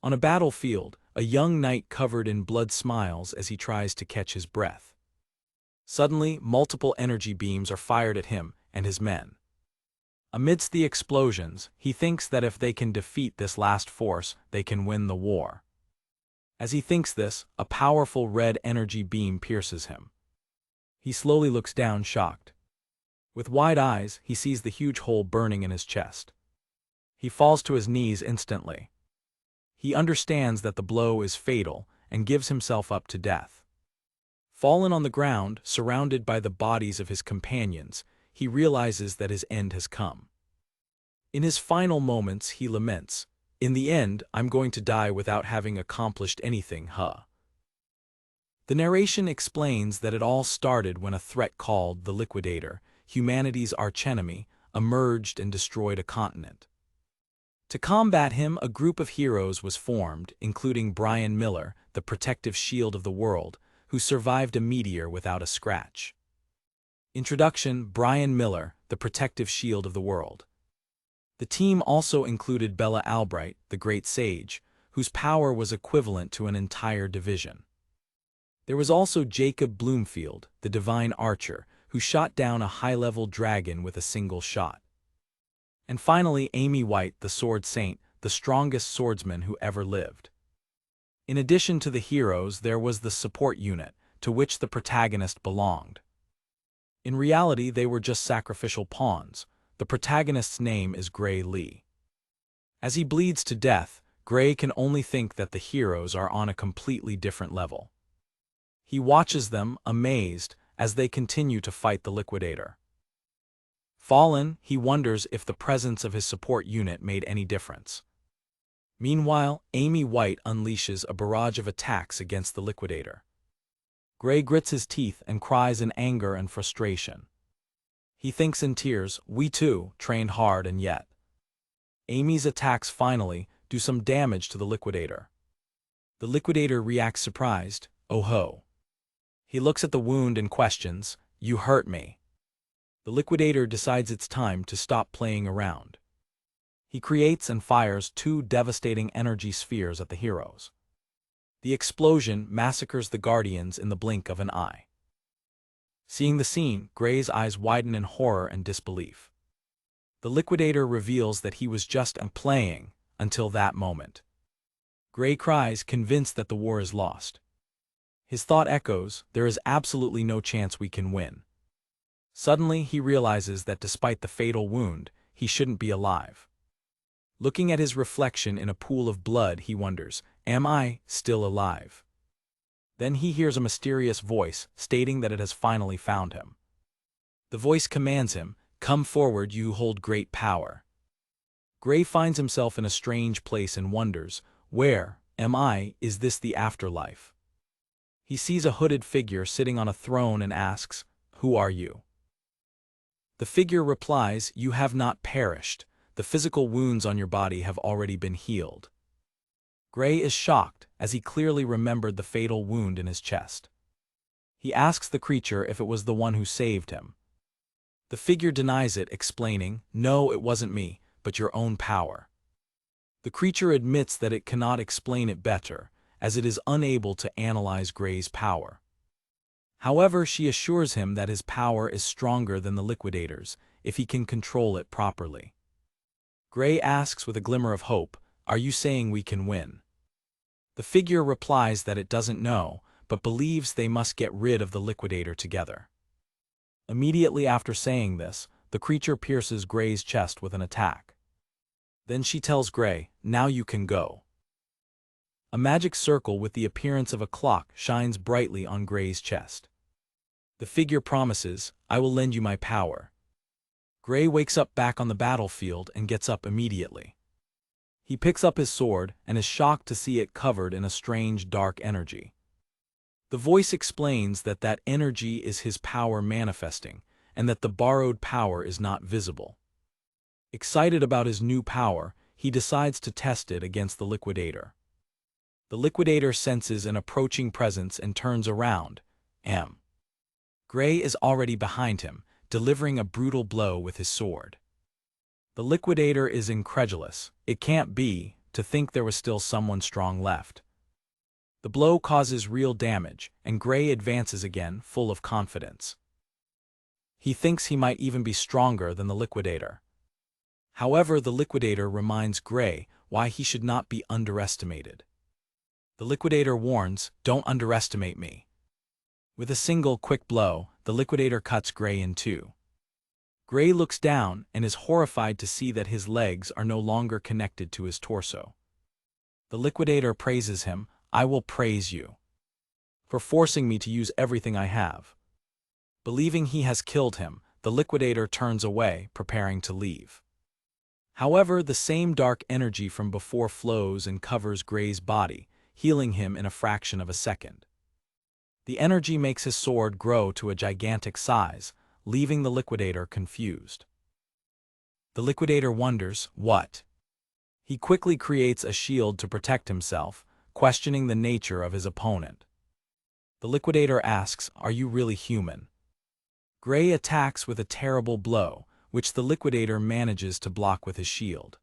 On a battlefield, a young knight covered in blood smiles as he tries to catch his breath. Suddenly, multiple energy beams are fired at him and his men. Amidst the explosions, he thinks that if they can defeat this last force, they can win the war. As he thinks this, a powerful red energy beam pierces him. He slowly looks down, shocked. With wide eyes, he sees the huge hole burning in his chest. He falls to his knees instantly. He understands that the blow is fatal and gives himself up to death. Fallen on the ground, surrounded by the bodies of his companions, he realizes that his end has come. In his final moments, he laments, "In the end, I'm going to die without having accomplished anything, huh?" The narration explains that it all started when a threat called the Liquidator, humanity's archenemy, emerged and destroyed a continent. To combat him, a group of heroes was formed, including Brian Miller, the protective shield of the world, who survived a meteor without a scratch. Introduction: Brian Miller, the protective shield of the world. The team also included Bella Albright, the great sage, whose power was equivalent to an entire division. There was also Jacob Bloomfield, the divine archer, who shot down a high-level dragon with a single shot. And finally, Amy White, the sword saint, the strongest swordsman who ever lived. In addition to the heroes, there was the support unit, to which the protagonist belonged. In reality, they were just sacrificial pawns. The protagonist's name is Gray Lee. As he bleeds to death, Gray can only think that the heroes are on a completely different level. He watches them, amazed, as they continue to fight the Liquidator. Fallen, he wonders if the presence of his support unit made any difference. Meanwhile, Amy White unleashes a barrage of attacks against the Liquidator. Gray grits his teeth and cries in anger and frustration. He thinks in tears, "We too, trained hard and yet." Amy's attacks finally do some damage to the Liquidator. The Liquidator reacts surprised, "Oh ho." He looks at the wound and questions, "You hurt me." The Liquidator decides it's time to stop playing around. He creates and fires two devastating energy spheres at the heroes. The explosion massacres the Guardians in the blink of an eye. Seeing the scene, Gray's eyes widen in horror and disbelief. The Liquidator reveals that he was just playing until that moment. Gray cries, convinced that the war is lost. His thought echoes, "There is absolutely no chance we can win." Suddenly, he realizes that despite the fatal wound, he shouldn't be alive. Looking at his reflection in a pool of blood, he wonders, "Am I still alive?" Then he hears a mysterious voice stating that it has finally found him. The voice commands him, "Come forward, you who hold great power." Gray finds himself in a strange place and wonders, "Where am I? Is this the afterlife?" He sees a hooded figure sitting on a throne and asks, "Who are you?" The figure replies, "You have not perished. The physical wounds on your body have already been healed." Gray is shocked, as he clearly remembered the fatal wound in his chest. He asks the creature if it was the one who saved him. The figure denies it, explaining, "No, it wasn't me, but your own power." The creature admits that it cannot explain it better, as it is unable to analyze Gray's power. However, she assures him that his power is stronger than the Liquidator's, if he can control it properly. Gray asks with a glimmer of hope, "Are you saying we can win?" The figure replies that it doesn't know, but believes they must get rid of the Liquidator together. Immediately after saying this, the creature pierces Gray's chest with an attack. Then she tells Gray, "Now you can go." A magic circle with the appearance of a clock shines brightly on Gray's chest. The figure promises, "I will lend you my power." Gray wakes up back on the battlefield and gets up immediately. He picks up his sword and is shocked to see it covered in a strange dark energy. The voice explains that that energy is his power manifesting, and that the borrowed power is not visible. Excited about his new power, he decides to test it against the Liquidator. The Liquidator senses an approaching presence and turns around. Gray is already behind him, delivering a brutal blow with his sword. The Liquidator is incredulous. "It can't be," to think there was still someone strong left. The blow causes real damage, and Gray advances again, full of confidence. He thinks he might even be stronger than the Liquidator. However, the Liquidator reminds Gray why he should not be underestimated. The Liquidator warns, "Don't underestimate me." With a single quick blow, the Liquidator cuts Gray in two. Gray looks down and is horrified to see that his legs are no longer connected to his torso. The Liquidator praises him, "I will praise you for forcing me to use everything I have." Believing he has killed him, the Liquidator turns away, preparing to leave. However, the same dark energy from before flows and covers Gray's body, healing him in a fraction of a second. The energy makes his sword grow to a gigantic size, leaving the Liquidator confused. The Liquidator wonders, what? He quickly creates a shield to protect himself, questioning the nature of his opponent. The Liquidator asks, "Are you really human?" Gray attacks with a terrible blow, which the Liquidator manages to block with his shield.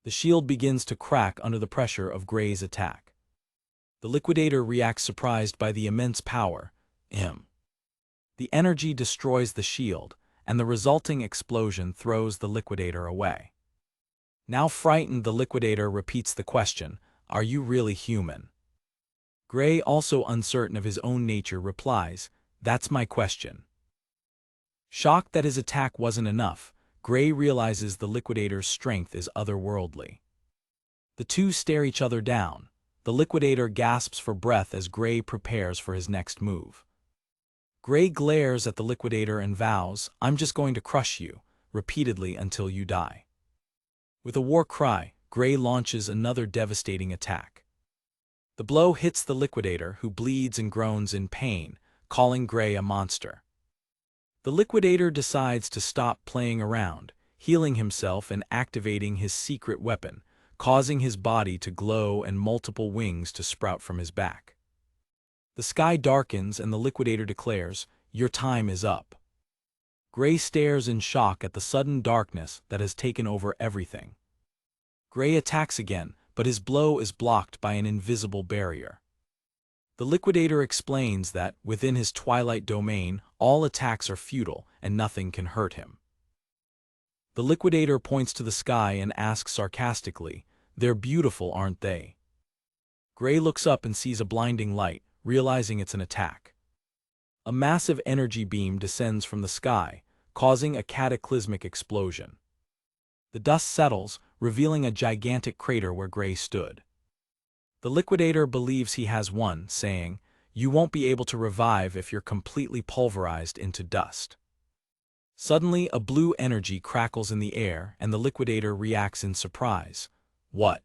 The shield begins to crack under the pressure of Gray's attack. The Liquidator reacts surprised by the immense power. The energy destroys the shield, and the resulting explosion throws the Liquidator away. Now frightened, the Liquidator repeats the question, "Are you really human?" Gray, also uncertain of his own nature, replies, "That's my question." Shocked that his attack wasn't enough, Gray realizes the Liquidator's strength is otherworldly. The two stare each other down. The Liquidator gasps for breath as Gray prepares for his next move. Gray glares at the Liquidator and vows, "I'm just going to crush you," repeatedly until you die. With a war cry, Gray launches another devastating attack. The blow hits the Liquidator, who bleeds and groans in pain, calling Gray a monster. The Liquidator decides to stop playing around, healing himself and activating his secret weapon, causing his body to glow and multiple wings to sprout from his back. The sky darkens and the Liquidator declares, "Your time is up." Gray stares in shock at the sudden darkness that has taken over everything. Gray attacks again, but his blow is blocked by an invisible barrier. The Liquidator explains that, within his twilight domain, all attacks are futile and nothing can hurt him. The Liquidator points to the sky and asks sarcastically, "They're beautiful, aren't they?" Gray looks up and sees a blinding light, realizing it's an attack. A massive energy beam descends from the sky, causing a cataclysmic explosion. The dust settles, revealing a gigantic crater where Gray stood. The Liquidator believes he has won, saying, "You won't be able to revive if you're completely pulverized into dust." Suddenly, a blue energy crackles in the air, and the Liquidator reacts in surprise. What?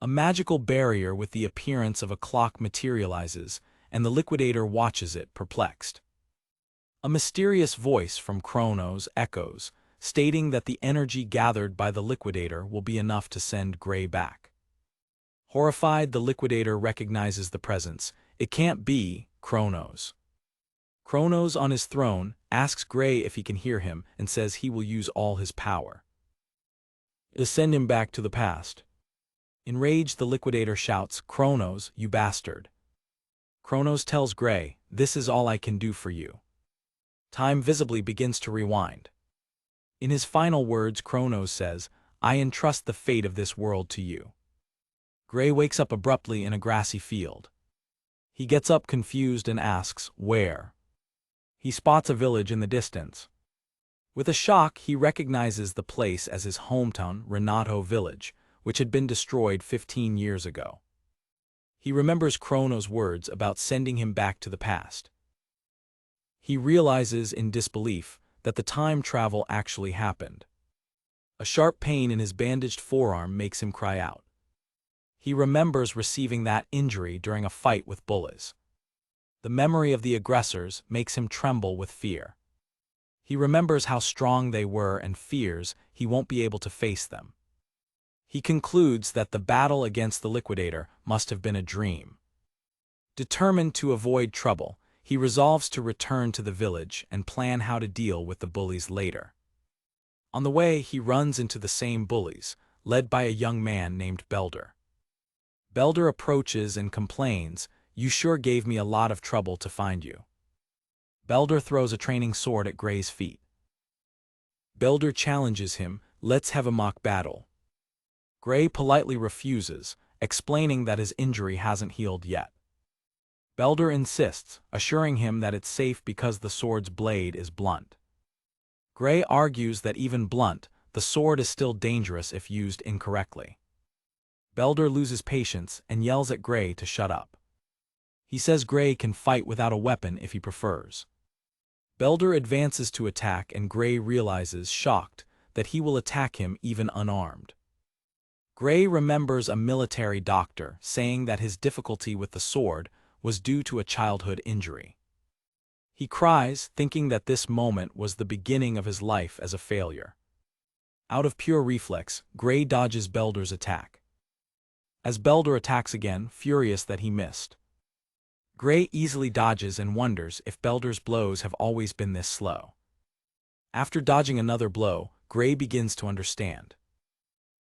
A magical barrier with the appearance of a clock materializes, and the Liquidator watches it, perplexed. A mysterious voice from Kronos echoes, stating that the energy gathered by the Liquidator will be enough to send Gray back. Horrified, the Liquidator recognizes the presence. It can't be Kronos. Kronos, on his throne, asks Gray if he can hear him and says he will use all his power to send him back to the past. Enraged, the Liquidator shouts, "Kronos, you bastard." Kronos tells Gray, "This is all I can do for you." Time visibly begins to rewind. In his final words, Kronos says, "I entrust the fate of this world to you." Gray wakes up abruptly in a grassy field. He gets up confused and asks, "Where?" He spots a village in the distance. With a shock, he recognizes the place as his hometown, Renato Village, which had been destroyed 15 years ago. He remembers Kronos' words about sending him back to the past. He realizes in disbelief that the time travel actually happened. A sharp pain in his bandaged forearm makes him cry out. He remembers receiving that injury during a fight with bullies. The memory of the aggressors makes him tremble with fear. He remembers how strong they were and fears he won't be able to face them. He concludes that the battle against the Liquidator must have been a dream. Determined to avoid trouble, he resolves to return to the village and plan how to deal with the bullies later. On the way, he runs into the same bullies, led by a young man named Belder. Belder approaches and complains, "You sure gave me a lot of trouble to find you." Belder throws a training sword at Gray's feet. Belder challenges him, "Let's have a mock battle." Gray politely refuses, explaining that his injury hasn't healed yet. Belder insists, assuring him that it's safe because the sword's blade is blunt. Gray argues that even blunt, the sword is still dangerous if used incorrectly. Belder loses patience and yells at Gray to shut up. He says Gray can fight without a weapon if he prefers. Belder advances to attack and Gray realizes, shocked, that he will attack him even unarmed. Gray remembers a military doctor saying that his difficulty with the sword was due to a childhood injury. He cries, thinking that this moment was the beginning of his life as a failure. Out of pure reflex, Gray dodges Belder's attack. As Belder attacks again, furious that he missed, Gray easily dodges and wonders if Belder's blows have always been this slow. After dodging another blow, Gray begins to understand.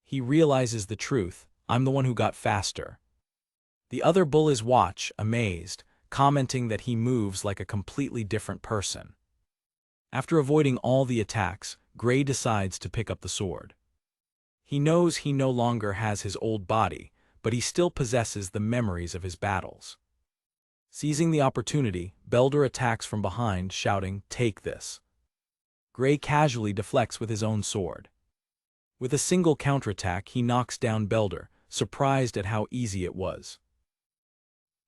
He realizes the truth, "I'm the one who got faster." The other bullies watch, amazed, commenting that he moves like a completely different person. After avoiding all the attacks, Gray decides to pick up the sword. He knows he no longer has his old body, but he still possesses the memories of his battles. Seizing the opportunity, Belder attacks from behind, shouting, "Take this." Gray casually deflects with his own sword. With a single counterattack, he knocks down Belder, surprised at how easy it was.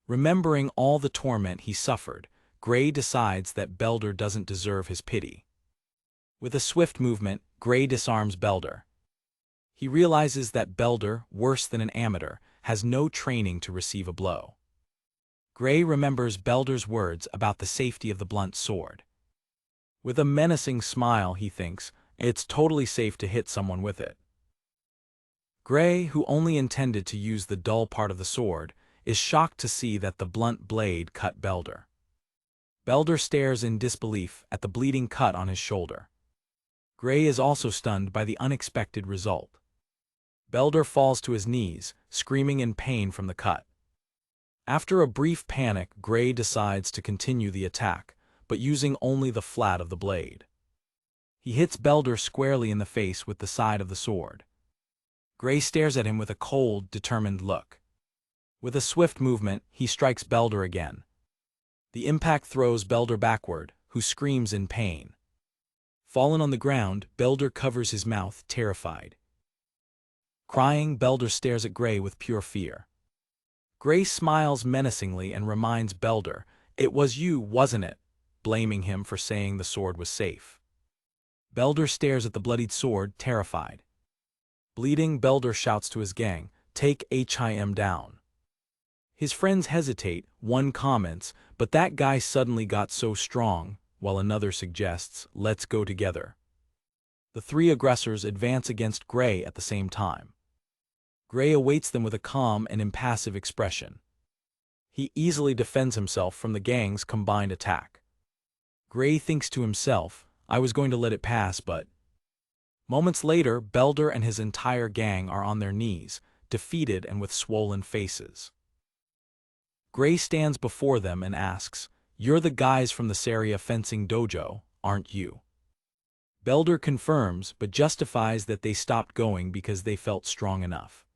Remembering all the torment he suffered, Gray decides that Belder doesn't deserve his pity. With a swift movement, Gray disarms Belder. He realizes that Belder, worse than an amateur, has no training to receive a blow. Gray remembers Belder's words about the safety of the blunt sword. With a menacing smile, he thinks, it's totally safe to hit someone with it. Gray, who only intended to use the dull part of the sword, is shocked to see that the blunt blade cut Belder. Belder stares in disbelief at the bleeding cut on his shoulder. Gray is also stunned by the unexpected result. Belder falls to his knees, screaming in pain from the cut. After a brief panic, Gray decides to continue the attack, but using only the flat of the blade. He hits Belder squarely in the face with the side of the sword. Gray stares at him with a cold, determined look. With a swift movement, he strikes Belder again. The impact throws Belder backward, who screams in pain. Fallen on the ground, Belder covers his mouth, terrified. Crying, Belder stares at Gray with pure fear. Gray smiles menacingly and reminds Belder, "It was you, wasn't it?" blaming him for saying the sword was safe. Belder stares at the bloodied sword, terrified. Bleeding, Belder shouts to his gang, "Take him down." His friends hesitate, one comments, "But that guy suddenly got so strong," while another suggests, "Let's go together." The three aggressors advance against Gray at the same time. Gray awaits them with a calm and impassive expression. He easily defends himself from the gang's combined attack. Gray thinks to himself, "I was going to let it pass, but..." Moments later, Belder and his entire gang are on their knees, defeated and with swollen faces. Gray stands before them and asks, "You're the guys from the Syria fencing dojo, aren't you?" Belder confirms, but justifies that they stopped going because they felt strong enough.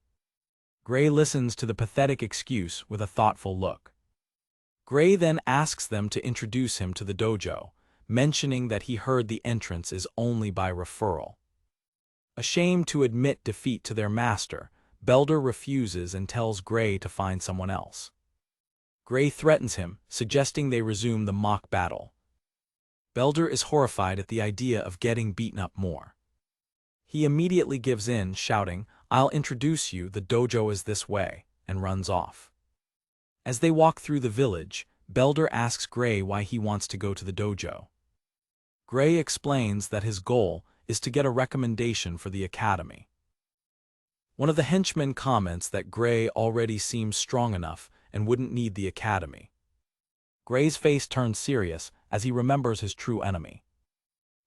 Gray listens to the pathetic excuse with a thoughtful look. Gray then asks them to introduce him to the dojo, mentioning that he heard the entrance is only by referral. Ashamed to admit defeat to their master, Belder refuses and tells Gray to find someone else. Gray threatens him, suggesting they resume the mock battle. Belder is horrified at the idea of getting beaten up more. He immediately gives in, shouting, "I'll introduce you, the dojo is this way," and runs off. As they walk through the village, Belder asks Gray why he wants to go to the dojo. Gray explains that his goal is to get a recommendation for the academy. One of the henchmen comments that Gray already seems strong enough and wouldn't need the academy. Gray's face turns serious as he remembers his true enemy.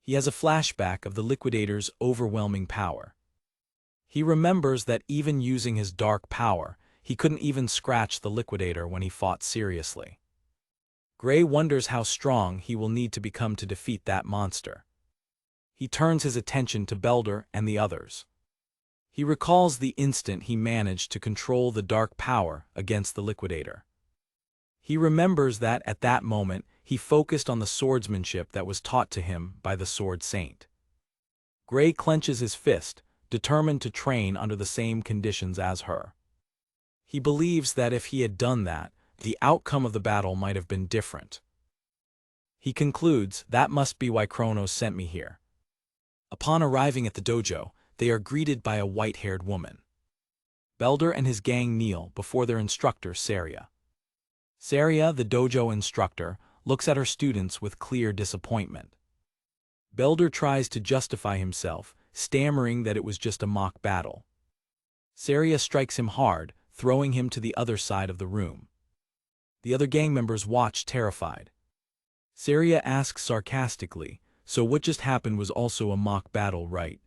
He has a flashback of the Liquidator's overwhelming power. He remembers that even using his dark power, he couldn't even scratch the Liquidator when he fought seriously. Gray wonders how strong he will need to become to defeat that monster. He turns his attention to Belder and the others. He recalls the instant he managed to control the dark power against the Liquidator. He remembers that at that moment, he focused on the swordsmanship that was taught to him by the Sword Saint. Gray clenches his fist, determined to train under the same conditions as her. He believes that if he had done that, the outcome of the battle might have been different. He concludes, that must be why Kronos sent me here. Upon arriving at the dojo, they are greeted by a white-haired woman. Belder and his gang kneel before their instructor, Syria. Syria, the dojo instructor, looks at her students with clear disappointment. Belder tries to justify himself, stammering that it was just a mock battle. Syria strikes him hard, throwing him to the other side of the room. The other gang members watch terrified. Syria asks sarcastically, so what just happened was also a mock battle, right?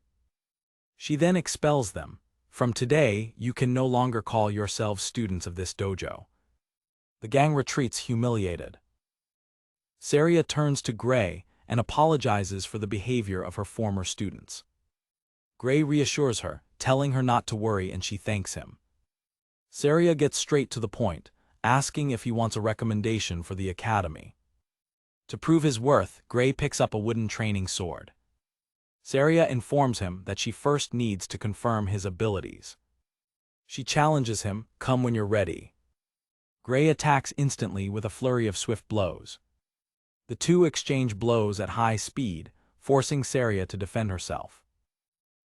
She then expels them. From today, you can no longer call yourselves students of this dojo. The gang retreats humiliated. Syria turns to Gray and apologizes for the behavior of her former students. Gray reassures her, telling her not to worry, and she thanks him. Syria gets straight to the point, asking if he wants a recommendation for the academy. To prove his worth, Gray picks up a wooden training sword. Syria informs him that she first needs to confirm his abilities. She challenges him, come when you're ready. Gray attacks instantly with a flurry of swift blows. The two exchange blows at high speed, forcing Syria to defend herself.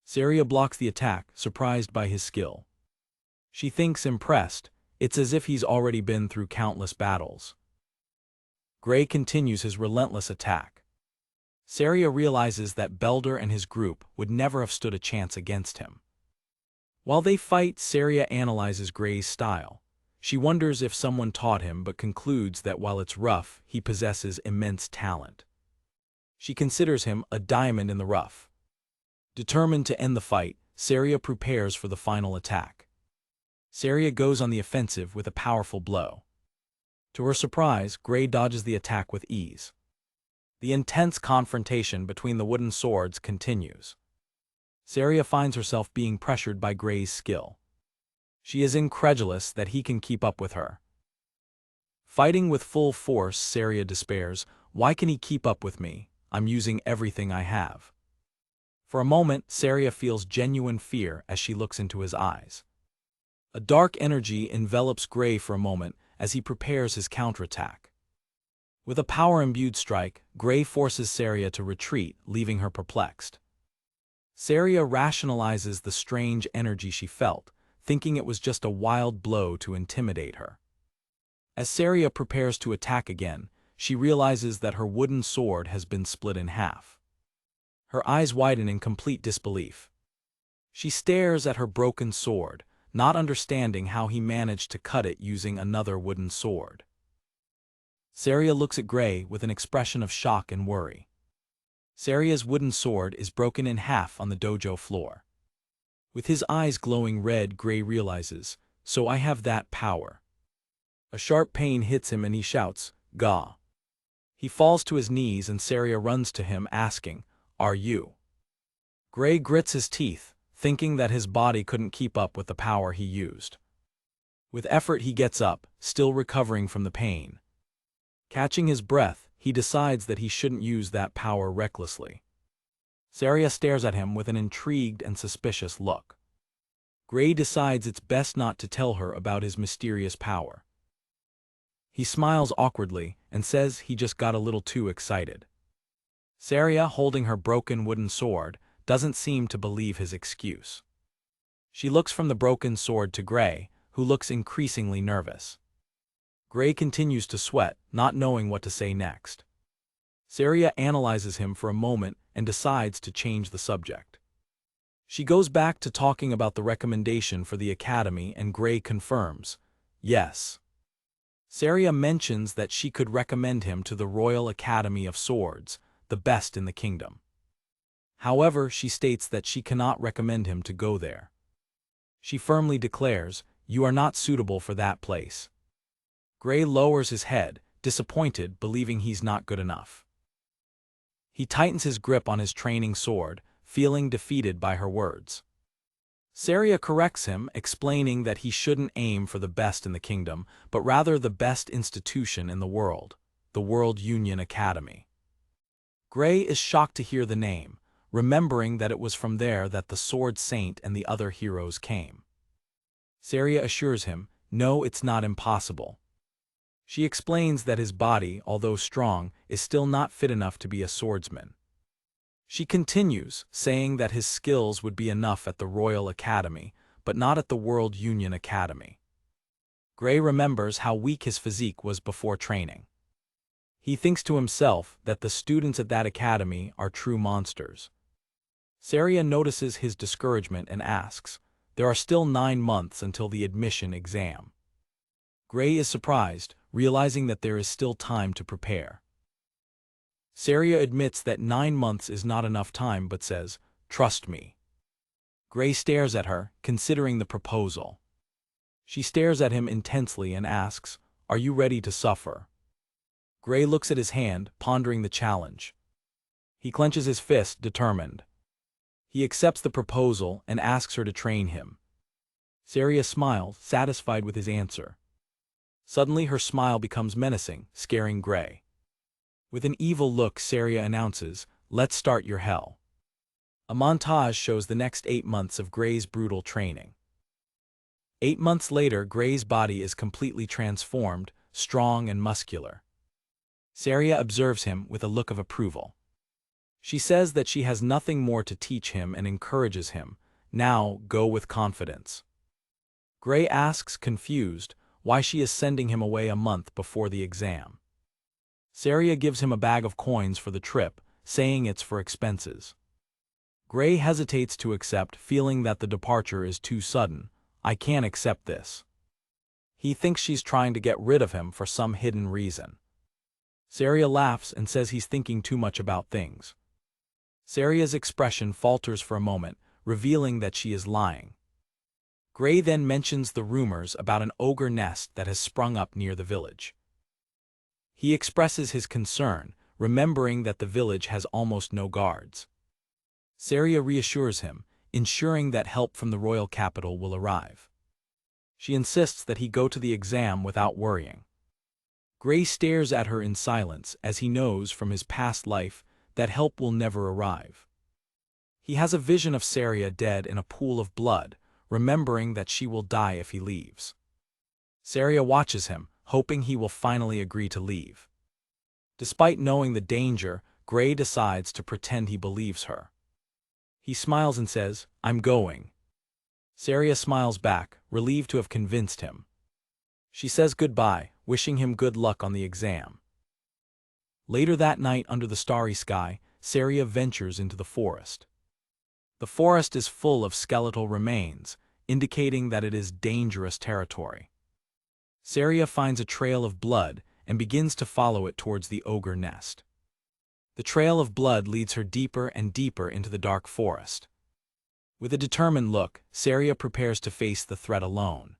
Syria blocks the attack, surprised by his skill. She thinks impressed, it's as if he's already been through countless battles. Gray continues his relentless attack. Syria realizes that Belder and his group would never have stood a chance against him. While they fight, Syria analyzes Gray's style. She wonders if someone taught him, but concludes that while it's rough, he possesses immense talent. She considers him a diamond in the rough. Determined to end the fight, Syria prepares for the final attack. Syria goes on the offensive with a powerful blow. To her surprise, Gray dodges the attack with ease. The intense confrontation between the wooden swords continues. Syria finds herself being pressured by Gray's skill. She is incredulous that he can keep up with her. Fighting with full force, Syria despairs, why can he keep up with me? I'm using everything I have. For a moment, Syria feels genuine fear as she looks into his eyes. A dark energy envelops Gray for a moment as he prepares his counterattack. With a power-imbued strike, Gray forces Syria to retreat, leaving her perplexed. Syria rationalizes the strange energy she felt, thinking it was just a wild blow to intimidate her. As Syria prepares to attack again, she realizes that her wooden sword has been split in half. Her eyes widen in complete disbelief. She stares at her broken sword, not understanding how he managed to cut it using another wooden sword. Syria looks at Gray with an expression of shock and worry. Syria's wooden sword is broken in half on the dojo floor. With his eyes glowing red, Gray realizes, so I have that power. A sharp pain hits him and he shouts, Gah. He falls to his knees and Syria runs to him asking, are you? Gray grits his teeth, thinking that his body couldn't keep up with the power he used. With effort he gets up, still recovering from the pain. Catching his breath, he decides that he shouldn't use that power recklessly. Syria stares at him with an intrigued and suspicious look. Gray decides it's best not to tell her about his mysterious power. He smiles awkwardly and says he just got a little too excited. Syria, holding her broken wooden sword, doesn't seem to believe his excuse. She looks from the broken sword to Gray, who looks increasingly nervous. Gray continues to sweat, not knowing what to say next. Syria analyzes him for a moment and decides to change the subject. She goes back to talking about the recommendation for the academy and Gray confirms, yes. Syria mentions that she could recommend him to the Royal Academy of Swords, the best in the kingdom. However, she states that she cannot recommend him to go there. She firmly declares, "You are not suitable for that place." Gray lowers his head, disappointed, believing he's not good enough. He tightens his grip on his training sword, feeling defeated by her words. Syria corrects him, explaining that he shouldn't aim for the best in the kingdom, but rather the best institution in the World Union Academy. Gray is shocked to hear the name, remembering that it was from there that the Sword Saint and the other heroes came. Syria assures him, no, it's not impossible. She explains that his body, although strong, is still not fit enough to be a swordsman. She continues, saying that his skills would be enough at the Royal Academy, but not at the World Union Academy. Gray remembers how weak his physique was before training. He thinks to himself that the students at that academy are true monsters. Syria notices his discouragement and asks, "There are still 9 months until the admission exam." Gray is surprised, realizing that there is still time to prepare. Syria admits that 9 months is not enough time but says, "Trust me." Gray stares at her, considering the proposal. She stares at him intensely and asks, "Are you ready to suffer?" Gray looks at his hand, pondering the challenge. He clenches his fist, determined. He accepts the proposal and asks her to train him. Syria smiles, satisfied with his answer. Suddenly her smile becomes menacing, scaring Gray. With an evil look, Syria announces, "Let's start your hell." A montage shows the next 8 months of Gray's brutal training. 8 months later, Gray's body is completely transformed, strong and muscular. Syria observes him with a look of approval. She says that she has nothing more to teach him and encourages him, "Now, go with confidence." Gray asks, confused, why she is sending him away a month before the exam. Syria gives him a bag of coins for the trip, saying it's for expenses. Gray hesitates to accept, feeling that the departure is too sudden. "I can't accept this." He thinks she's trying to get rid of him for some hidden reason. Syria laughs and says he's thinking too much about things. Syria's expression falters for a moment, revealing that she is lying. Gray then mentions the rumors about an ogre nest that has sprung up near the village. He expresses his concern, remembering that the village has almost no guards. Syria reassures him, ensuring that help from the royal capital will arrive. She insists that he go to the exam without worrying. Gray stares at her in silence, as he knows from his past life that help will never arrive. He has a vision of Syria dead in a pool of blood, remembering that she will die if he leaves. Syria watches him, hoping he will finally agree to leave. Despite knowing the danger, Gray decides to pretend he believes her. He smiles and says, "I'm going." Syria smiles back, relieved to have convinced him. She says goodbye, wishing him good luck on the exam. Later that night, under the starry sky, Syria ventures into the forest. The forest is full of skeletal remains, indicating that it is dangerous territory. Syria finds a trail of blood and begins to follow it towards the ogre nest. The trail of blood leads her deeper and deeper into the dark forest. With a determined look, Syria prepares to face the threat alone.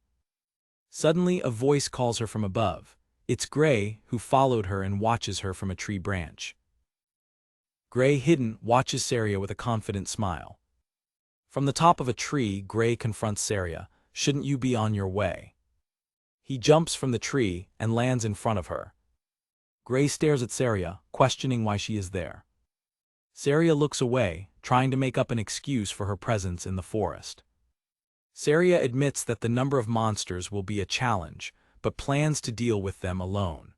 Suddenly, a voice calls her from above. It's Gray, who followed her and watches her from a tree branch. Gray, hidden, watches Syria with a confident smile. From the top of a tree, Gray confronts Syria, "Shouldn't you be on your way?" He jumps from the tree and lands in front of her. Gray stares at Syria, questioning why she is there. Syria looks away, trying to make up an excuse for her presence in the forest. Syria admits that the number of monsters will be a challenge, but plans to deal with them alone.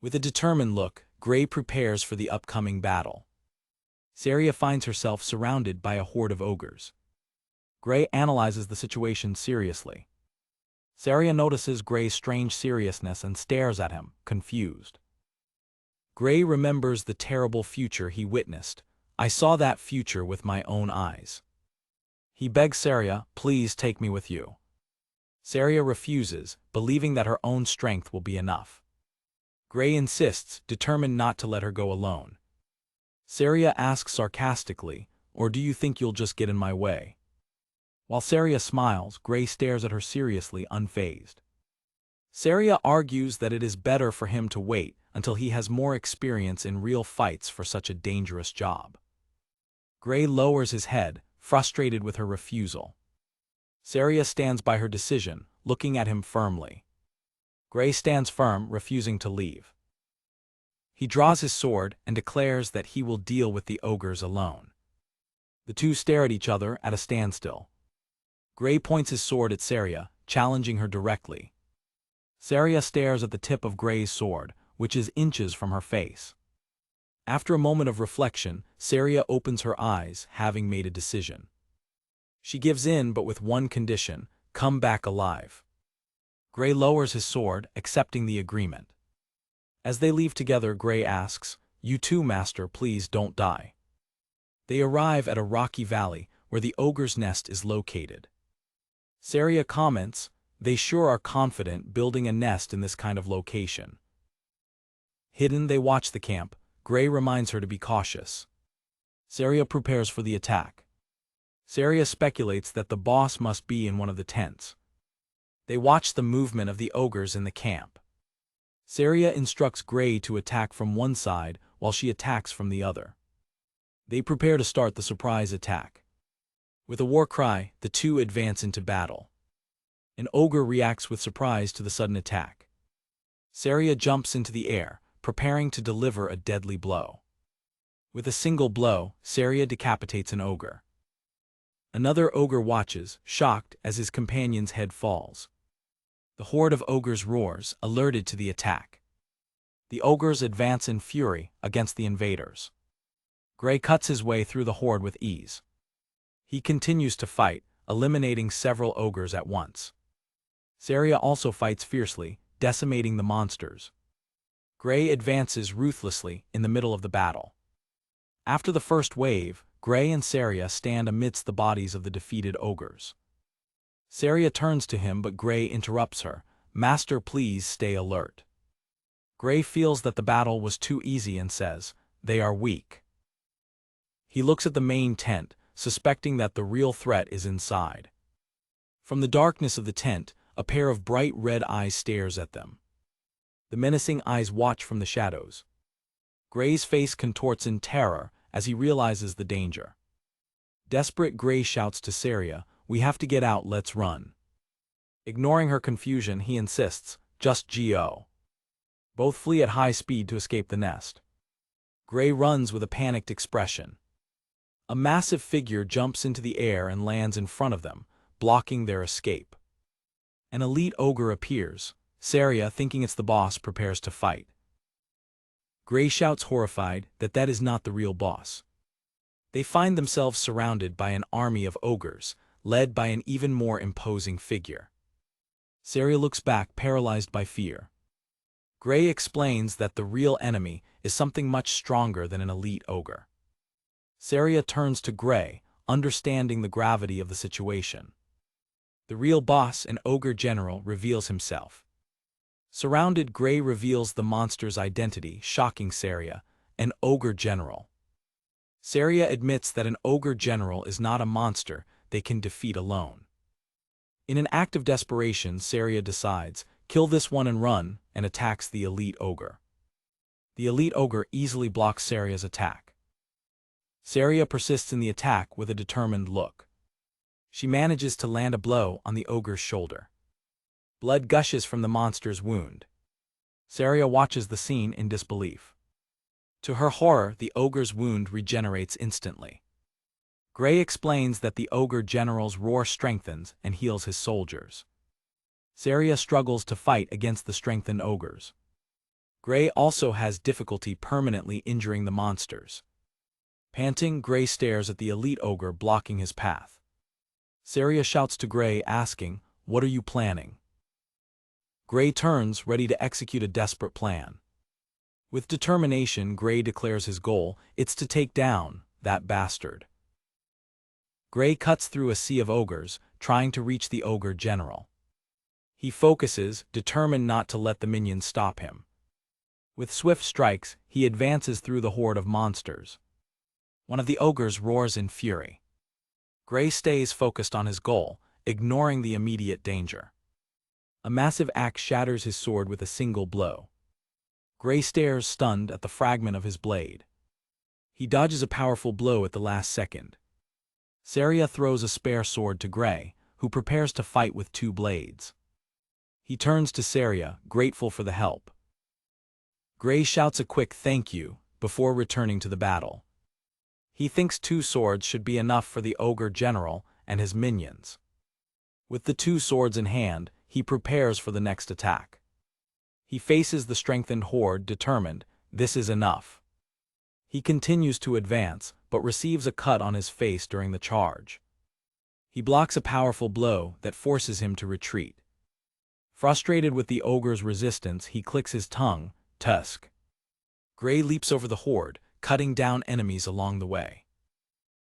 With a determined look, Gray prepares for the upcoming battle. Syria finds herself surrounded by a horde of ogres. Gray analyzes the situation seriously. Syria notices Gray's strange seriousness and stares at him, confused. Gray remembers the terrible future he witnessed. "I saw that future with my own eyes." He begs Syria, "Please take me with you." Syria refuses, believing that her own strength will be enough. Gray insists, determined not to let her go alone. Syria asks sarcastically, "Or do you think you'll just get in my way?" While Syria smiles, Gray stares at her seriously, unfazed. Syria argues that it is better for him to wait until he has more experience in real fights for such a dangerous job. Gray lowers his head, frustrated with her refusal. Syria stands by her decision, looking at him firmly. Gray stands firm, refusing to leave. He draws his sword and declares that he will deal with the ogres alone. The two stare at each other at a standstill. Gray points his sword at Syria, challenging her directly. Syria stares at the tip of Gray's sword, which is inches from her face. After a moment of reflection, Syria opens her eyes, having made a decision. She gives in, but with one condition: come back alive. Gray lowers his sword, accepting the agreement. As they leave together, Gray asks, "You too, master, please don't die." They arrive at a rocky valley where the ogre's nest is located. Syria comments, "They sure are confident building a nest in this kind of location." Hidden, they watch the camp. Gray reminds her to be cautious. Syria prepares for the attack. Syria speculates that the boss must be in one of the tents. They watch the movement of the ogres in the camp. Syria instructs Gray to attack from one side while she attacks from the other. They prepare to start the surprise attack. With a war cry, the two advance into battle. An ogre reacts with surprise to the sudden attack. Syria jumps into the air, preparing to deliver a deadly blow. With a single blow, Syria decapitates an ogre. Another ogre watches, shocked, as his companion's head falls. The horde of ogres roars, alerted to the attack. The ogres advance in fury against the invaders. Gray cuts his way through the horde with ease. He continues to fight, eliminating several ogres at once. Syria also fights fiercely, decimating the monsters. Gray advances ruthlessly in the middle of the battle. After the first wave, Gray and Syria stand amidst the bodies of the defeated ogres. Syria turns to him, but Gray interrupts her. "Master, please stay alert." Gray feels that the battle was too easy and says, "They are weak." He looks at the main tent, suspecting that the real threat is inside. From the darkness of the tent, a pair of bright red eyes stares at them. The menacing eyes watch from the shadows. Gray's face contorts in terror as he realizes the danger. Desperate, Gray shouts to Syria, "We have to get out, let's run." Ignoring her confusion, he insists, "Just go." Both flee at high speed to escape the nest. Gray runs with a panicked expression. A massive figure jumps into the air and lands in front of them, blocking their escape. An elite ogre appears. Syria, thinking it's the boss, prepares to fight. Gray shouts, horrified, that is not the real boss. They find themselves surrounded by an army of ogres, led by an even more imposing figure. Syria looks back, paralyzed by fear. Gray explains that the real enemy is something much stronger than an elite ogre. Syria turns to Gray, understanding the gravity of the situation. The real boss, an ogre general, reveals himself. Surrounded, Gray reveals the monster's identity, shocking Syria, an ogre general. Syria admits that an ogre general is not a monster they can defeat alone. In an act of desperation, Syria decides, "Kill this one and run," and attacks the elite ogre. The elite ogre easily blocks Syria's attack. Syria persists in the attack with a determined look. She manages to land a blow on the ogre's shoulder. Blood gushes from the monster's wound. Syria watches the scene in disbelief. To her horror, the ogre's wound regenerates instantly. Gray explains that the ogre general's roar strengthens and heals his soldiers. Syria struggles to fight against the strengthened ogres. Gray also has difficulty permanently injuring the monsters. Panting, Gray stares at the elite ogre blocking his path. Syria shouts to Gray, asking, "What are you planning?" Gray turns, ready to execute a desperate plan. With determination, Gray declares his goal: it's to take down that bastard. Gray cuts through a sea of ogres, trying to reach the ogre general. He focuses, determined not to let the minions stop him. With swift strikes, he advances through the horde of monsters. One of the ogres roars in fury. Gray stays focused on his goal, ignoring the immediate danger. A massive axe shatters his sword with a single blow. Gray stares stunned at the fragment of his blade. He dodges a powerful blow at the last second. Syria throws a spare sword to Gray, who prepares to fight with two blades. He turns to Syria, grateful for the help. Gray shouts a quick thank you before returning to the battle. He thinks two swords should be enough for the Ogre General and his minions. With the two swords in hand, he prepares for the next attack. He faces the strengthened horde, determined, this is enough. He continues to advance, but receives a cut on his face during the charge. He blocks a powerful blow that forces him to retreat. Frustrated with the ogre's resistance, he clicks his tongue, tusk. Gray leaps over the horde, cutting down enemies along the way.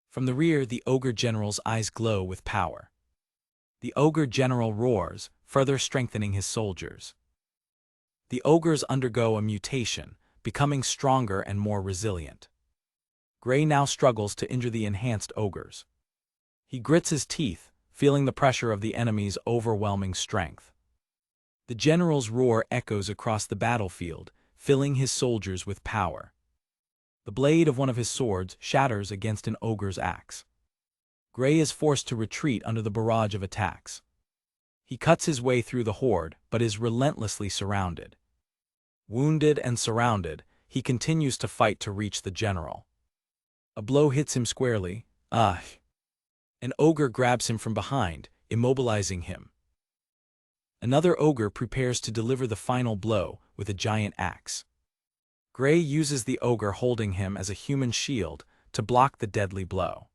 From the rear, the Ogre General's eyes glow with power. The Ogre General roars, further strengthening his soldiers. The ogres undergo a mutation, becoming stronger and more resilient. Gray now struggles to injure the enhanced ogres. He grits his teeth, feeling the pressure of the enemy's overwhelming strength. The general's roar echoes across the battlefield, filling his soldiers with power. The blade of one of his swords shatters against an ogre's axe. Gray is forced to retreat under the barrage of attacks. He cuts his way through the horde, but is relentlessly surrounded. Wounded and surrounded, he continues to fight to reach the general. A blow hits him squarely. An ogre grabs him from behind, immobilizing him. Another ogre prepares to deliver the final blow with a giant axe. Gray uses the ogre holding him as a human shield to block the deadly blow.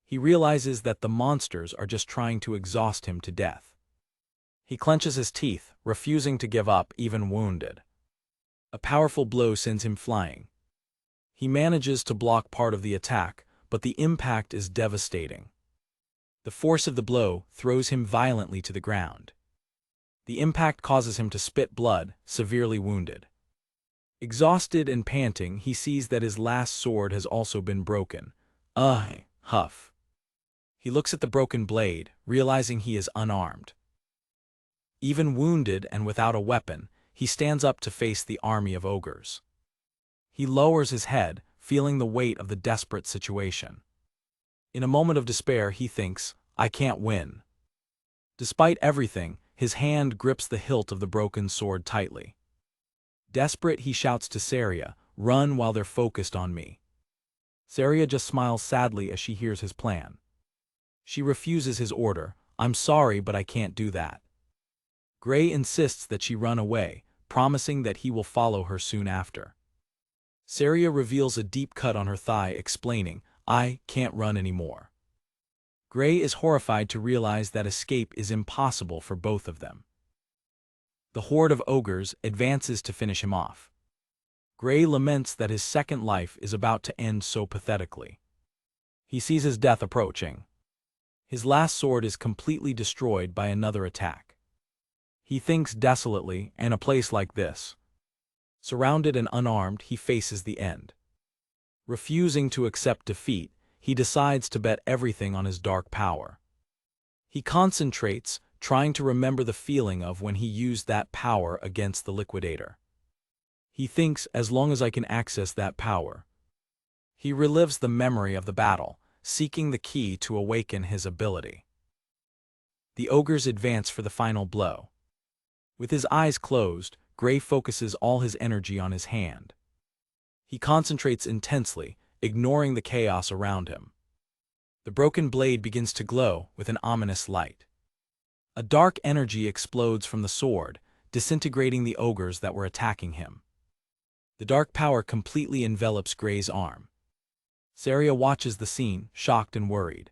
He realizes that the monsters are just trying to exhaust him to death. He clenches his teeth, refusing to give up even wounded. A powerful blow sends him flying. He manages to block part of the attack, but the impact is devastating. The force of the blow throws him violently to the ground. The impact causes him to spit blood, severely wounded. Exhausted and panting, he sees that his last sword has also been broken. Huff. He looks at the broken blade, realizing he is unarmed. Even wounded and without a weapon, he stands up to face the army of ogres. He lowers his head, feeling the weight of the desperate situation. In a moment of despair, he thinks, I can't win. Despite everything, his hand grips the hilt of the broken sword tightly. Desperate, he shouts to Syria, run while they're focused on me. Syria just smiles sadly as she hears his plan. She refuses his order, I'm sorry, but I can't do that. Gray insists that she run away, promising that he will follow her soon after. Syria reveals a deep cut on her thigh, explaining, I can't run anymore. Gray is horrified to realize that escape is impossible for both of them. The horde of ogres advances to finish him off. Gray laments that his second life is about to end so pathetically. He sees his death approaching. His last sword is completely destroyed by another attack. He thinks desolately, in a place like this. Surrounded and unarmed, he faces the end. Refusing to accept defeat, he decides to bet everything on his dark power. He concentrates, trying to remember the feeling of when he used that power against the liquidator. He thinks, as long as I can access that power. He relives the memory of the battle, seeking the key to awaken his ability. The ogres advance for the final blow. With his eyes closed, Gray focuses all his energy on his hand. He concentrates intensely, ignoring the chaos around him. The broken blade begins to glow with an ominous light. A dark energy explodes from the sword, disintegrating the ogres that were attacking him. The dark power completely envelops Gray's arm. Syria watches the scene, shocked and worried.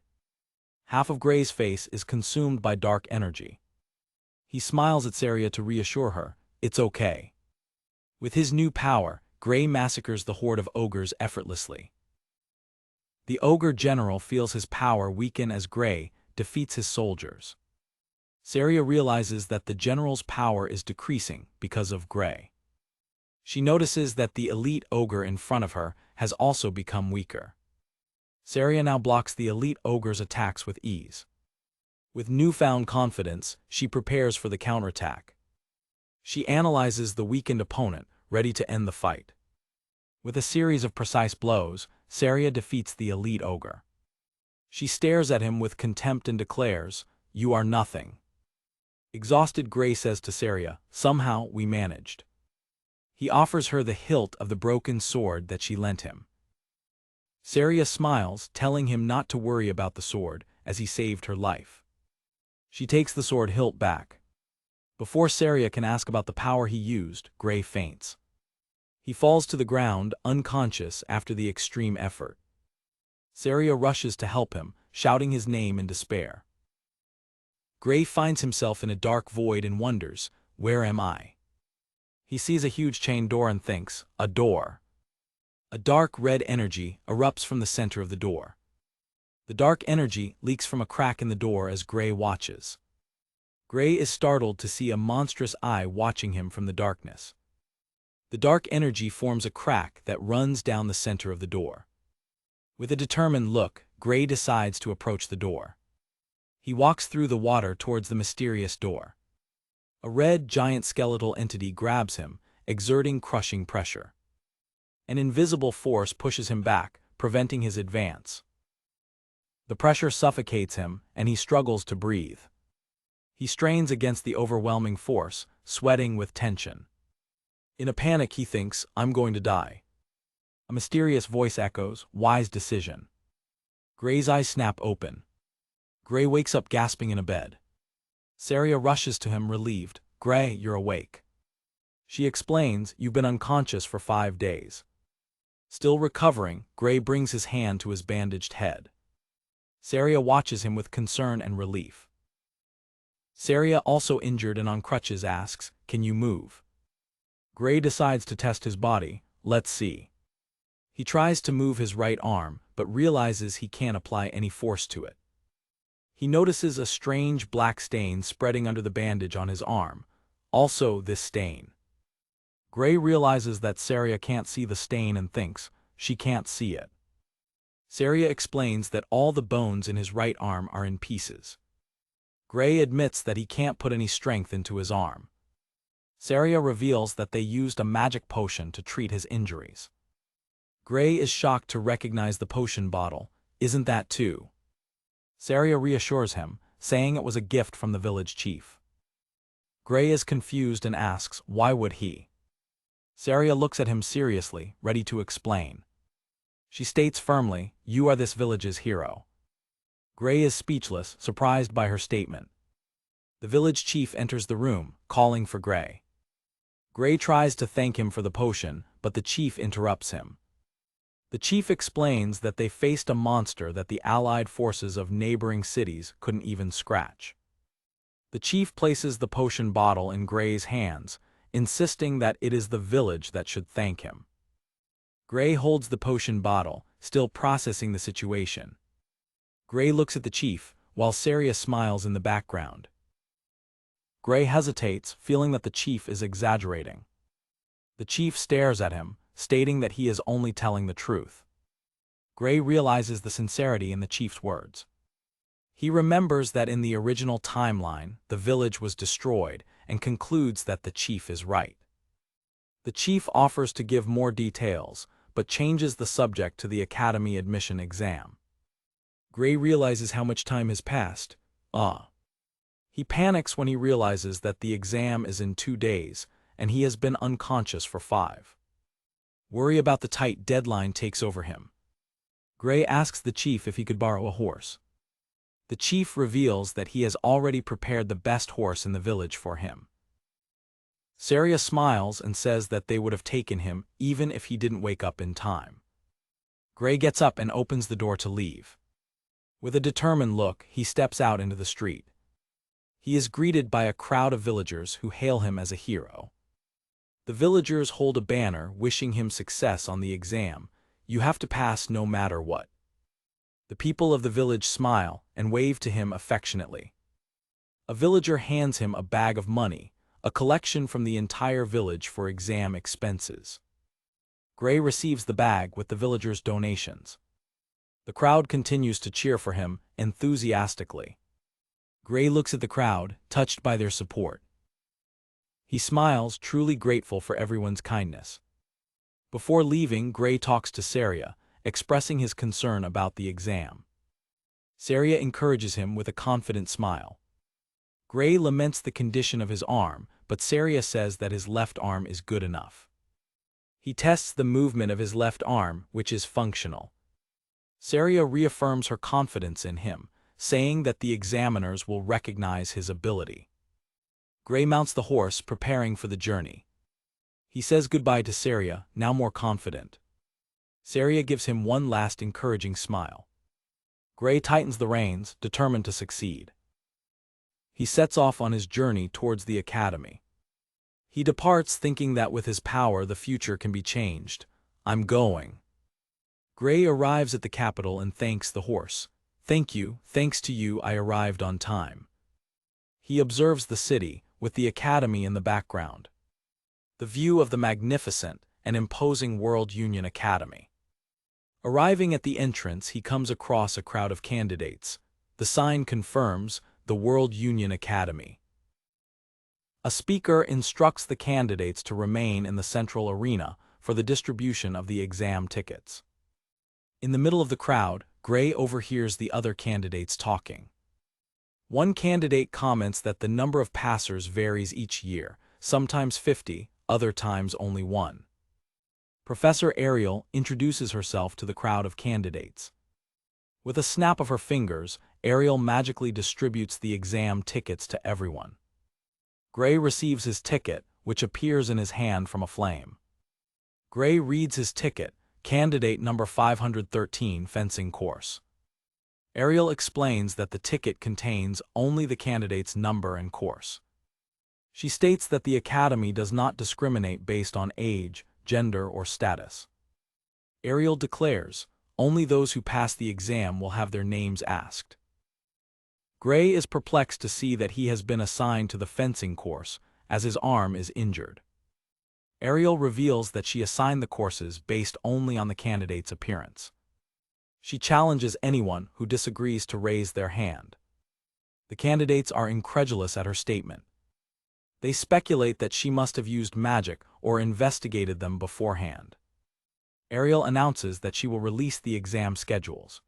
Half of Gray's face is consumed by dark energy. He smiles at Syria to reassure her, it's okay. With his new power, Gray massacres the horde of ogres effortlessly. The Ogre General feels his power weaken as Gray defeats his soldiers. Syria realizes that the general's power is decreasing because of Gray. She notices that the elite ogre in front of her has also become weaker. Syria now blocks the elite ogre's attacks with ease. With newfound confidence, she prepares for the counterattack. She analyzes the weakened opponent, ready to end the fight. With a series of precise blows, Syria defeats the elite ogre. She stares at him with contempt and declares, "You are nothing." Exhausted, Gray says to Syria, "Somehow we managed." He offers her the hilt of the broken sword that she lent him. Syria smiles, telling him not to worry about the sword, as he saved her life. She takes the sword hilt back. Before Syria can ask about the power he used, Gray faints. He falls to the ground, unconscious after the extreme effort. Syria rushes to help him, shouting his name in despair. Gray finds himself in a dark void and wonders, "Where am I?" He sees a huge chain door and thinks, "A door." A dark red energy erupts from the center of the door. The dark energy leaks from a crack in the door as Gray watches. Gray is startled to see a monstrous eye watching him from the darkness. The dark energy forms a crack that runs down the center of the door. With a determined look, Gray decides to approach the door. He walks through the water towards the mysterious door. A red, giant skeletal entity grabs him, exerting crushing pressure. An invisible force pushes him back, preventing his advance. The pressure suffocates him, and he struggles to breathe. He strains against the overwhelming force, sweating with tension. In a panic, he thinks, "I'm going to die." A mysterious voice echoes, "Wise decision." Gray's eyes snap open. Gray wakes up gasping in a bed. Syria rushes to him, relieved. "Gray, you're awake." She explains, "You've been unconscious for 5 days." Still recovering, Gray brings his hand to his bandaged head. Syria watches him with concern and relief. Syria, also injured and on crutches, asks, "Can you move?" Gray decides to test his body. "Let's see." He tries to move his right arm, but realizes he can't apply any force to it. He notices a strange black stain spreading under the bandage on his arm. Also this stain. Gray realizes that Syria can't see the stain and thinks, she can't see it. Syria explains that all the bones in his right arm are in pieces. Gray admits that he can't put any strength into his arm. Syria reveals that they used a magic potion to treat his injuries. Gray is shocked to recognize the potion bottle. "Isn't that too?" Syria reassures him, saying it was a gift from the village chief. Gray is confused and asks, "Why would he?" Syria looks at him seriously, ready to explain. She states firmly, "You are this village's hero." Gray is speechless, surprised by her statement. The village chief enters the room, calling for Gray. Gray tries to thank him for the potion, but the chief interrupts him. The chief explains that they faced a monster that the allied forces of neighboring cities couldn't even scratch. The chief places the potion bottle in Gray's hands, insisting that it is the village that should thank him. Gray holds the potion bottle, still processing the situation. Gray looks at the chief, while Syria smiles in the background. Gray hesitates, feeling that the chief is exaggerating. The chief stares at him, stating that he is only telling the truth. Gray realizes the sincerity in the chief's words. He remembers that in the original timeline, the village was destroyed, and concludes that the chief is right. The chief offers to give more details, but changes the subject to the academy admission exam. Gray realizes how much time has passed. He panics when he realizes that the exam is in 2 days, and he has been unconscious for 5. Worry about the tight deadline takes over him. Gray asks the chief if he could borrow a horse. The chief reveals that he has already prepared the best horse in the village for him. Syria smiles and says that they would have taken him even if he didn't wake up in time. Gray gets up and opens the door to leave. With a determined look, he steps out into the street. He is greeted by a crowd of villagers who hail him as a hero. The villagers hold a banner wishing him success on the exam. "You have to pass no matter what." The people of the village smile and wave to him affectionately. A villager hands him a bag of money, a collection from the entire village for exam expenses. Gray receives the bag with the villagers' donations. The crowd continues to cheer for him enthusiastically. Gray looks at the crowd, touched by their support. He smiles, truly grateful for everyone's kindness. Before leaving, Gray talks to Syria, expressing his concern about the exam. Syria encourages him with a confident smile. Gray laments the condition of his arm, but Syria says that his left arm is good enough. He tests the movement of his left arm, which is functional. Syria reaffirms her confidence in him, saying that the examiners will recognize his ability. Gray mounts the horse, preparing for the journey. He says goodbye to Syria, now more confident. Syria gives him one last encouraging smile. Gray tightens the reins, determined to succeed. He sets off on his journey towards the academy. He departs thinking that with his power the future can be changed. I'm going. Gray arrives at the capital and thanks the horse. Thank you, thanks to you I arrived on time. He observes the city, with the academy in the background. The view of the magnificent and imposing World Union Academy. Arriving at the entrance, he comes across a crowd of candidates. The sign confirms the World Union Academy. A speaker instructs the candidates to remain in the central arena for the distribution of the exam tickets. In the middle of the crowd, Gray overhears the other candidates talking. One candidate comments that the number of passers varies each year, sometimes 50, other times only 1. Professor Ariel introduces herself to the crowd of candidates. With a snap of her fingers, Ariel magically distributes the exam tickets to everyone. Gray receives his ticket, which appears in his hand from a flame. Gray reads his ticket, candidate number 513 fencing course. Ariel explains that the ticket contains only the candidate's number and course. She states that the academy does not discriminate based on age, gender, or status. Ariel declares, only those who pass the exam will have their names asked. Gray is perplexed to see that he has been assigned to the fencing course, as his arm is injured. Ariel reveals that she assigned the courses based only on the candidate's appearance. She challenges anyone who disagrees to raise their hand. The candidates are incredulous at her statement. They speculate that she must have used magic or investigated them beforehand. Ariel announces that she will release the exam schedules.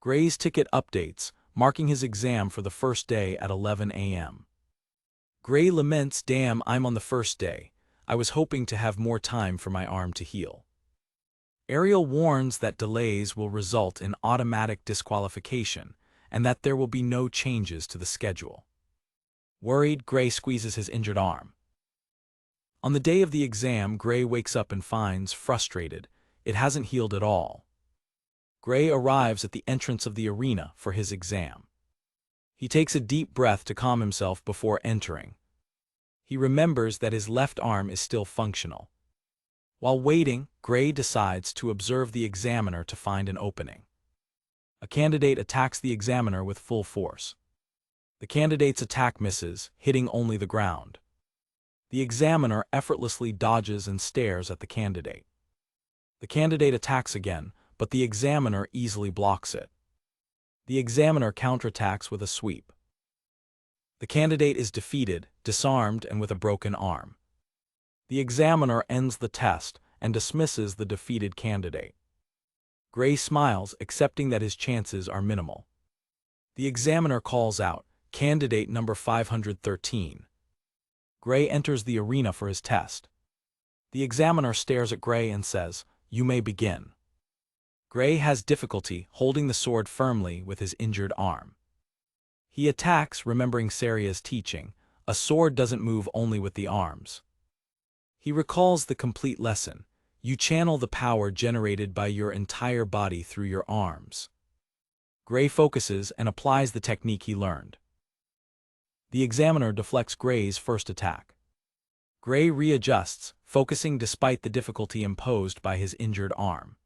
Gray's ticket updates, marking his exam for the first day at 11 a.m. Gray laments, "Damn, I'm on the first day. I was hoping to have more time for my arm to heal." Ariel warns that delays will result in automatic disqualification and that there will be no changes to the schedule. Worried, Gray squeezes his injured arm. On the day of the exam, Gray wakes up and finds, frustrated, it hasn't healed at all. Gray arrives at the entrance of the arena for his exam. He takes a deep breath to calm himself before entering. He remembers that his left arm is still functional. While waiting, Gray decides to observe the examiner to find an opening. A candidate attacks the examiner with full force. The candidate's attack misses, hitting only the ground. The examiner effortlessly dodges and stares at the candidate. The candidate attacks again, but the examiner easily blocks it. The examiner counterattacks with a sweep. The candidate is defeated, disarmed, and with a broken arm. The examiner ends the test and dismisses the defeated candidate. Gray smiles, accepting that his chances are minimal. The examiner calls out, "Candidate number 513. Gray enters the arena for his test. The examiner stares at Gray and says, "You may begin." Gray has difficulty holding the sword firmly with his injured arm. He attacks, remembering Syria's teaching, a sword doesn't move only with the arms. He recalls the complete lesson. You channel the power generated by your entire body through your arms. Gray focuses and applies the technique he learned. The examiner deflects Gray's first attack. Gray readjusts, focusing despite the difficulty imposed by his injured arm.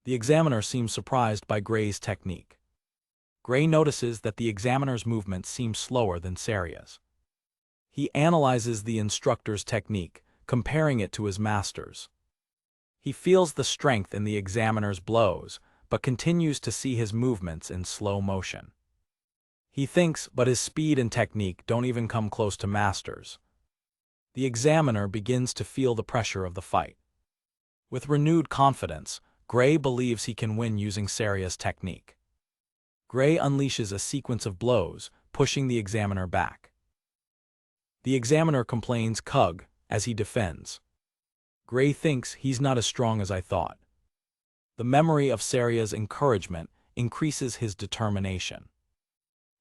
The examiner seems surprised by Gray's technique. Gray notices that the examiner's movements seem slower than Syria's. He analyzes the instructor's technique, comparing it to his master's. He feels the strength in the examiner's blows, but continues to see his movements in slow motion. He thinks, but his speed and technique don't even come close to Master's. The examiner begins to feel the pressure of the fight. With renewed confidence, Gray believes he can win using Syria's technique. Gray unleashes a sequence of blows, pushing the examiner back. The examiner complains "Cug" as he defends. Gray thinks he's not as strong as I thought. The memory of Syria's encouragement increases his determination.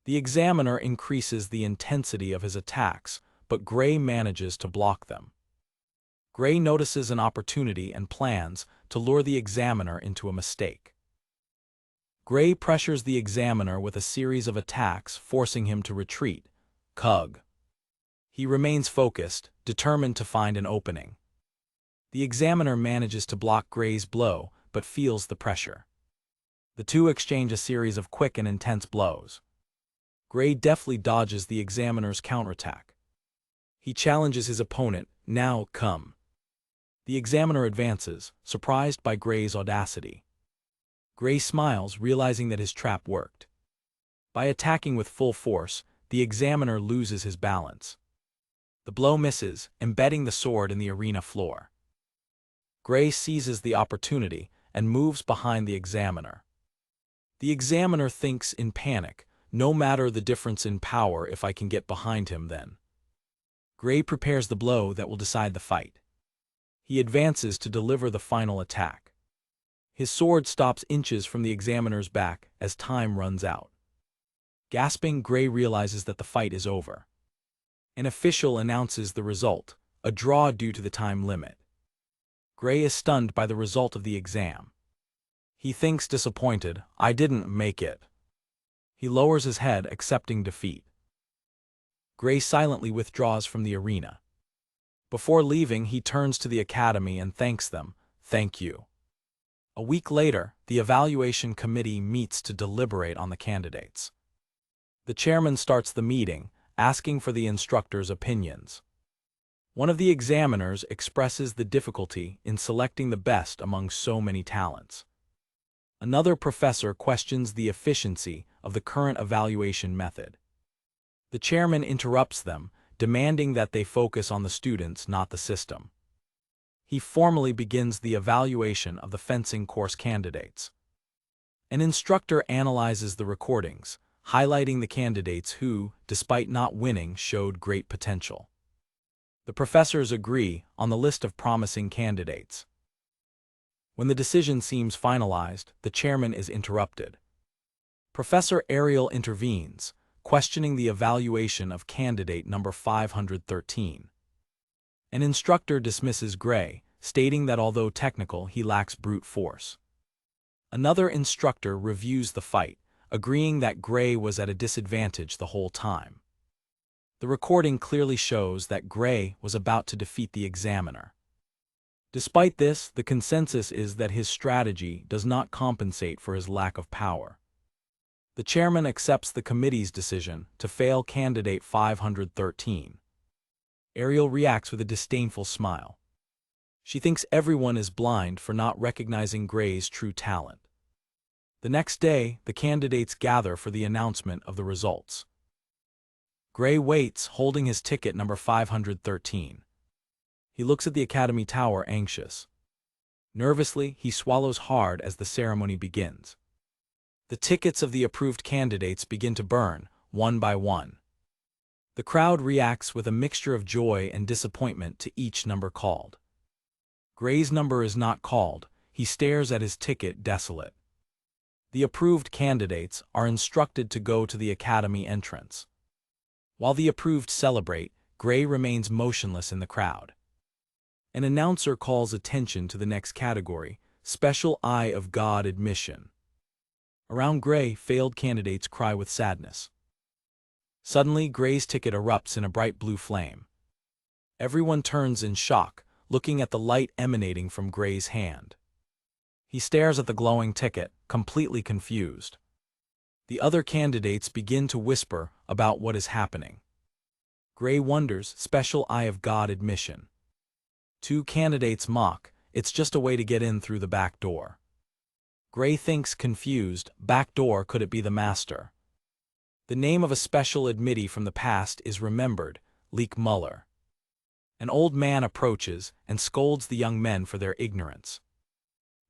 The examiner increases the intensity of his attacks, but Gray manages to block them. Gray notices an opportunity and plans to lure the examiner into a mistake. Gray pressures the examiner with a series of attacks, forcing him to retreat. "Cug." He remains focused, determined to find an opening. The examiner manages to block Gray's blow, but feels the pressure. The two exchange a series of quick and intense blows. Gray deftly dodges the examiner's counterattack. He challenges his opponent, "Now, come." The examiner advances, surprised by Gray's audacity. Gray smiles, realizing that his trap worked. By attacking with full force, the examiner loses his balance. The blow misses, embedding the sword in the arena floor. Gray seizes the opportunity and moves behind the examiner. The examiner thinks in panic, "No matter the difference in power, if I can get behind him then." Gray prepares the blow that will decide the fight. He advances to deliver the final attack. His sword stops inches from the examiner's back as time runs out. Gasping, Gray realizes that the fight is over. An official announces the result, a draw due to the time limit. Gray is stunned by the result of the exam. He thinks disappointed, "I didn't make it." He lowers his head, accepting defeat. Gray silently withdraws from the arena. Before leaving, he turns to the academy and thanks them, "Thank you." A week later, the evaluation committee meets to deliberate on the candidates. The chairman starts the meeting, asking for the instructors' opinions. One of the examiners expresses the difficulty in selecting the best among so many talents. Another professor questions the efficiency of the current evaluation method. The chairman interrupts them, demanding that they focus on the students, not the system. He formally begins the evaluation of the fencing course candidates. An instructor analyzes the recordings, highlighting the candidates who, despite not winning, showed great potential. The professors agree on the list of promising candidates. When the decision seems finalized, the chairman is interrupted. Professor Ariel intervenes, questioning the evaluation of candidate number 513. An instructor dismisses Gray, stating that although technical, he lacks brute force. Another instructor reviews the fight, agreeing that Gray was at a disadvantage the whole time. The recording clearly shows that Gray was about to defeat the examiner. Despite this, the consensus is that his strategy does not compensate for his lack of power. The chairman accepts the committee's decision to fail candidate 513. Ariel reacts with a disdainful smile. She thinks everyone is blind for not recognizing Gray's true talent. The next day, the candidates gather for the announcement of the results. Gray waits, holding his ticket number 513. He looks at the academy tower, anxious. Nervously, he swallows hard as the ceremony begins. The tickets of the approved candidates begin to burn, one by one. The crowd reacts with a mixture of joy and disappointment to each number called. Gray's number is not called. He stares at his ticket, desolate. The approved candidates are instructed to go to the academy entrance. While the approved celebrate, Gray remains motionless in the crowd. An announcer calls attention to the next category, Special Eye of God admission. Around Gray, failed candidates cry with sadness. Suddenly, Gray's ticket erupts in a bright blue flame. Everyone turns in shock, looking at the light emanating from Gray's hand. He stares at the glowing ticket, completely confused. The other candidates begin to whisper about what is happening. Gray wonders, Special Eye of God admission. Two candidates mock, it's just a way to get in through the back door. Gray thinks confused, backdoor, could it be the master? The name of a special admittee from the past is remembered, Leek Muller. An old man approaches and scolds the young men for their ignorance.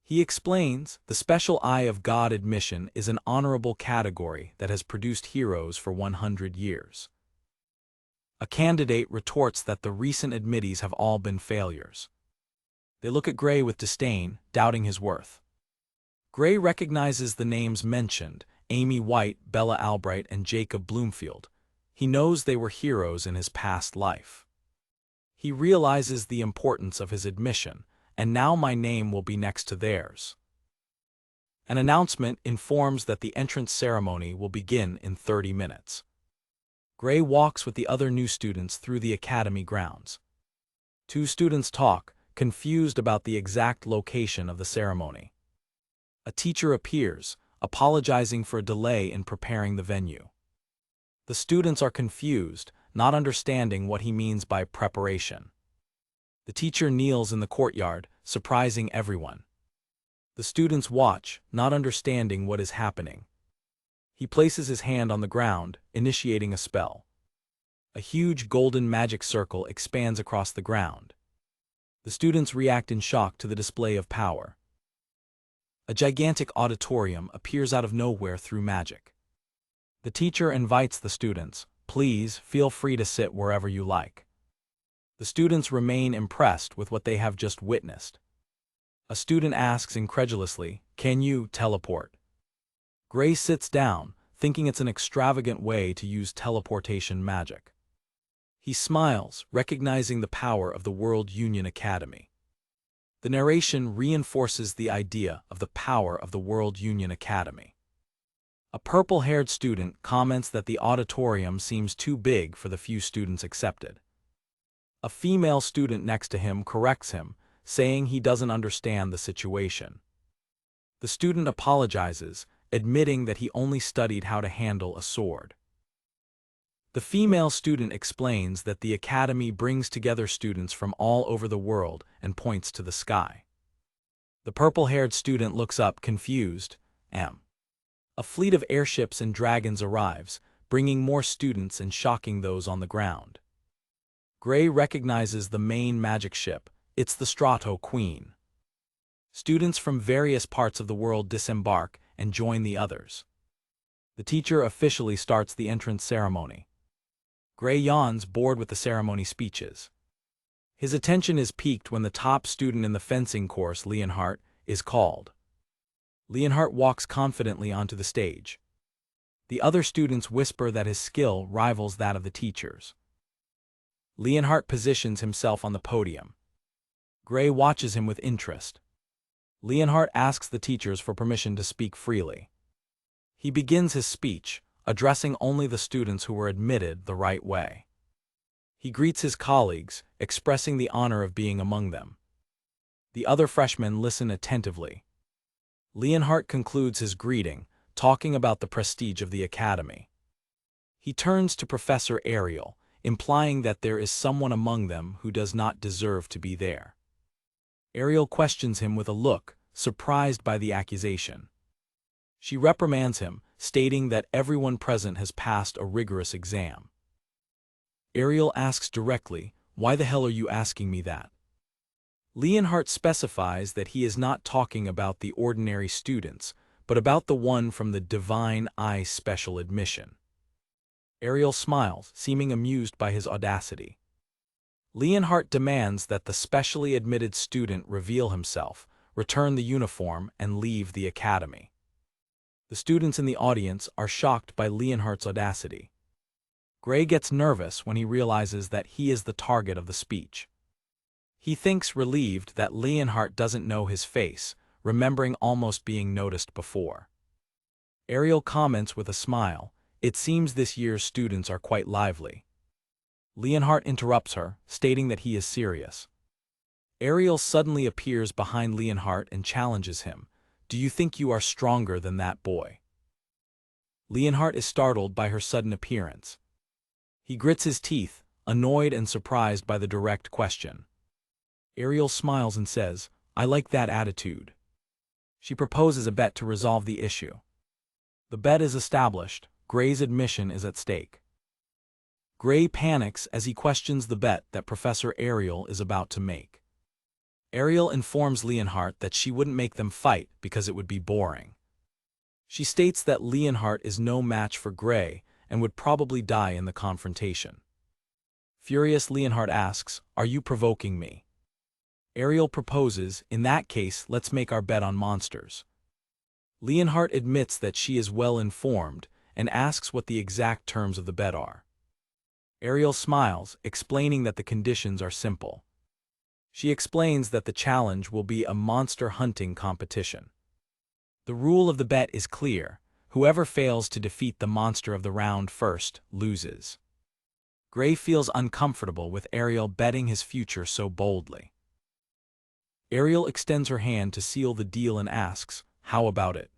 He explains, the special Eye of God admission is an honorable category that has produced heroes for 100 years. A candidate retorts that the recent admittees have all been failures. They look at Gray with disdain, doubting his worth. Gray recognizes the names mentioned, Amy White, Bella Albright, and Jacob Bloomfield. He knows they were heroes in his past life. He realizes the importance of his admission, and now my name will be next to theirs. An announcement informs that the entrance ceremony will begin in 30 minutes. Gray walks with the other new students through the academy grounds. Two students talk, confused about the exact location of the ceremony. A teacher appears, apologizing for a delay in preparing the venue. The students are confused, not understanding what he means by preparation. The teacher kneels in the courtyard, surprising everyone. The students watch, not understanding what is happening. He places his hand on the ground, initiating a spell. A huge golden magic circle expands across the ground. The students react in shock to the display of power. A gigantic auditorium appears out of nowhere through magic. The teacher invites the students, "Please, feel free to sit wherever you like." The students remain impressed with what they have just witnessed. A student asks incredulously, "Can you teleport?" Gray sits down, thinking it's an extravagant way to use teleportation magic. He smiles, recognizing the power of the World Union Academy. The narration reinforces the idea of the power of the World Union Academy. A purple-haired student comments that the auditorium seems too big for the few students accepted. A female student next to him corrects him, saying he doesn't understand the situation. The student apologizes, admitting that he only studied how to handle a sword. The female student explains that the academy brings together students from all over the world and points to the sky. The purple-haired student looks up, confused. A fleet of airships and dragons arrives, bringing more students and shocking those on the ground. Gray recognizes the main magic ship. It's the Strato Queen. Students from various parts of the world disembark and join the others. The teacher officially starts the entrance ceremony. Gray yawns, bored with the ceremony speeches. His attention is piqued when the top student in the fencing course, Leonhardt, is called. Leonhardt walks confidently onto the stage. The other students whisper that his skill rivals that of the teachers. Leonhardt positions himself on the podium. Gray watches him with interest. Leonhardt asks the teachers for permission to speak freely. He begins his speech, addressing only the students who were admitted the right way. He greets his colleagues, expressing the honor of being among them. The other freshmen listen attentively. Leonhardt concludes his greeting, talking about the prestige of the academy. He turns to Professor Ariel, implying that there is someone among them who does not deserve to be there. Ariel questions him with a look, surprised by the accusation. She reprimands him, stating that everyone present has passed a rigorous exam. Ariel asks directly, "Why the hell are you asking me that?" Leonhardt specifies that he is not talking about the ordinary students, but about the one from the Divine Eye Special Admission. Ariel smiles, seeming amused by his audacity. Leonhardt demands that the specially admitted student reveal himself, return the uniform, and leave the academy. The students in the audience are shocked by Leonhardt's audacity. Gray gets nervous when he realizes that he is the target of the speech. He thinks relieved that Leonhardt doesn't know his face, remembering almost being noticed before. Ariel comments with a smile, "It seems this year's students are quite lively." Leonhardt interrupts her, stating that he is serious. Ariel suddenly appears behind Leonhardt and challenges him, "Do you think you are stronger than that boy?" Leonhardt is startled by her sudden appearance. He grits his teeth, annoyed and surprised by the direct question. Ariel smiles and says, "I like that attitude." She proposes a bet to resolve the issue. The bet is established. Gray's admission is at stake. Gray panics as he questions the bet that Professor Ariel is about to make. Ariel informs Leonhardt that she wouldn't make them fight because it would be boring. She states that Leonhardt is no match for Gray and would probably die in the confrontation. Furious, Leonhardt asks, "Are you provoking me?" Ariel proposes, "In that case, let's make our bet on monsters." Leonhardt admits that she is well informed and asks what the exact terms of the bet are. Ariel smiles, explaining that the conditions are simple. She explains that the challenge will be a monster hunting competition. The rule of the bet is clear: whoever fails to defeat the monster of the round first loses. Gray feels uncomfortable with Ariel betting his future so boldly. Ariel extends her hand to seal the deal and asks, "How about it?"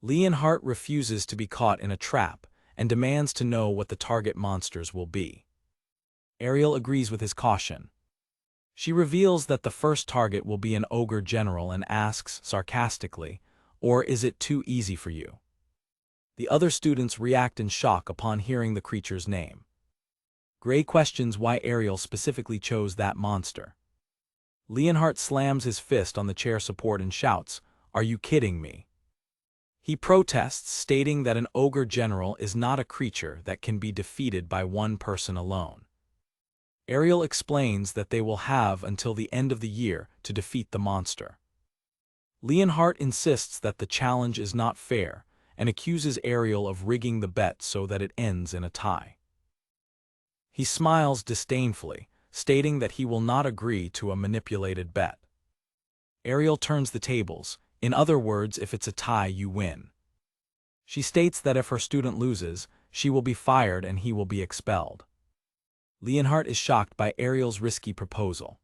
Leonhardt refuses to be caught in a trap and demands to know what the target monsters will be. Ariel agrees with his caution. She reveals that the first target will be an ogre general and asks sarcastically, "Or is it too easy for you?" The other students react in shock upon hearing the creature's name. Gray questions why Ariel specifically chose that monster. Leonhardt slams his fist on the chair support and shouts, "Are you kidding me?" He protests, stating that an ogre general is not a creature that can be defeated by one person alone. Ariel explains that they will have until the end of the year to defeat the monster. Leonhardt insists that the challenge is not fair and accuses Ariel of rigging the bet so that it ends in a tie. He smiles disdainfully, stating that he will not agree to a manipulated bet. Ariel turns the tables. In other words, if it's a tie, you win. She states that if her student loses, she will be fired and he will be expelled. Leonhardt is shocked by Ariel's risky proposal.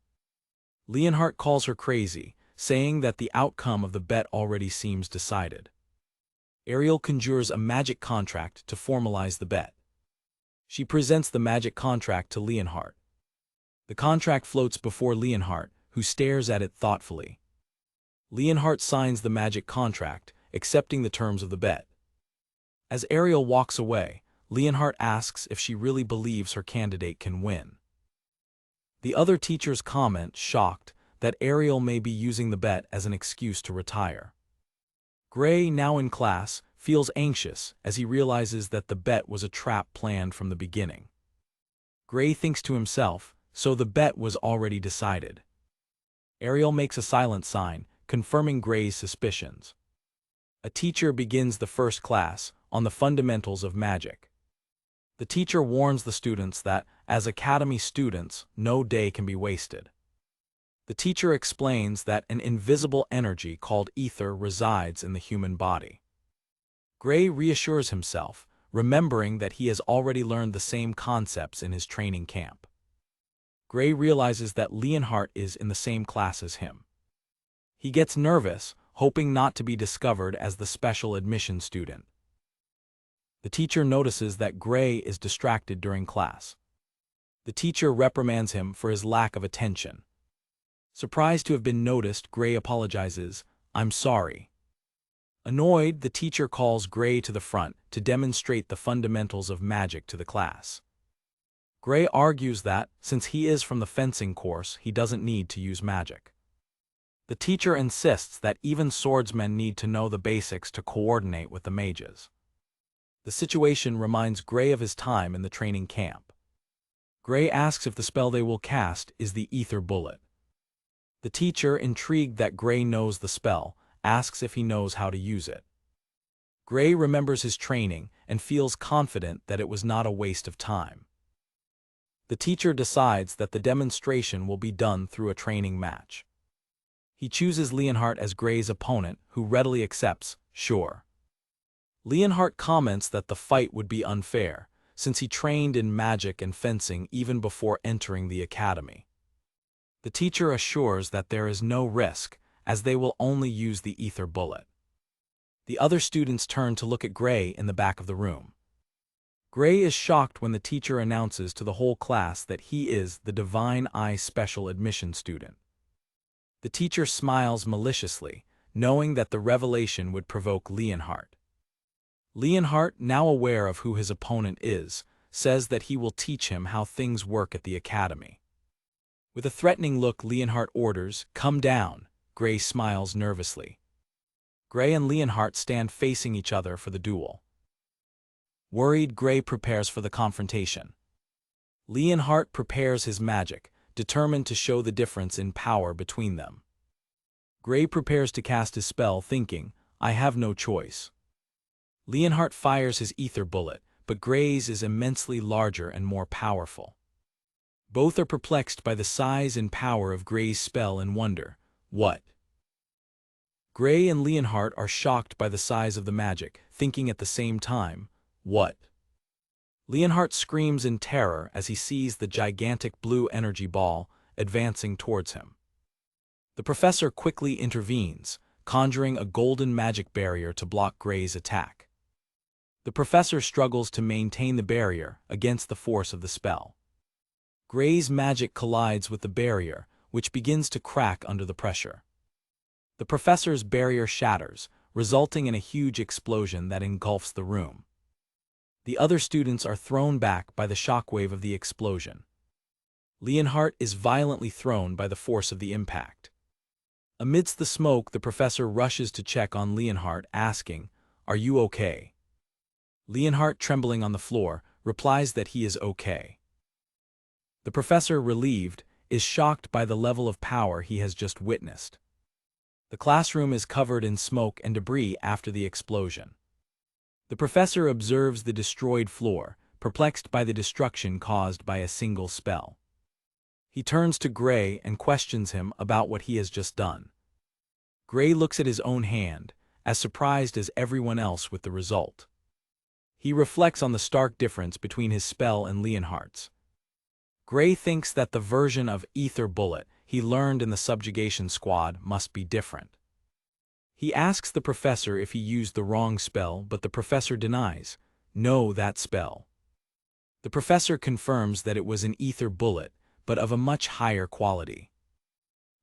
Leonhardt calls her crazy, saying that the outcome of the bet already seems decided. Ariel conjures a magic contract to formalize the bet. She presents the magic contract to Leonhardt. The contract floats before Leonhardt, who stares at it thoughtfully. Leonhardt signs the magic contract, accepting the terms of the bet. As Ariel walks away, Leonhardt asks if she really believes her candidate can win. The other teachers comment, shocked, that Ariel may be using the bet as an excuse to retire. Gray, now in class, feels anxious as he realizes that the bet was a trap planned from the beginning. Gray thinks to himself, so the bet was already decided. Ariel makes a silent sign, confirming Gray's suspicions. A teacher begins the first class on the fundamentals of magic. The teacher warns the students that, as academy students, no day can be wasted. The teacher explains that an invisible energy called ether resides in the human body. Gray reassures himself, remembering that he has already learned the same concepts in his training camp. Gray realizes that Leonhardt is in the same class as him. He gets nervous, hoping not to be discovered as the special admission student. The teacher notices that Gray is distracted during class. The teacher reprimands him for his lack of attention. Surprised to have been noticed, Gray apologizes, "I'm sorry." Annoyed, the teacher calls Gray to the front to demonstrate the fundamentals of magic to the class. Gray argues that, since he is from the fencing course, he doesn't need to use magic. The teacher insists that even swordsmen need to know the basics to coordinate with the mages. The situation reminds Gray of his time in the training camp. Gray asks if the spell they will cast is the ether bullet. The teacher, intrigued that Gray knows the spell, asks if he knows how to use it. Gray remembers his training and feels confident that it was not a waste of time. The teacher decides that the demonstration will be done through a training match. He chooses Leonhardt as Gray's opponent, who readily accepts, "Sure." Leonhardt comments that the fight would be unfair, since he trained in magic and fencing even before entering the academy. The teacher assures that there is no risk, as they will only use the ether bullet. The other students turn to look at Gray in the back of the room. Gray is shocked when the teacher announces to the whole class that he is the Divine Eye special admission student. The teacher smiles maliciously, knowing that the revelation would provoke Leonhardt. Leonhardt, now aware of who his opponent is, says that he will teach him how things work at the academy. With a threatening look, Leonhardt orders, "Come down." Gray smiles nervously. Gray and Leonhardt stand facing each other for the duel. Worried, Gray prepares for the confrontation. Leonhardt prepares his magic, determined to show the difference in power between them. Gray prepares to cast his spell, thinking, "I have no choice." Leonhardt fires his ether bullet, but Gray's is immensely larger and more powerful. Both are perplexed by the size and power of Gray's spell and wonder, "What?" Gray and Leonhardt are shocked by the size of the magic, thinking at the same time, "What?" Leonhardt screams in terror as he sees the gigantic blue energy ball advancing towards him. The professor quickly intervenes, conjuring a golden magic barrier to block Gray's attack. The professor struggles to maintain the barrier against the force of the spell. Gray's magic collides with the barrier, which begins to crack under the pressure. The professor's barrier shatters, resulting in a huge explosion that engulfs the room. The other students are thrown back by the shockwave of the explosion. Leonhardt is violently thrown by the force of the impact. Amidst the smoke, the professor rushes to check on Leonhardt, asking, "Are you okay?" Leonhardt, trembling on the floor, replies that he is okay. The professor, relieved, is shocked by the level of power he has just witnessed. The classroom is covered in smoke and debris after the explosion. The professor observes the destroyed floor, perplexed by the destruction caused by a single spell. He turns to Gray and questions him about what he has just done. Gray looks at his own hand, as surprised as everyone else with the result. He reflects on the stark difference between his spell and Leonhardt's. Gray thinks that the version of ether bullet he learned in the subjugation squad must be different. He asks the professor if he used the wrong spell, but the professor denies, "No, that spell." The professor confirms that it was an ether bullet, but of a much higher quality.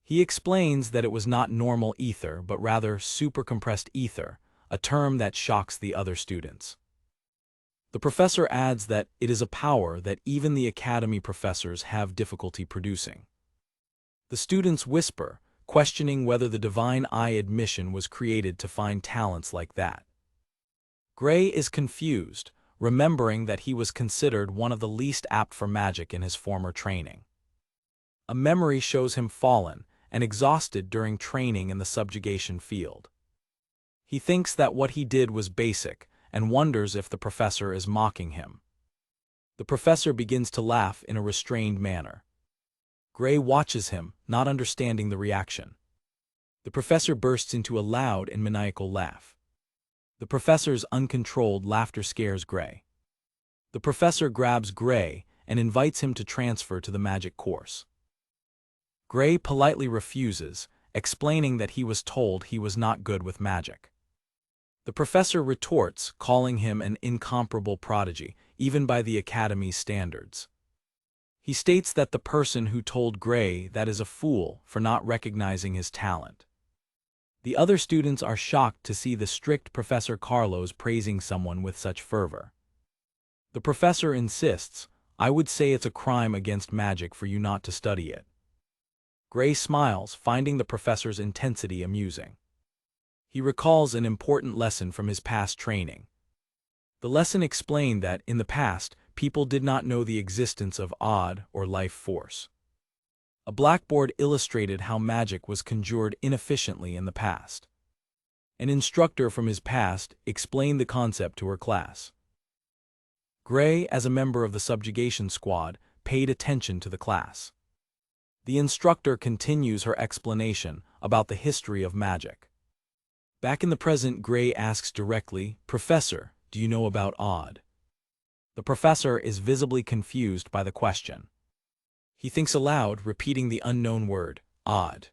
He explains that it was not normal ether, but rather supercompressed ether, a term that shocks the other students. The professor adds that it is a power that even the academy professors have difficulty producing. The students whisper, questioning whether the Divine Eye admission was created to find talents like that. Gray is confused, remembering that he was considered one of the least apt for magic in his former training. A memory shows him fallen and exhausted during training in the subjugation field. He thinks that what he did was basic, and wonders if the professor is mocking him. The professor begins to laugh in a restrained manner. Gray watches him, not understanding the reaction. The professor bursts into a loud and maniacal laugh. The professor's uncontrolled laughter scares Gray. The professor grabs Gray and invites him to transfer to the magic course. Gray politely refuses, explaining that he was told he was not good with magic. The professor retorts, calling him an incomparable prodigy, even by the academy's standards. He states that the person who told Gray that is a fool for not recognizing his talent. The other students are shocked to see the strict Professor Carlos praising someone with such fervor. The professor insists, "I would say it's a crime against magic for you not to study it." Gray smiles, finding the professor's intensity amusing. He recalls an important lesson from his past training. The lesson explained that, in the past, people did not know the existence of odd or life force. A blackboard illustrated how magic was conjured inefficiently in the past. An instructor from his past explained the concept to her class. Gray, as a member of the subjugation squad, paid attention to the class. The instructor continues her explanation about the history of magic. Back in the present, Gray asks directly, "Professor, do you know about odd?" The professor is visibly confused by the question. He thinks aloud, repeating the unknown word, "odd."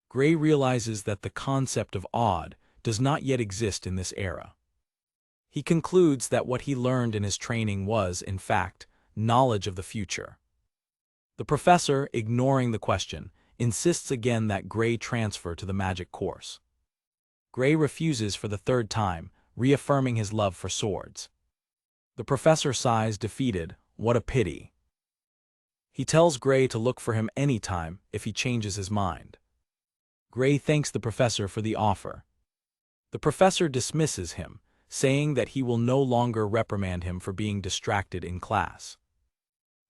Gray realizes that the concept of odd does not yet exist in this era. He concludes that what he learned in his training was, in fact, knowledge of the future. The professor, ignoring the question, insists again that Gray transfer to the magic course. Gray refuses for the third time, reaffirming his love for swords. The professor sighs defeated, what a pity. He tells Gray to look for him anytime if he changes his mind. Gray thanks the professor for the offer. The professor dismisses him, saying that he will no longer reprimand him for being distracted in class.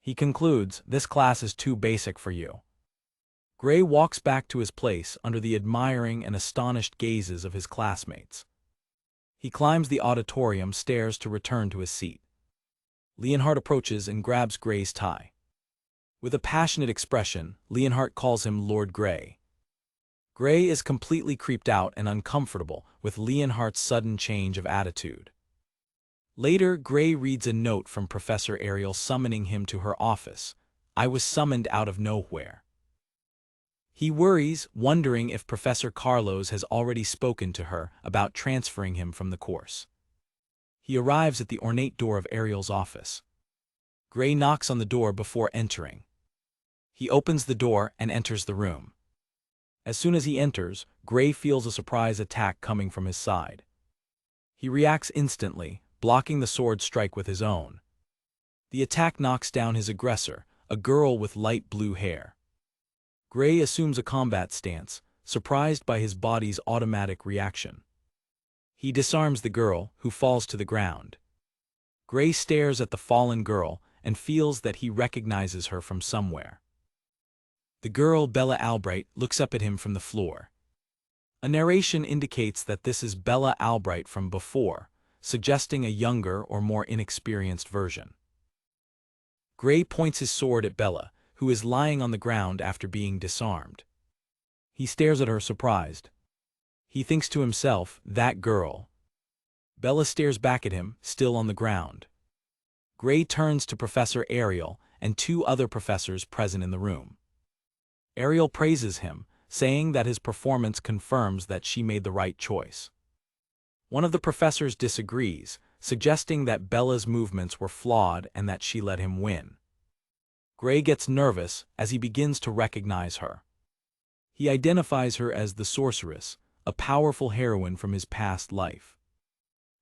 He concludes, this class is too basic for you. Gray walks back to his place under the admiring and astonished gazes of his classmates. He climbs the auditorium stairs to return to his seat. Leonhardt approaches and grabs Gray's tie. With a passionate expression, Leonhardt calls him Lord Gray. Gray is completely creeped out and uncomfortable with Leonhardt's sudden change of attitude. Later, Gray reads a note from Professor Ariel summoning him to her office. I was summoned out of nowhere. He worries, wondering if Professor Carlos has already spoken to her about transferring him from the course. He arrives at the ornate door of Ariel's office. Gray knocks on the door before entering. He opens the door and enters the room. As soon as he enters, Gray feels a surprise attack coming from his side. He reacts instantly, blocking the sword strike with his own. The attack knocks down his aggressor, a girl with light blue hair. Gray assumes a combat stance, surprised by his body's automatic reaction. He disarms the girl, who falls to the ground. Gray stares at the fallen girl and feels that he recognizes her from somewhere. The girl, Bella Albright, looks up at him from the floor. A narration indicates that this is Bella Albright from before, suggesting a younger or more inexperienced version. Gray points his sword at Bella, who is lying on the ground after being disarmed. He stares at her surprised. He thinks to himself, that girl. Bella stares back at him, still on the ground. Gray turns to Professor Ariel and two other professors present in the room. Ariel praises him, saying that his performance confirms that she made the right choice. One of the professors disagrees, suggesting that Bella's movements were flawed and that she let him win. Gray gets nervous as he begins to recognize her. He identifies her as the sorceress, a powerful heroine from his past life.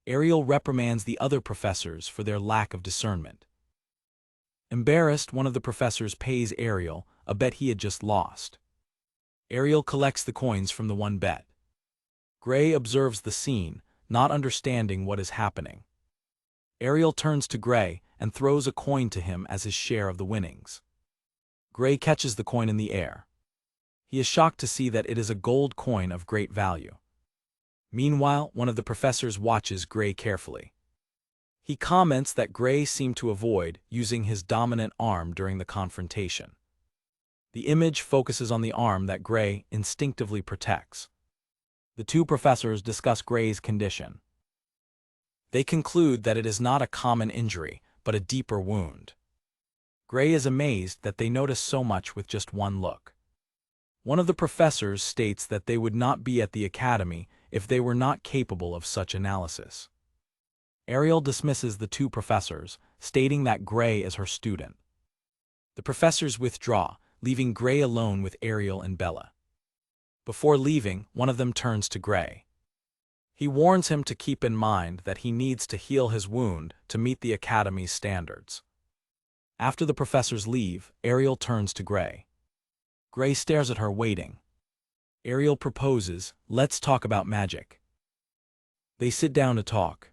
Ariel reprimands the other professors for their lack of discernment. Embarrassed, one of the professors pays Ariel a bet he had just lost. Ariel collects the coins from the one bet. Gray observes the scene, not understanding what is happening. Ariel turns to Gray and throws a coin to him as his share of the winnings. Gray catches the coin in the air. He is shocked to see that it is a gold coin of great value. Meanwhile, one of the professors watches Gray carefully. He comments that Gray seemed to avoid using his dominant arm during the confrontation. The image focuses on the arm that Gray instinctively protects. The two professors discuss Gray's condition. They conclude that it is not a common injury, but a deeper wound. Gray is amazed that they notice so much with just one look. One of the professors states that they would not be at the academy if they were not capable of such analysis. Ariel dismisses the two professors, stating that Gray is her student. The professors withdraw, leaving Gray alone with Ariel and Bella. Before leaving, one of them turns to Gray. He warns him to keep in mind that he needs to heal his wound to meet the academy's standards. After the professors leave, Ariel turns to Gray. Gray stares at her, waiting. Ariel proposes, let's talk about magic. They sit down to talk.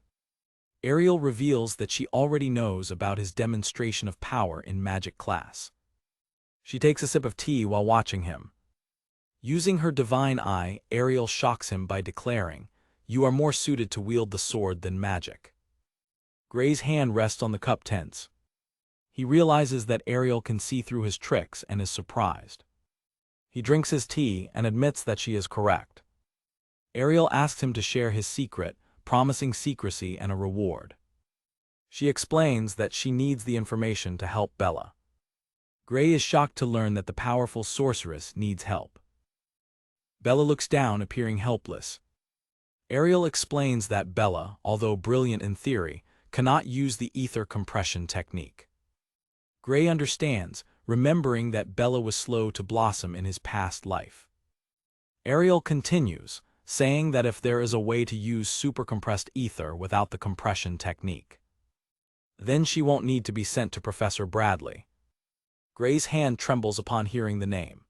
Ariel reveals that she already knows about his demonstration of power in magic class. She takes a sip of tea while watching him. Using her divine eye, Ariel shocks him by declaring, "You are more suited to wield the sword than magic." Gray's hand rests on the cup tense. He realizes that Ariel can see through his tricks and is surprised. He drinks his tea and admits that she is correct. Ariel asks him to share his secret, promising secrecy and a reward. She explains that she needs the information to help Bella. Gray is shocked to learn that the powerful sorceress needs help. Bella looks down, appearing helpless. Ariel explains that Bella, although brilliant in theory, cannot use the ether compression technique. Gray understands, remembering that Bella was slow to blossom in his past life. Ariel continues, saying that if there is a way to use supercompressed ether without the compression technique, then she won't need to be sent to Professor Bradley. Gray's hand trembles upon hearing the name.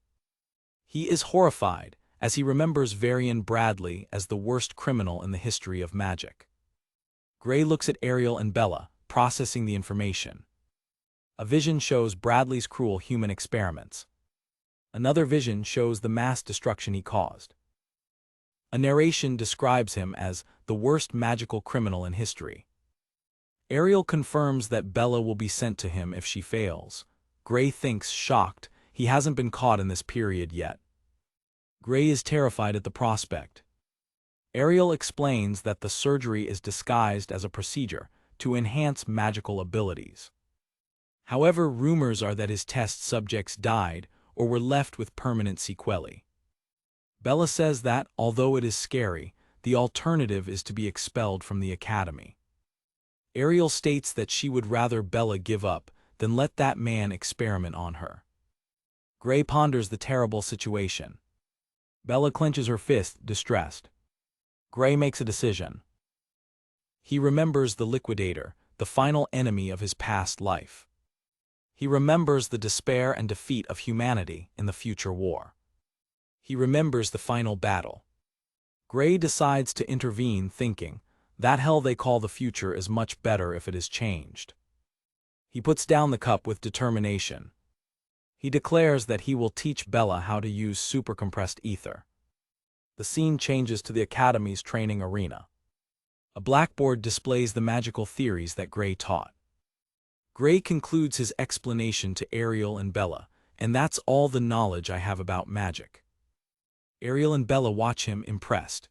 He is horrified, as he remembers Varian Bradley as the worst criminal in the history of magic. Gray looks at Ariel and Bella, processing the information. A vision shows Bradley's cruel human experiments. Another vision shows the mass destruction he caused. A narration describes him as the worst magical criminal in history. Ariel confirms that Bella will be sent to him if she fails. Gray thinks, shocked, he hasn't been caught in this period yet. Gray is terrified at the prospect. Ariel explains that the surgery is disguised as a procedure to enhance magical abilities. However, rumors are that his test subjects died or were left with permanent sequelae. Bella says that, although it is scary, the alternative is to be expelled from the academy. Ariel states that she would rather Bella give up than let that man experiment on her. Gray ponders the terrible situation. Bella clenches her fist, distressed. Gray makes a decision. He remembers the Liquidator, the final enemy of his past life. He remembers the despair and defeat of humanity in the future war. He remembers the final battle. Gray decides to intervene, thinking, that hell they call the future is much better if it is changed. He puts down the cup with determination. He declares that he will teach Bella how to use supercompressed ether. The scene changes to the Academy's training arena. A blackboard displays the magical theories that Gray taught. Gray concludes his explanation to Ariel and Bella, and that's all the knowledge I have about magic. Ariel and Bella watch him, impressed.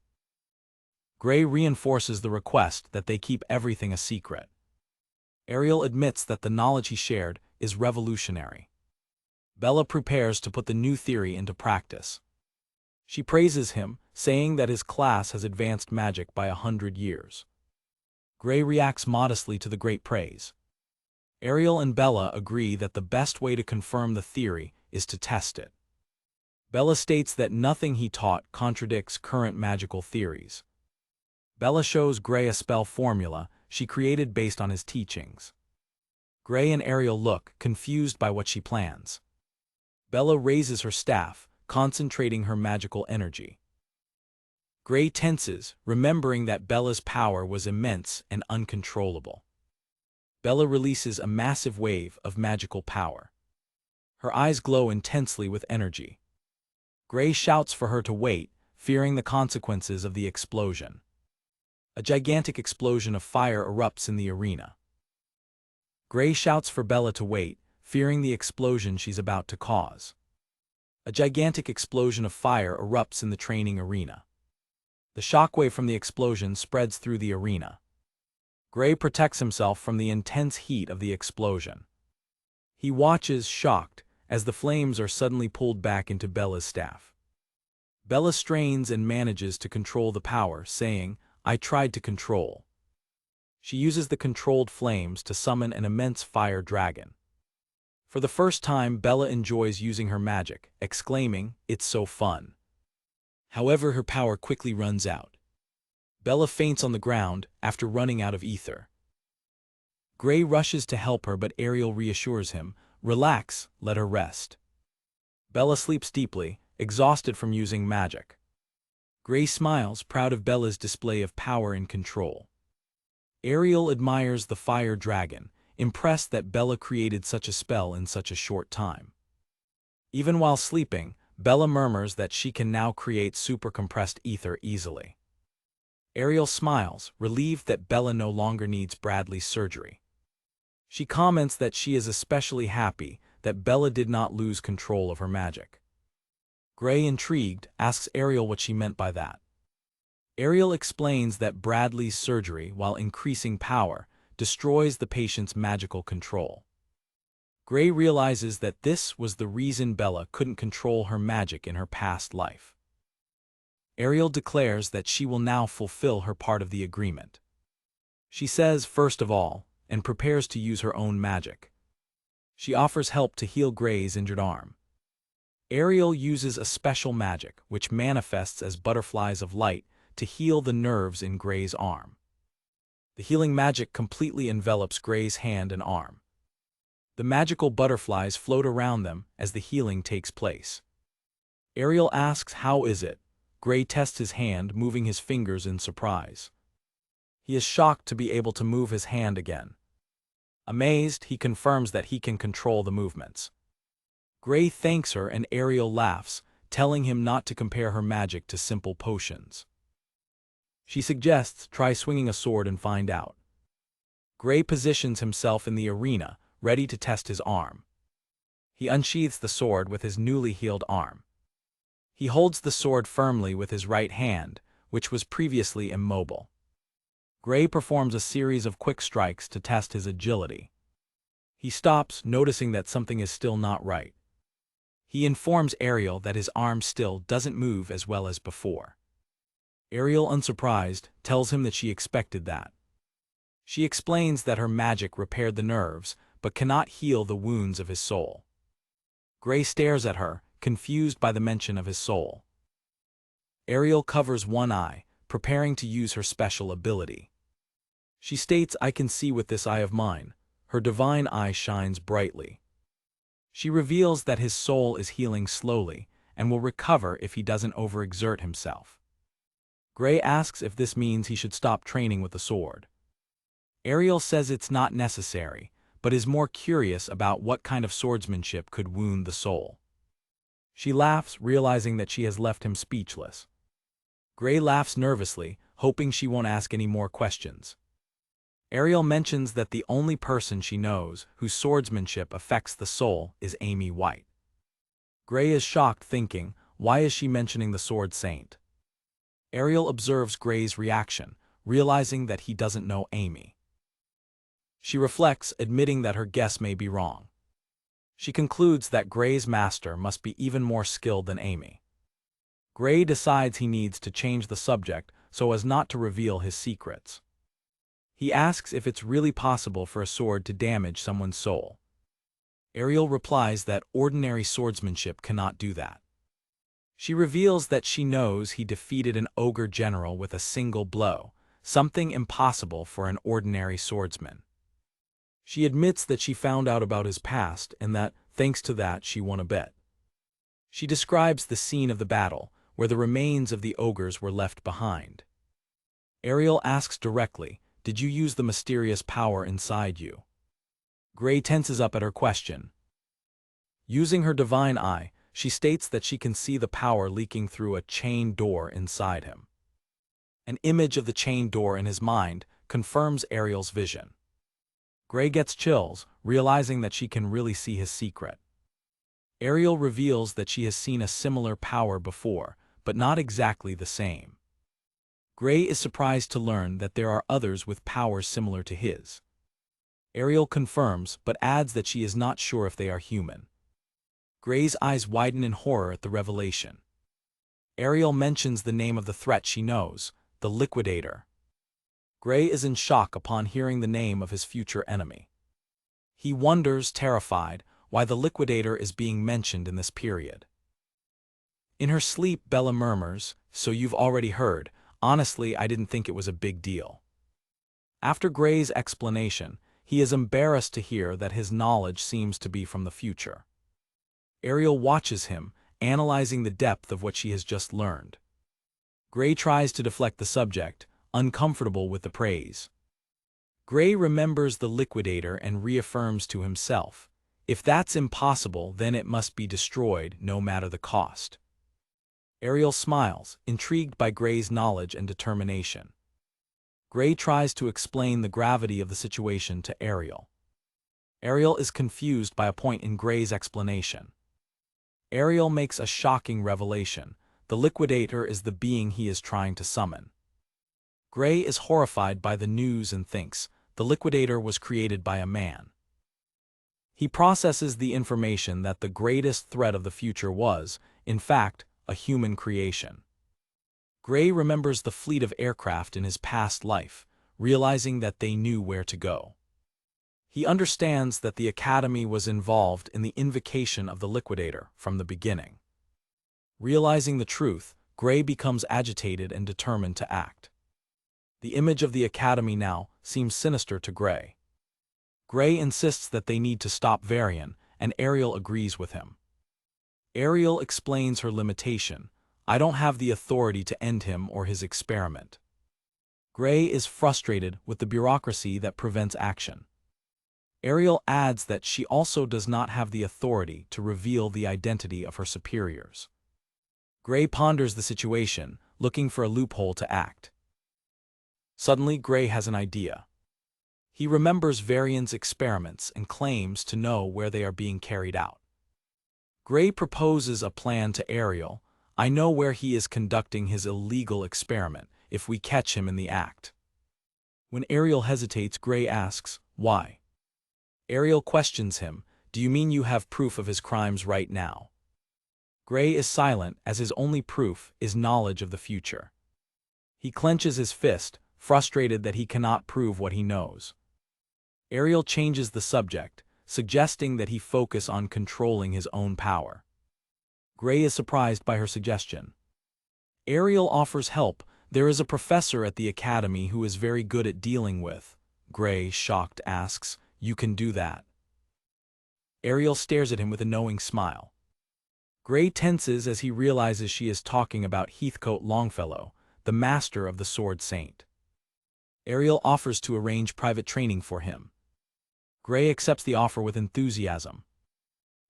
Gray reinforces the request that they keep everything a secret. Ariel admits that the knowledge he shared is revolutionary. Bella prepares to put the new theory into practice. She praises him, saying that his class has advanced magic by 100 years. Gray reacts modestly to the great praise. Ariel and Bella agree that the best way to confirm the theory is to test it. Bella states that nothing he taught contradicts current magical theories. Bella shows Gray a spell formula she created based on his teachings. Gray and Ariel look, confused by what she plans. Bella raises her staff, concentrating her magical energy. Gray tenses, remembering that Bella's power was immense and uncontrollable. Bella releases a massive wave of magical power. Her eyes glow intensely with energy. Gray shouts for her to wait, fearing the consequences of the explosion. A gigantic explosion of fire erupts in the arena. Gray shouts for Bella to wait, fearing the explosion she's about to cause. A gigantic explosion of fire erupts in the training arena. The shockwave from the explosion spreads through the arena. Gray protects himself from the intense heat of the explosion. He watches, shocked, as the flames are suddenly pulled back into Bella's staff. Bella strains and manages to control the power, saying, "I tried to control." She uses the controlled flames to summon an immense fire dragon. For the first time, Bella enjoys using her magic, exclaiming, "It's so fun." However, her power quickly runs out. Bella faints on the ground after running out of ether. Gray rushes to help her, but Ariel reassures him, "Relax, let her rest." Bella sleeps deeply, exhausted from using magic. Gray smiles, proud of Bella's display of power and control. Ariel admires the fire dragon, impressed that Bella created such a spell in such a short time. Even while sleeping, Bella murmurs that she can now create supercompressed ether easily. Ariel smiles, relieved that Bella no longer needs Bradley's surgery. She comments that she is especially happy that Bella did not lose control of her magic. Gray, intrigued, asks Ariel what she meant by that. Ariel explains that Bradley's surgery, while increasing power, destroys the patient's magical control. Gray realizes that this was the reason Bella couldn't control her magic in her past life. Ariel declares that she will now fulfill her part of the agreement. She says, first of all, and prepares to use her own magic. She offers help to heal Gray's injured arm. Ariel uses a special magic, which manifests as butterflies of light, to heal the nerves in Gray's arm. The healing magic completely envelops Gray's hand and arm. The magical butterflies float around them as the healing takes place. Ariel asks, "How is it?" Gray tests his hand, moving his fingers in surprise. He is shocked to be able to move his hand again. Amazed, he confirms that he can control the movements. Gray thanks her and Ariel laughs, telling him not to compare her magic to simple potions. She suggests try swinging a sword and find out. Gray positions himself in the arena, ready to test his arm. He unsheathes the sword with his newly healed arm. He holds the sword firmly with his right hand, which was previously immobile. Gray performs a series of quick strikes to test his agility. He stops, noticing that something is still not right. He informs Ariel that his arm still doesn't move as well as before. Ariel, unsurprised, tells him that she expected that. She explains that her magic repaired the nerves, but cannot heal the wounds of his soul. Gray stares at her, confused by the mention of his soul. Ariel covers one eye, preparing to use her special ability. She states, "I can see with this eye of mine." Her divine eye shines brightly. She reveals that his soul is healing slowly, and will recover if he doesn't overexert himself. Gray asks if this means he should stop training with the sword. Ariel says it's not necessary, but is more curious about what kind of swordsmanship could wound the soul. She laughs, realizing that she has left him speechless. Gray laughs nervously, hoping she won't ask any more questions. Ariel mentions that the only person she knows whose swordsmanship affects the soul is Amy White. Gray is shocked, thinking, why is she mentioning the Sword Saint? Ariel observes Gray's reaction, realizing that he doesn't know Amy. She reflects, admitting that her guess may be wrong. She concludes that Gray's master must be even more skilled than Amy. Gray decides he needs to change the subject so as not to reveal his secrets. He asks if it's really possible for a sword to damage someone's soul. Ariel replies that ordinary swordsmanship cannot do that. She reveals that she knows he defeated an ogre general with a single blow, something impossible for an ordinary swordsman. She admits that she found out about his past and that, thanks to that, she won a bet. She describes the scene of the battle, where the remains of the ogres were left behind. Ariel asks directly, "Did you use the mysterious power inside you?" Gray tenses up at her question. Using her divine eye, she states that she can see the power leaking through a chain door inside him. An image of the chain door in his mind confirms Ariel's vision. Gray gets chills, realizing that she can really see his secret. Ariel reveals that she has seen a similar power before, but not exactly the same. Gray is surprised to learn that there are others with powers similar to his. Ariel confirms, but adds that she is not sure if they are human. Gray's eyes widen in horror at the revelation. Ariel mentions the name of the threat she knows, the Liquidator. Gray is in shock upon hearing the name of his future enemy. He wonders, terrified, why the Liquidator is being mentioned in this period. In her sleep, Bella murmurs, "So you've already heard. Honestly, I didn't think it was a big deal." After Gray's explanation, he is embarrassed to hear that his knowledge seems to be from the future. Ariel watches him, analyzing the depth of what she has just learned. Gray tries to deflect the subject, uncomfortable with the praise. Gray remembers the Liquidator and reaffirms to himself, if that's impossible, then it must be destroyed no matter the cost. Ariel smiles, intrigued by Gray's knowledge and determination. Gray tries to explain the gravity of the situation to Ariel. Ariel is confused by a point in Gray's explanation. Ariel makes a shocking revelation. The Liquidator is the being he is trying to summon. Gray is horrified by the news and thinks, the Liquidator was created by a man. He processes the information that the greatest threat of the future was, in fact, a human creation. Gray remembers the fleet of aircraft in his past life, realizing that they knew where to go. He understands that the Academy was involved in the invocation of the Liquidator from the beginning. Realizing the truth, Gray becomes agitated and determined to act. The image of the Academy now seems sinister to Gray. Gray insists that they need to stop Varian, and Ariel agrees with him. Ariel explains her limitation. I don't have the authority to end him or his experiment. Gray is frustrated with the bureaucracy that prevents action. Ariel adds that she also does not have the authority to reveal the identity of her superiors. Gray ponders the situation, looking for a loophole to act. Suddenly, Gray has an idea. He remembers Varian's experiments and claims to know where they are being carried out. Gray proposes a plan to Ariel. I know where he is conducting his illegal experiment, if we catch him in the act. When Ariel hesitates, Gray asks, why? Ariel questions him, do you mean you have proof of his crimes right now? Gray is silent as his only proof is knowledge of the future. He clenches his fist, frustrated that he cannot prove what he knows. Ariel changes the subject, suggesting that he focus on controlling his own power. Gray is surprised by her suggestion. Ariel offers help. There is a professor at the Academy who is very good at dealing with. Gray, shocked, asks, you can do that? Ariel stares at him with a knowing smile. Gray tenses as he realizes she is talking about Heathcote Longfellow, the master of the Sword Saint. Ariel offers to arrange private training for him. Gray accepts the offer with enthusiasm.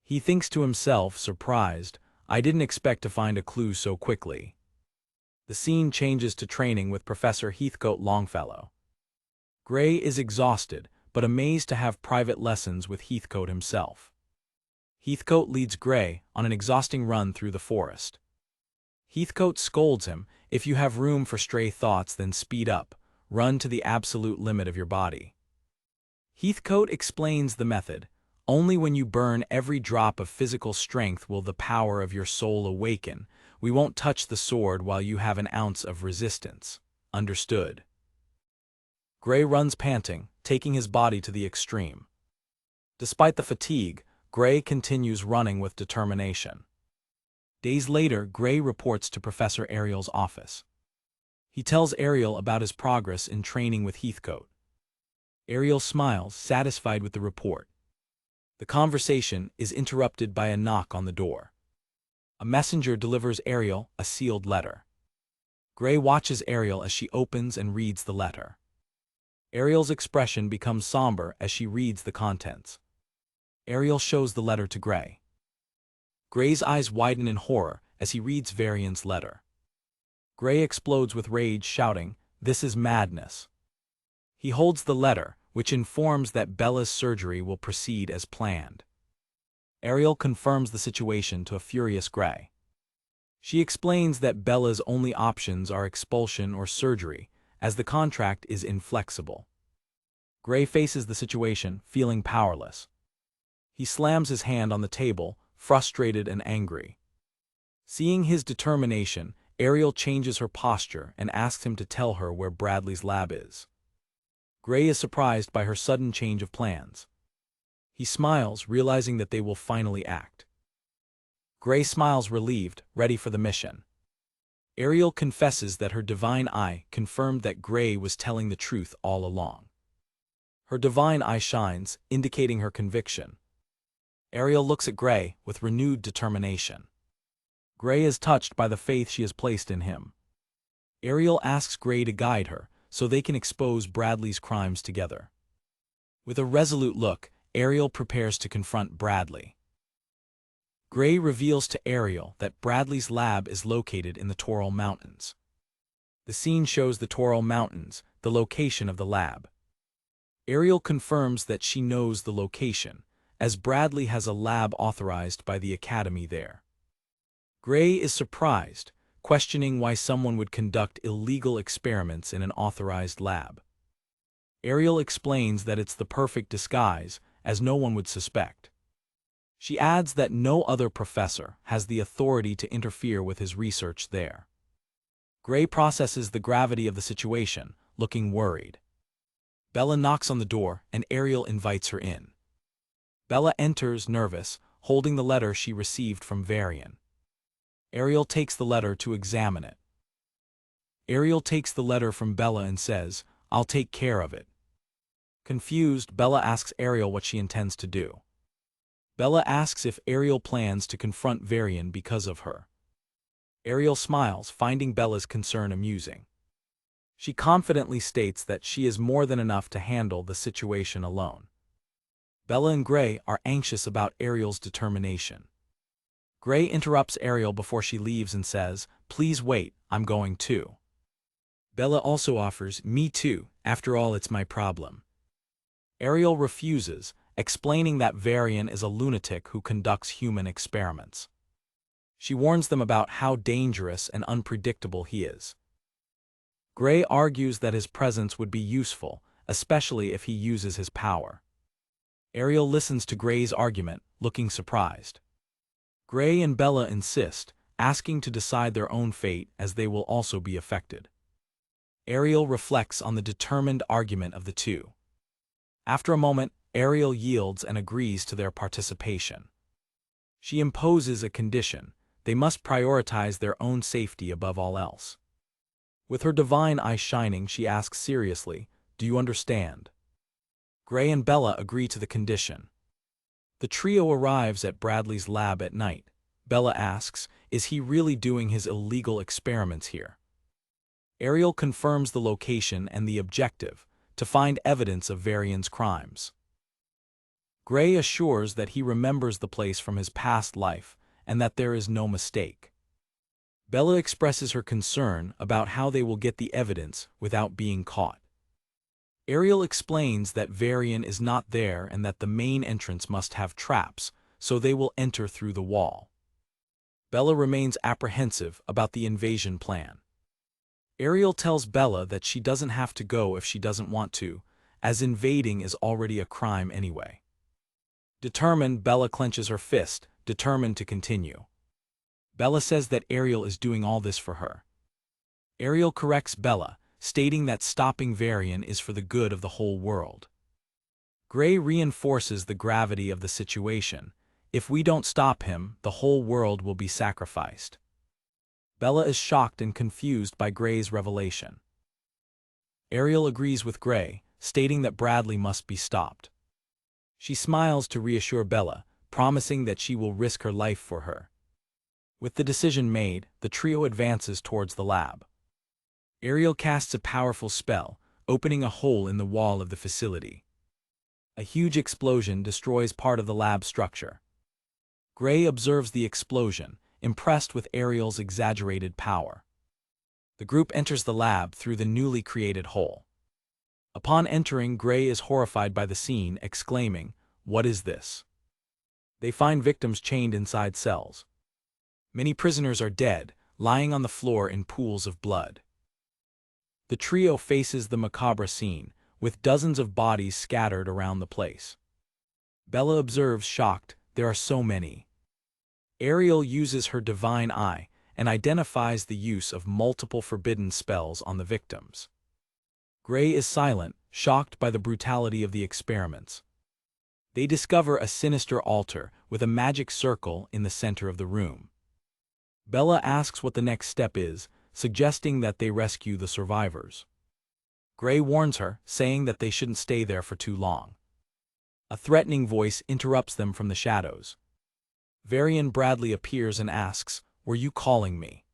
He thinks to himself, surprised, I didn't expect to find a clue so quickly. The scene changes to training with Professor Heathcote Longfellow. Gray is exhausted, but amazed to have private lessons with Heathcote himself. Heathcote leads Gray on an exhausting run through the forest. Heathcote scolds him, if you have room for stray thoughts then speed up, run to the absolute limit of your body. Heathcote explains the method. Only when you burn every drop of physical strength will the power of your soul awaken. We won't touch the sword while you have an ounce of resistance. Understood. Gray runs panting, taking his body to the extreme. Despite the fatigue, Gray continues running with determination. Days later, Gray reports to Professor Ariel's office. He tells Ariel about his progress in training with Heathcote. Ariel smiles, satisfied with the report. The conversation is interrupted by a knock on the door. A messenger delivers Ariel a sealed letter. Gray watches Ariel as she opens and reads the letter. Ariel's expression becomes somber as she reads the contents. Ariel shows the letter to Gray. Gray's eyes widen in horror as he reads Varian's letter. Gray explodes with rage, shouting, "This is madness." He holds the letter, which informs that Bella's surgery will proceed as planned. Ariel confirms the situation to a furious Gray. She explains that Bella's only options are expulsion or surgery, as the contract is inflexible. Gray faces the situation, feeling powerless. He slams his hand on the table, frustrated and angry. Seeing his determination, Ariel changes her posture and asks him to tell her where Bradley's lab is. Gray is surprised by her sudden change of plans. He smiles, realizing that they will finally act. Gray smiles relieved, ready for the mission. Ariel confesses that her divine eye confirmed that Gray was telling the truth all along. Her divine eye shines, indicating her conviction. Ariel looks at Gray with renewed determination. Gray is touched by the faith she has placed in him. Ariel asks Gray to guide her, so they can expose Bradley's crimes together. With a resolute look, Ariel prepares to confront Bradley. Gray reveals to Ariel that Bradley's lab is located in the Toral Mountains. The scene shows the Toral Mountains, the location of the lab. Ariel confirms that she knows the location, as Bradley has a lab authorized by the Academy there. Gray is surprised, questioning why someone would conduct illegal experiments in an authorized lab. Ariel explains that it's the perfect disguise, as no one would suspect. She adds that no other professor has the authority to interfere with his research there. Gray processes the gravity of the situation, looking worried. Bella knocks on the door, and Ariel invites her in. Bella enters, nervous, holding the letter she received from Varian. Ariel takes the letter to examine it. Ariel takes the letter from Bella and says, "I'll take care of it." Confused, Bella asks Ariel what she intends to do. Bella asks if Ariel plans to confront Varian because of her. Ariel smiles, finding Bella's concern amusing. She confidently states that she is more than enough to handle the situation alone. Bella and Gray are anxious about Ariel's determination. Gray interrupts Ariel before she leaves and says, "Please wait, I'm going too." Bella also offers, "Me too, after all it's my problem." Ariel refuses, explaining that Varian is a lunatic who conducts human experiments. She warns them about how dangerous and unpredictable he is. Gray argues that his presence would be useful, especially if he uses his power. Ariel listens to Gray's argument, looking surprised. Gray and Bella insist, asking to decide their own fate as they will also be affected. Ariel reflects on the determined argument of the two. After a moment, Ariel yields and agrees to their participation. She imposes a condition: they must prioritize their own safety above all else. With her divine eye shining, she asks seriously, "Do you understand?" Gray and Bella agree to the condition. The trio arrives at Bradley's lab at night. Bella asks, is he really doing his illegal experiments here? Ariel confirms the location and the objective, to find evidence of Varian's crimes. Gray assures that he remembers the place from his past life and that there is no mistake. Bella expresses her concern about how they will get the evidence without being caught. Ariel explains that Varian is not there and that the main entrance must have traps, so they will enter through the wall. Bella remains apprehensive about the invasion plan. Ariel tells Bella that she doesn't have to go if she doesn't want to, as invading is already a crime anyway. Determined, Bella clenches her fist, determined to continue. Bella says that Ariel is doing all this for her. Ariel corrects Bella, stating that stopping Varian is for the good of the whole world. Gray reinforces the gravity of the situation. If we don't stop him, the whole world will be sacrificed. Bella is shocked and confused by Gray's revelation. Ariel agrees with Gray, stating that Bradley must be stopped. She smiles to reassure Bella, promising that she will risk her life for her. With the decision made, the trio advances towards the lab. Ariel casts a powerful spell, opening a hole in the wall of the facility. A huge explosion destroys part of the lab structure. Gray observes the explosion, impressed with Ariel's exaggerated power. The group enters the lab through the newly created hole. Upon entering, Gray is horrified by the scene, exclaiming, "What is this?" They find victims chained inside cells. Many prisoners are dead, lying on the floor in pools of blood. The trio faces the macabre scene, with dozens of bodies scattered around the place. Bella observes, shocked, there are so many. Ariel uses her divine eye and identifies the use of multiple forbidden spells on the victims. Gray is silent, shocked by the brutality of the experiments. They discover a sinister altar with a magic circle in the center of the room. Bella asks what the next step is, suggesting that they rescue the survivors. Gray warns her, saying that they shouldn't stay there for too long. A threatening voice interrupts them from the shadows. Varian Bradley appears and asks, "Were you calling me?"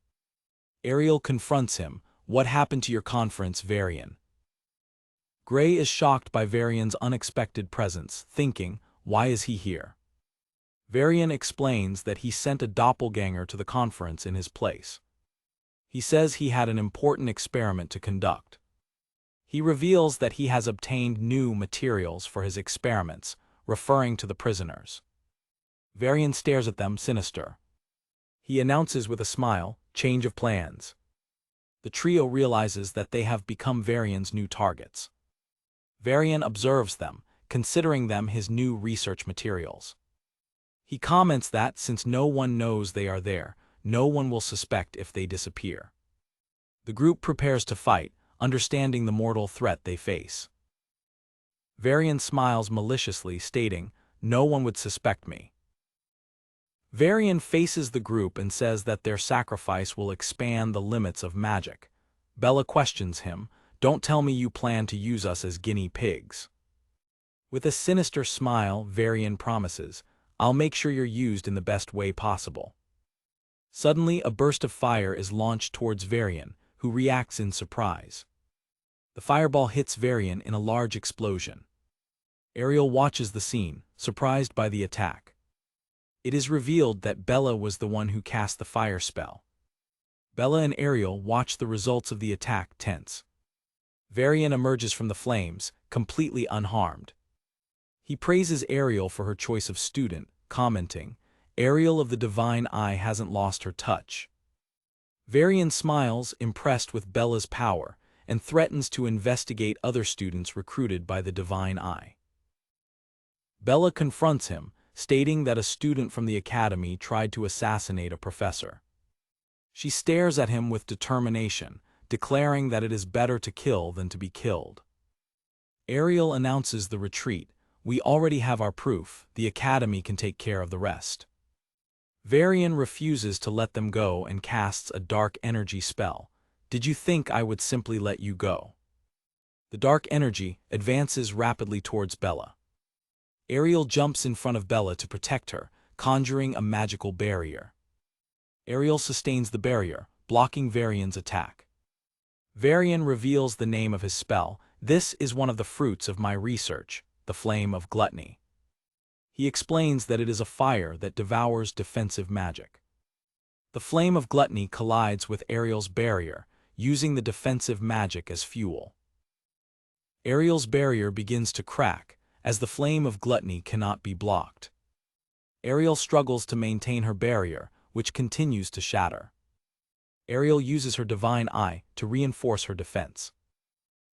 Ariel confronts him, "What happened to your conference, Varian?" Gray is shocked by Varian's unexpected presence, thinking, "Why is he here?" Varian explains that he sent a doppelganger to the conference in his place. He says he had an important experiment to conduct. He reveals that he has obtained new materials for his experiments, referring to the prisoners. Varian stares at them, sinister. He announces with a smile, "Change of plans." The trio realizes that they have become Varian's new targets. Varian observes them, considering them his new research materials. He comments that since no one knows they are there, no one will suspect if they disappear. The group prepares to fight, understanding the mortal threat they face. Varian smiles maliciously, stating, "No one would suspect me." Varian faces the group and says that their sacrifice will expand the limits of magic. Bella questions him, "Don't tell me you plan to use us as guinea pigs." With a sinister smile, Varian promises, "I'll make sure you're used in the best way possible." Suddenly, a burst of fire is launched towards Varian, who reacts in surprise. The fireball hits Varian in a large explosion. Ariel watches the scene, surprised by the attack. It is revealed that Bella was the one who cast the fire spell. Bella and Ariel watch the results of the attack tense. Varian emerges from the flames, completely unharmed. He praises Ariel for her choice of student, commenting, "Ariel of the Divine Eye hasn't lost her touch." Varian smiles, impressed with Bella's power, and threatens to investigate other students recruited by the Divine Eye. Bella confronts him, stating that a student from the academy tried to assassinate a professor. She stares at him with determination, declaring that it is better to kill than to be killed. Ariel announces the retreat. "We already have our proof, the academy can take care of the rest." Varian refuses to let them go and casts a dark energy spell. "Did you think I would simply let you go?" The dark energy advances rapidly towards Bella. Ariel jumps in front of Bella to protect her, conjuring a magical barrier. Ariel sustains the barrier, blocking Varian's attack. Varian reveals the name of his spell. "This is one of the fruits of my research, the Flame of Gluttony." He explains that it is a fire that devours defensive magic. The Flame of Gluttony collides with Ariel's barrier, using the defensive magic as fuel. Ariel's barrier begins to crack, as the Flame of Gluttony cannot be blocked. Ariel struggles to maintain her barrier, which continues to shatter. Ariel uses her Divine Eye to reinforce her defense.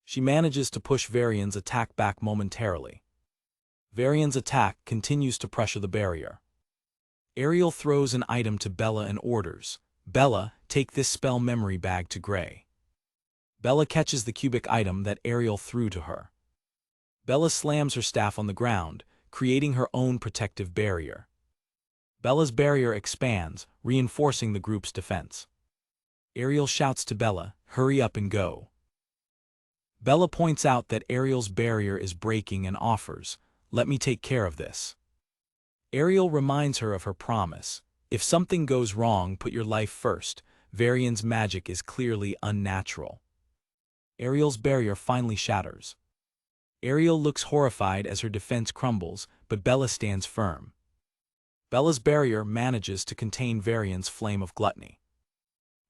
She manages to push Varian's attack back momentarily. Varian's attack continues to pressure the barrier. Ariel throws an item to Bella and orders, "Bella, take this spell memory bag to Gray." Bella catches the cubic item that Ariel threw to her. Bella slams her staff on the ground, creating her own protective barrier. Bella's barrier expands, reinforcing the group's defense. Ariel shouts to Bella, "Hurry up and go." Bella points out that Ariel's barrier is breaking and offers, "Let me take care of this." Ariel reminds her of her promise, "If something goes wrong, put your life first." Varian's magic is clearly unnatural. Ariel's barrier finally shatters. Ariel looks horrified as her defense crumbles, but Bella stands firm. Bella's barrier manages to contain Varian's Flame of Gluttony.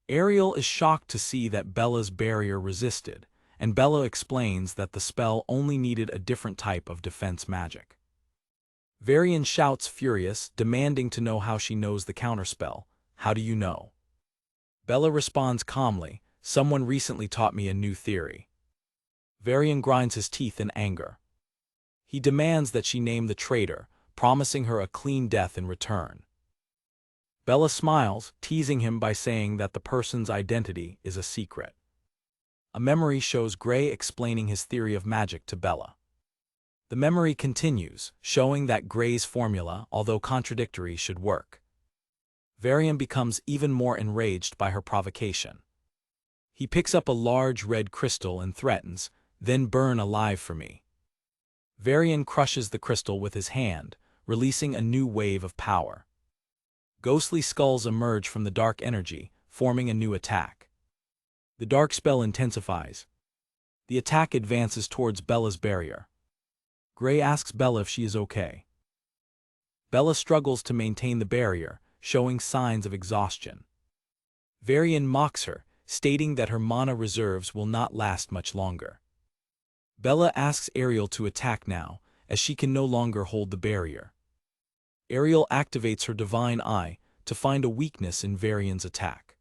Ariel is shocked to see that Bella's barrier resisted, and Bella explains that the spell only needed a different type of defense magic. Varian shouts furious, demanding to know how she knows the counterspell. "How do you know?" Bella responds calmly, "Someone recently taught me a new theory." Varian grinds his teeth in anger. He demands that she name the traitor, promising her a clean death in return. Bella smiles, teasing him by saying that the person's identity is a secret. A memory shows Gray explaining his theory of magic to Bella. The memory continues, showing that Gray's formula, although contradictory, should work. Varian becomes even more enraged by her provocation. He picks up a large red crystal and threatens, "Then burn alive for me." Varian crushes the crystal with his hand, releasing a new wave of power. Ghostly skulls emerge from the dark energy, forming a new attack. The dark spell intensifies. The attack advances towards Bella's barrier. Gray asks Bella if she is okay. Bella struggles to maintain the barrier, showing signs of exhaustion. Varian mocks her, stating that her mana reserves will not last much longer. Bella asks Ariel to attack now, as she can no longer hold the barrier. Ariel activates her Divine Eye to find a weakness in Varian's attack.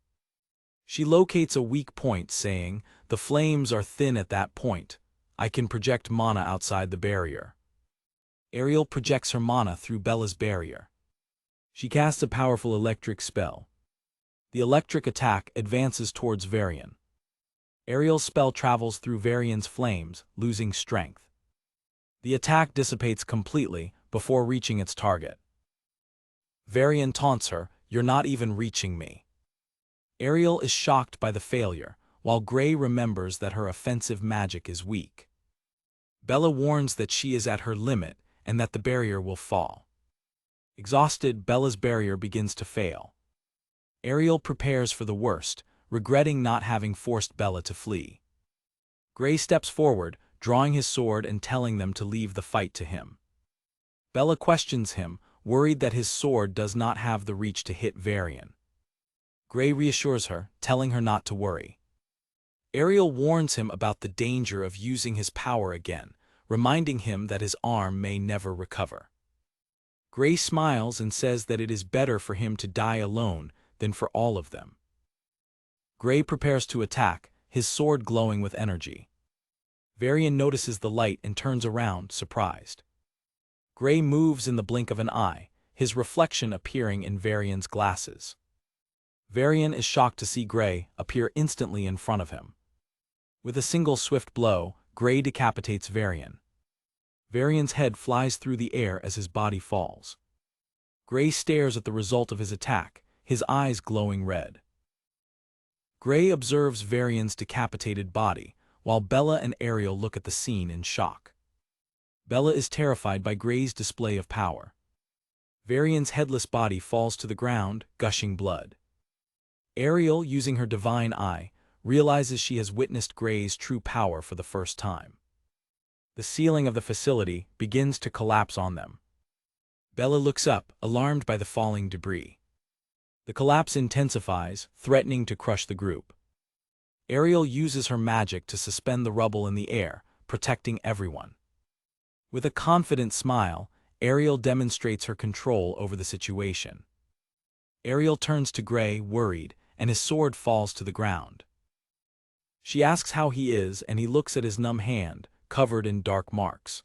She locates a weak point, saying, "The flames are thin at that point. I can project mana outside the barrier." Ariel projects her mana through Bella's barrier. She casts a powerful electric spell. The electric attack advances towards Varian. Ariel's spell travels through Varian's flames, losing strength. The attack dissipates completely before reaching its target. Varian taunts her, "You're not even reaching me." Ariel is shocked by the failure, while Gray remembers that her offensive magic is weak. Bella warns that she is at her limit and that the barrier will fall. Exhausted, Bella's barrier begins to fail. Ariel prepares for the worst, regretting not having forced Bella to flee. Gray steps forward, drawing his sword and telling them to leave the fight to him. Bella questions him, worried that his sword does not have the reach to hit Varian. Gray reassures her, telling her not to worry. Ariel warns him about the danger of using his power again, reminding him that his arm may never recover. Gray smiles and says that it is better for him to die alone than for all of them. Gray prepares to attack, his sword glowing with energy. Varian notices the light and turns around, surprised. Gray moves in the blink of an eye, his reflection appearing in Varian's glasses. Varian is shocked to see Gray appear instantly in front of him. With a single swift blow, Gray decapitates Varian. Varian's head flies through the air as his body falls. Gray stares at the result of his attack, his eyes glowing red. Gray observes Varian's decapitated body, while Bella and Ariel look at the scene in shock. Bella is terrified by Gray's display of power. Varian's headless body falls to the ground, gushing blood. Ariel, using her divine eye, realizes she has witnessed Gray's true power for the first time. The ceiling of the facility begins to collapse on them. Bella looks up, alarmed by the falling debris. The collapse intensifies, threatening to crush the group. Ariel uses her magic to suspend the rubble in the air, protecting everyone. With a confident smile, Ariel demonstrates her control over the situation. Ariel turns to Gray, worried, and his sword falls to the ground. She asks how he is, and he looks at his numb hand, covered in dark marks.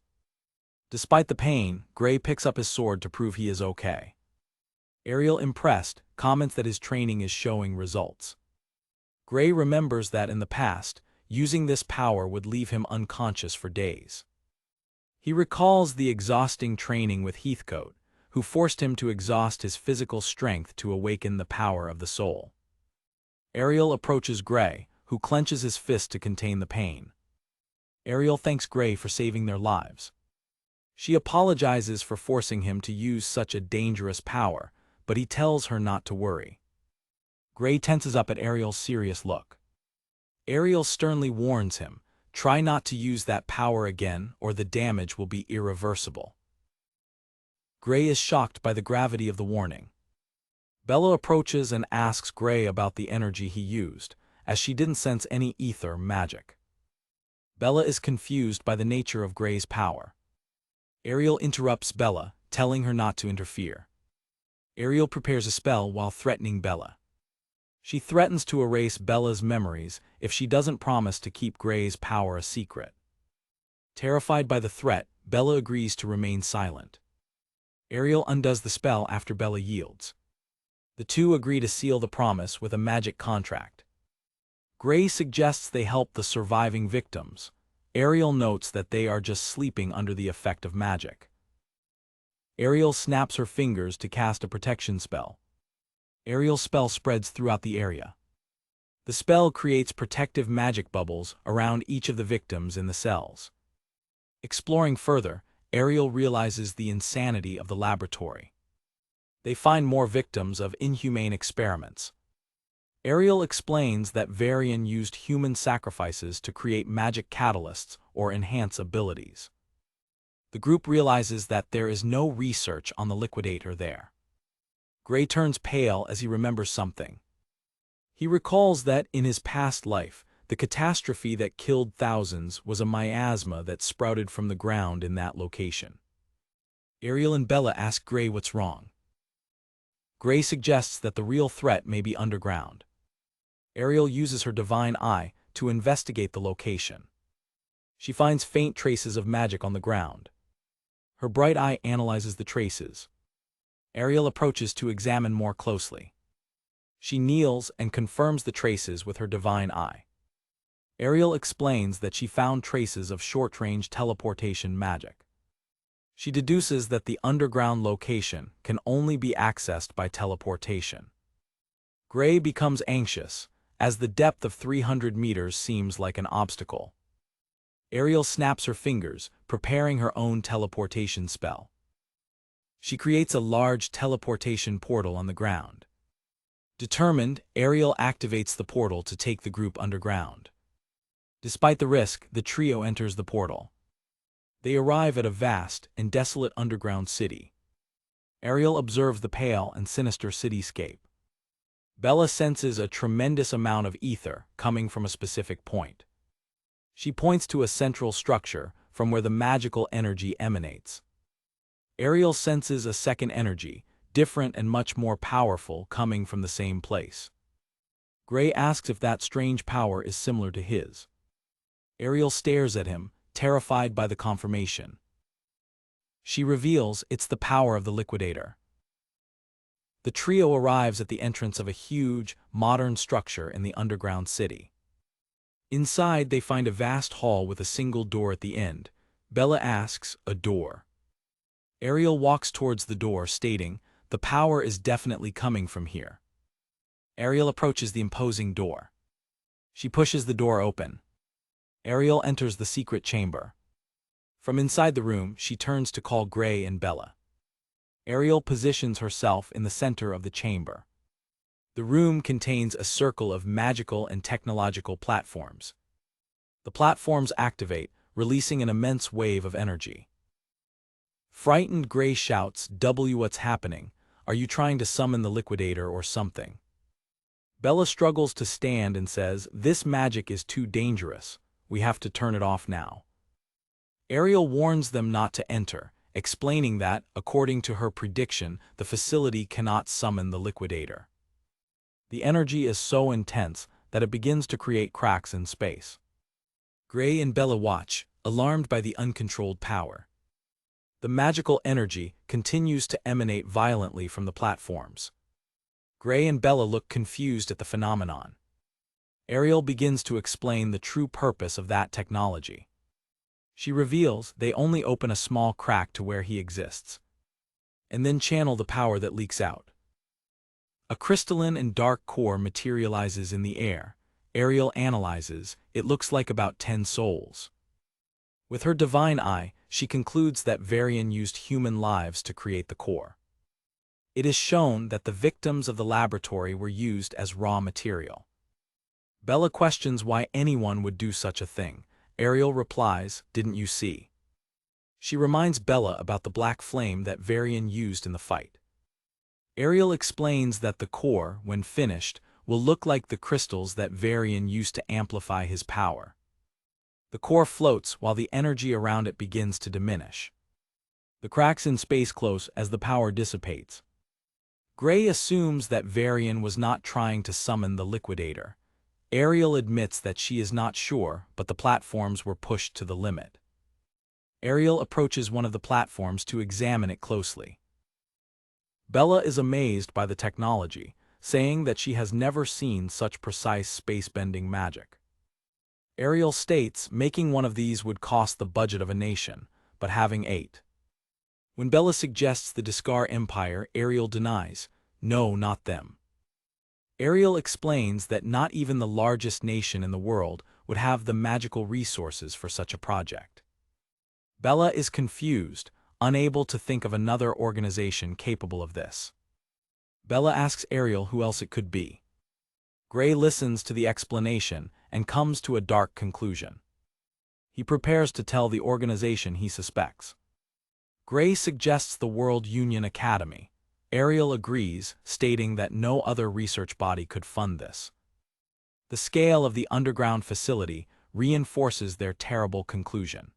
Despite the pain, Gray picks up his sword to prove he is okay. Ariel, impressed, comments that his training is showing results. Gray remembers that in the past, using this power would leave him unconscious for days. He recalls the exhausting training with Heathcote, who forced him to exhaust his physical strength to awaken the power of the soul. Ariel approaches Gray, who clenches his fist to contain the pain. Ariel thanks Gray for saving their lives. She apologizes for forcing him to use such a dangerous power, but he tells her not to worry. Gray tenses up at Ariel's serious look. Ariel sternly warns him, "Try not to use that power again or the damage will be irreversible." Gray is shocked by the gravity of the warning. Bella approaches and asks Gray about the energy he used, as she didn't sense any ether magic. Bella is confused by the nature of Gray's power. Ariel interrupts Bella, telling her not to interfere. Ariel prepares a spell while threatening Bella. She threatens to erase Bella's memories if she doesn't promise to keep Gray's power a secret. Terrified by the threat, Bella agrees to remain silent. Ariel undoes the spell after Bella yields. The two agree to seal the promise with a magic contract. Gray suggests they help the surviving victims. Ariel notes that they are just sleeping under the effect of magic. Ariel snaps her fingers to cast a protection spell. Ariel's spell spreads throughout the area. The spell creates protective magic bubbles around each of the victims in the cells. Exploring further, Ariel realizes the insanity of the laboratory. They find more victims of inhumane experiments. Ariel explains that Varian used human sacrifices to create magic catalysts or enhance abilities. The group realizes that there is no research on the liquidator there. Gray turns pale as he remembers something. He recalls that in his past life, the catastrophe that killed thousands was a miasma that sprouted from the ground in that location. Ariel and Bella ask Gray what's wrong. Gray suggests that the real threat may be underground. Ariel uses her divine eye to investigate the location. She finds faint traces of magic on the ground. Her bright eye analyzes the traces. Ariel approaches to examine more closely. She kneels and confirms the traces with her divine eye. Ariel explains that she found traces of short-range teleportation magic. She deduces that the underground location can only be accessed by teleportation. Gray becomes anxious, as the depth of 300 meters seems like an obstacle. Ariel snaps her fingers, preparing her own teleportation spell. She creates a large teleportation portal on the ground. Determined, Ariel activates the portal to take the group underground. Despite the risk, the trio enters the portal. They arrive at a vast and desolate underground city. Ariel observes the pale and sinister cityscape. Bella senses a tremendous amount of ether coming from a specific point. She points to a central structure from where the magical energy emanates. Ariel senses a second energy, different and much more powerful, coming from the same place. Gray asks if that strange power is similar to his. Ariel stares at him, terrified by the confirmation. She reveals it's the power of the Liquidator. The trio arrives at the entrance of a huge, modern structure in the underground city. Inside, they find a vast hall with a single door at the end. Bella asks, "A door?" Ariel walks towards the door, stating, "The power is definitely coming from here." Ariel approaches the imposing door. She pushes the door open. Ariel enters the secret chamber. From inside the room, she turns to call Gray and Bella. Ariel positions herself in the center of the chamber. The room contains a circle of magical and technological platforms. The platforms activate, releasing an immense wave of energy. Frightened, Gray shouts, "What's happening? Are you trying to summon the Liquidator or something?" Bella struggles to stand and says, "This magic is too dangerous. We have to turn it off now." Ariel warns them not to enter, explaining that, according to her prediction, the facility cannot summon the Liquidator. The energy is so intense that it begins to create cracks in space. Gray and Bella watch, alarmed by the uncontrolled power. The magical energy continues to emanate violently from the platforms. Gray and Bella look confused at the phenomenon. Ariel begins to explain the true purpose of that technology. She reveals they only open a small crack to where he exists, and then channel the power that leaks out. A crystalline and dark core materializes in the air. Ariel analyzes, it looks like about 10 souls. With her divine eye, she concludes that Varian used human lives to create the core. It is shown that the victims of the laboratory were used as raw material. Bella questions why anyone would do such a thing. Ariel replies, "Didn't you see?" She reminds Bella about the black flame that Varian used in the fight. Ariel explains that the core, when finished, will look like the crystals that Varian used to amplify his power. The core floats while the energy around it begins to diminish. The cracks in space close as the power dissipates. Gray assumes that Varian was not trying to summon the Liquidator. Ariel admits that she is not sure, but the platforms were pushed to the limit. Ariel approaches one of the platforms to examine it closely. Bella is amazed by the technology, saying that she has never seen such precise space-bending magic. Ariel states making one of these would cost the budget of a nation, but having 8. When Bella suggests the Discar Empire, Ariel denies, "No, not them." Ariel explains that not even the largest nation in the world would have the magical resources for such a project. Bella is confused, unable to think of another organization capable of this. Bella asks Ariel who else it could be. Gray listens to the explanation and comes to a dark conclusion. He prepares to tell the organization he suspects. Gray suggests the World Union Academy. Ariel agrees, stating that no other research body could fund this. The scale of the underground facility reinforces their terrible conclusion.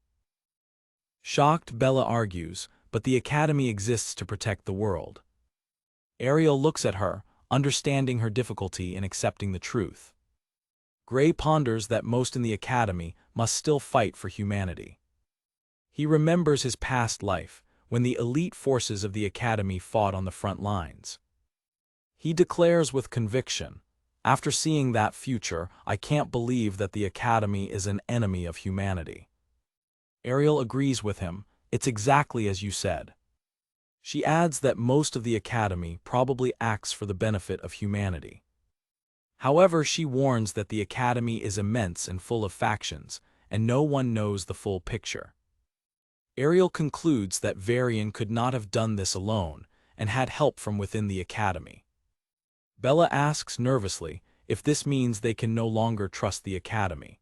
Shocked, Bella argues, but the Academy exists to protect the world. Ariel looks at her, understanding her difficulty in accepting the truth. Gray ponders that most in the Academy must still fight for humanity. He remembers his past life, when the elite forces of the Academy fought on the front lines. He declares with conviction, "After seeing that future, I can't believe that the Academy is an enemy of humanity." Ariel agrees with him, It's exactly as you said. She adds that most of the Academy probably acts for the benefit of humanity. However, she warns that the Academy is immense and full of factions, and no one knows the full picture. Ariel concludes that Varian could not have done this alone and had help from within the Academy. Bella asks nervously if this means they can no longer trust the Academy.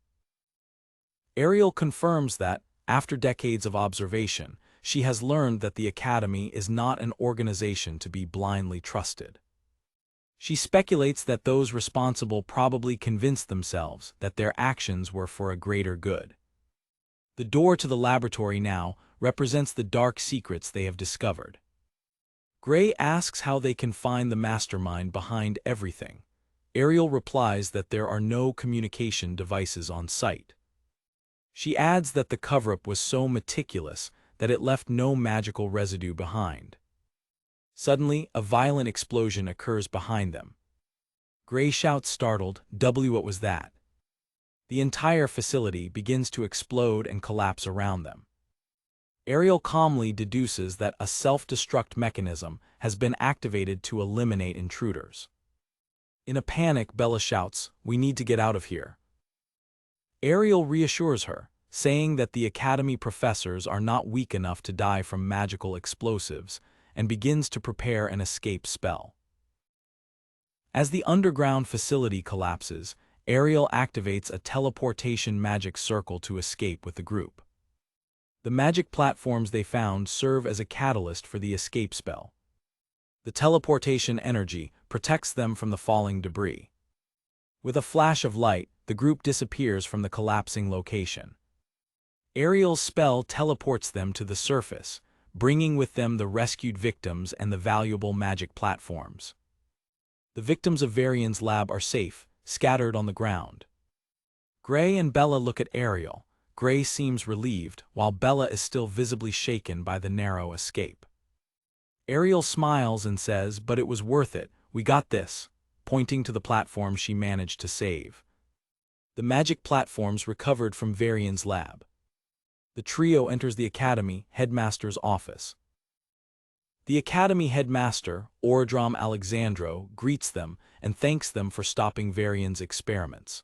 Ariel confirms that, after decades of observation, she has learned that the Academy is not an organization to be blindly trusted. She speculates that those responsible probably convinced themselves that their actions were for a greater good. The door to the laboratory now represents the dark secrets they have discovered. Gray asks how they can find the mastermind behind everything. Ariel replies that there are no communication devices on site. She adds that the cover-up was so meticulous that it left no magical residue behind. Suddenly, a violent explosion occurs behind them. Gray shouts startled, "What was that?" The entire facility begins to explode and collapse around them. Ariel calmly deduces that a self-destruct mechanism has been activated to eliminate intruders. In a panic, Bella shouts, "We need to get out of here." Ariel reassures her, saying that the Academy professors are not weak enough to die from magical explosives, and begins to prepare an escape spell. As the underground facility collapses, Ariel activates a teleportation magic circle to escape with the group. The magic platforms they found serve as a catalyst for the escape spell. The teleportation energy protects them from the falling debris. With a flash of light, the group disappears from the collapsing location. Ariel's spell teleports them to the surface, bringing with them the rescued victims and the valuable magic platforms. The victims of Varian's lab are safe, scattered on the ground. Gray and Bella look at Ariel. Gray seems relieved, while Bella is still visibly shaken by the narrow escape. Ariel smiles and says, "But it was worth it, we got this," pointing to the platform she managed to save. The magic platforms recovered from Varian's lab. The trio enters the Academy headmaster's office. The Academy headmaster, Orodrom Alexandro, greets them and thanks them for stopping Varian's experiments.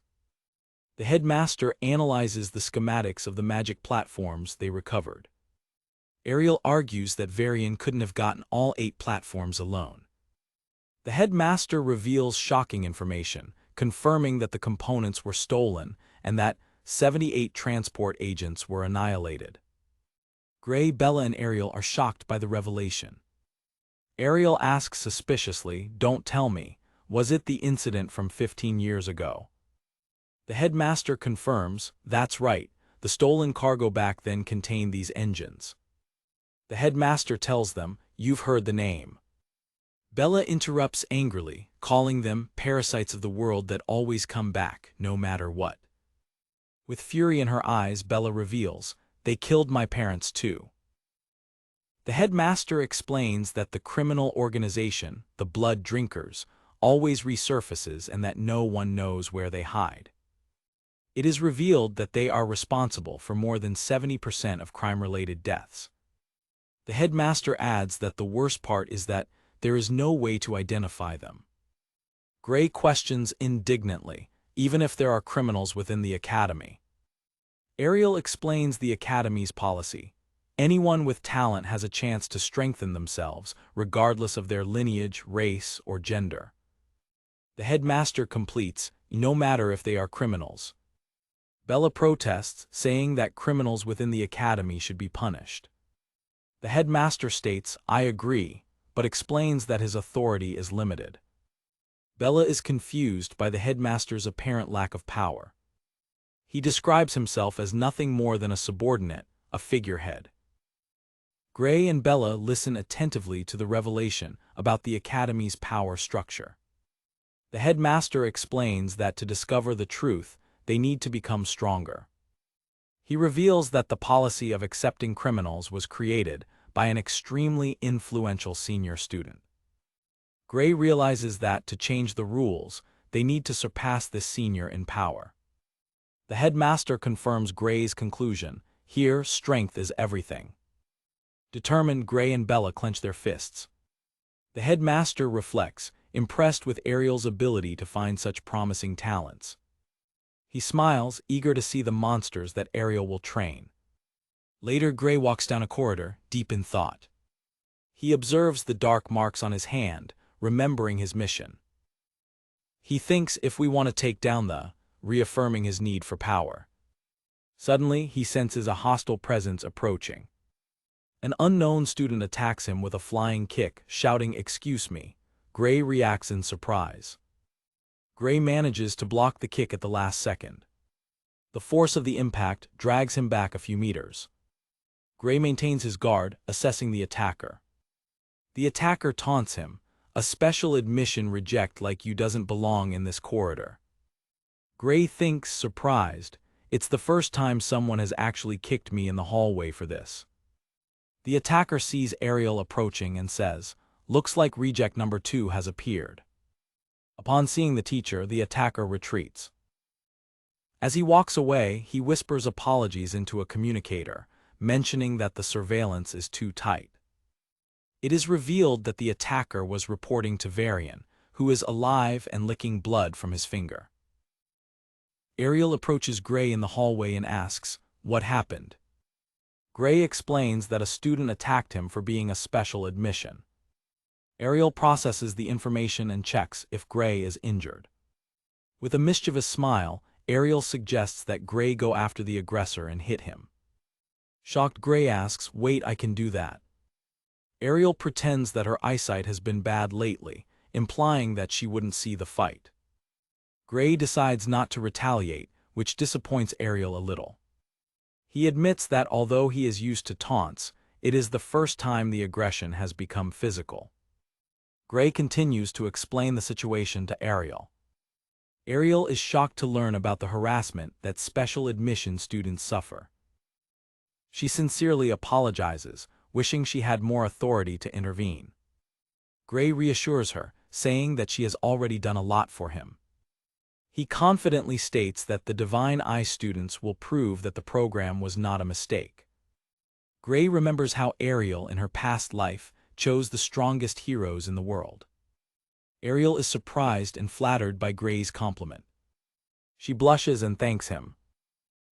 The headmaster analyzes the schematics of the magic platforms they recovered. Ariel argues that Varian couldn't have gotten all 8 platforms alone. The headmaster reveals shocking information, confirming that the components were stolen and that 78 transport agents were annihilated. Gray, Bella, and Ariel are shocked by the revelation. Ariel asks suspiciously, "Don't tell me, was it the incident from 15 years ago?" The headmaster confirms, "That's right, the stolen cargo back then contained these engines." The headmaster tells them, "You've heard the name." Bella interrupts angrily, calling them parasites of the world that always come back, no matter what. With fury in her eyes, Bella reveals, "They killed my parents too." The headmaster explains that the criminal organization, the Blood Drinkers, always resurfaces and that no one knows where they hide. It is revealed that they are responsible for more than 70% of crime-related deaths. The headmaster adds that the worst part is that there is no way to identify them. Gray questions indignantly, even if there are criminals within the Academy. Ariel explains the Academy's policy. Anyone with talent has a chance to strengthen themselves, regardless of their lineage, race, or gender. The headmaster completes, "No matter if they are criminals." Bella protests, saying that criminals within the Academy should be punished. The headmaster states, "I agree," but explains that his authority is limited. Bella is confused by the headmaster's apparent lack of power. He describes himself as nothing more than a subordinate, a figurehead. Gray and Bella listen attentively to the revelation about the Academy's power structure. The headmaster explains that to discover the truth, they need to become stronger. He reveals that the policy of accepting criminals was created by an extremely influential senior student. Gray realizes that to change the rules, they need to surpass this senior in power. The headmaster confirms Gray's conclusion, "Here, strength is everything." Determined, Gray and Bella clench their fists. The headmaster reflects, impressed with Ariel's ability to find such promising talents. He smiles, eager to see the monsters that Ariel will train. Later, Gray walks down a corridor, deep in thought. He observes the dark marks on his hand, remembering his mission. He thinks if we want to take down reaffirming his need for power. Suddenly, he senses a hostile presence approaching. An unknown student attacks him with a flying kick, shouting, "Excuse me." Gray reacts in surprise. Gray manages to block the kick at the last second. The force of the impact drags him back a few meters. Gray maintains his guard, assessing the attacker. The attacker taunts him, "A special admission reject like you doesn't belong in this corridor." Gray thinks, surprised, "It's the first time someone has actually kicked me in the hallway for this." The attacker sees Ariel approaching and says, "Looks like reject number 2 has appeared." Upon seeing the teacher, the attacker retreats. As he walks away, he whispers apologies into a communicator, mentioning that the surveillance is too tight. It is revealed that the attacker was reporting to Varian, who is alive and licking blood from his finger. Ariel approaches Gray in the hallway and asks, "What happened?" Gray explains that a student attacked him for being a special admission. Ariel processes the information and checks if Gray is injured. With a mischievous smile, Ariel suggests that Gray go after the aggressor and hit him. Shocked, Gray asks, "Wait, I can do that." Ariel pretends that her eyesight has been bad lately, implying that she wouldn't see the fight. Gray decides not to retaliate, which disappoints Ariel a little. He admits that although he is used to taunts, it is the first time the aggression has become physical. Gray continues to explain the situation to Ariel. Ariel is shocked to learn about the harassment that special admission students suffer. She sincerely apologizes, wishing she had more authority to intervene. Gray reassures her, saying that she has already done a lot for him. He confidently states that the Divine Eye students will prove that the program was not a mistake. Gray remembers how Ariel, in her past life, chose the strongest heroes in the world. Ariel is surprised and flattered by Gray's compliment. She blushes and thanks him.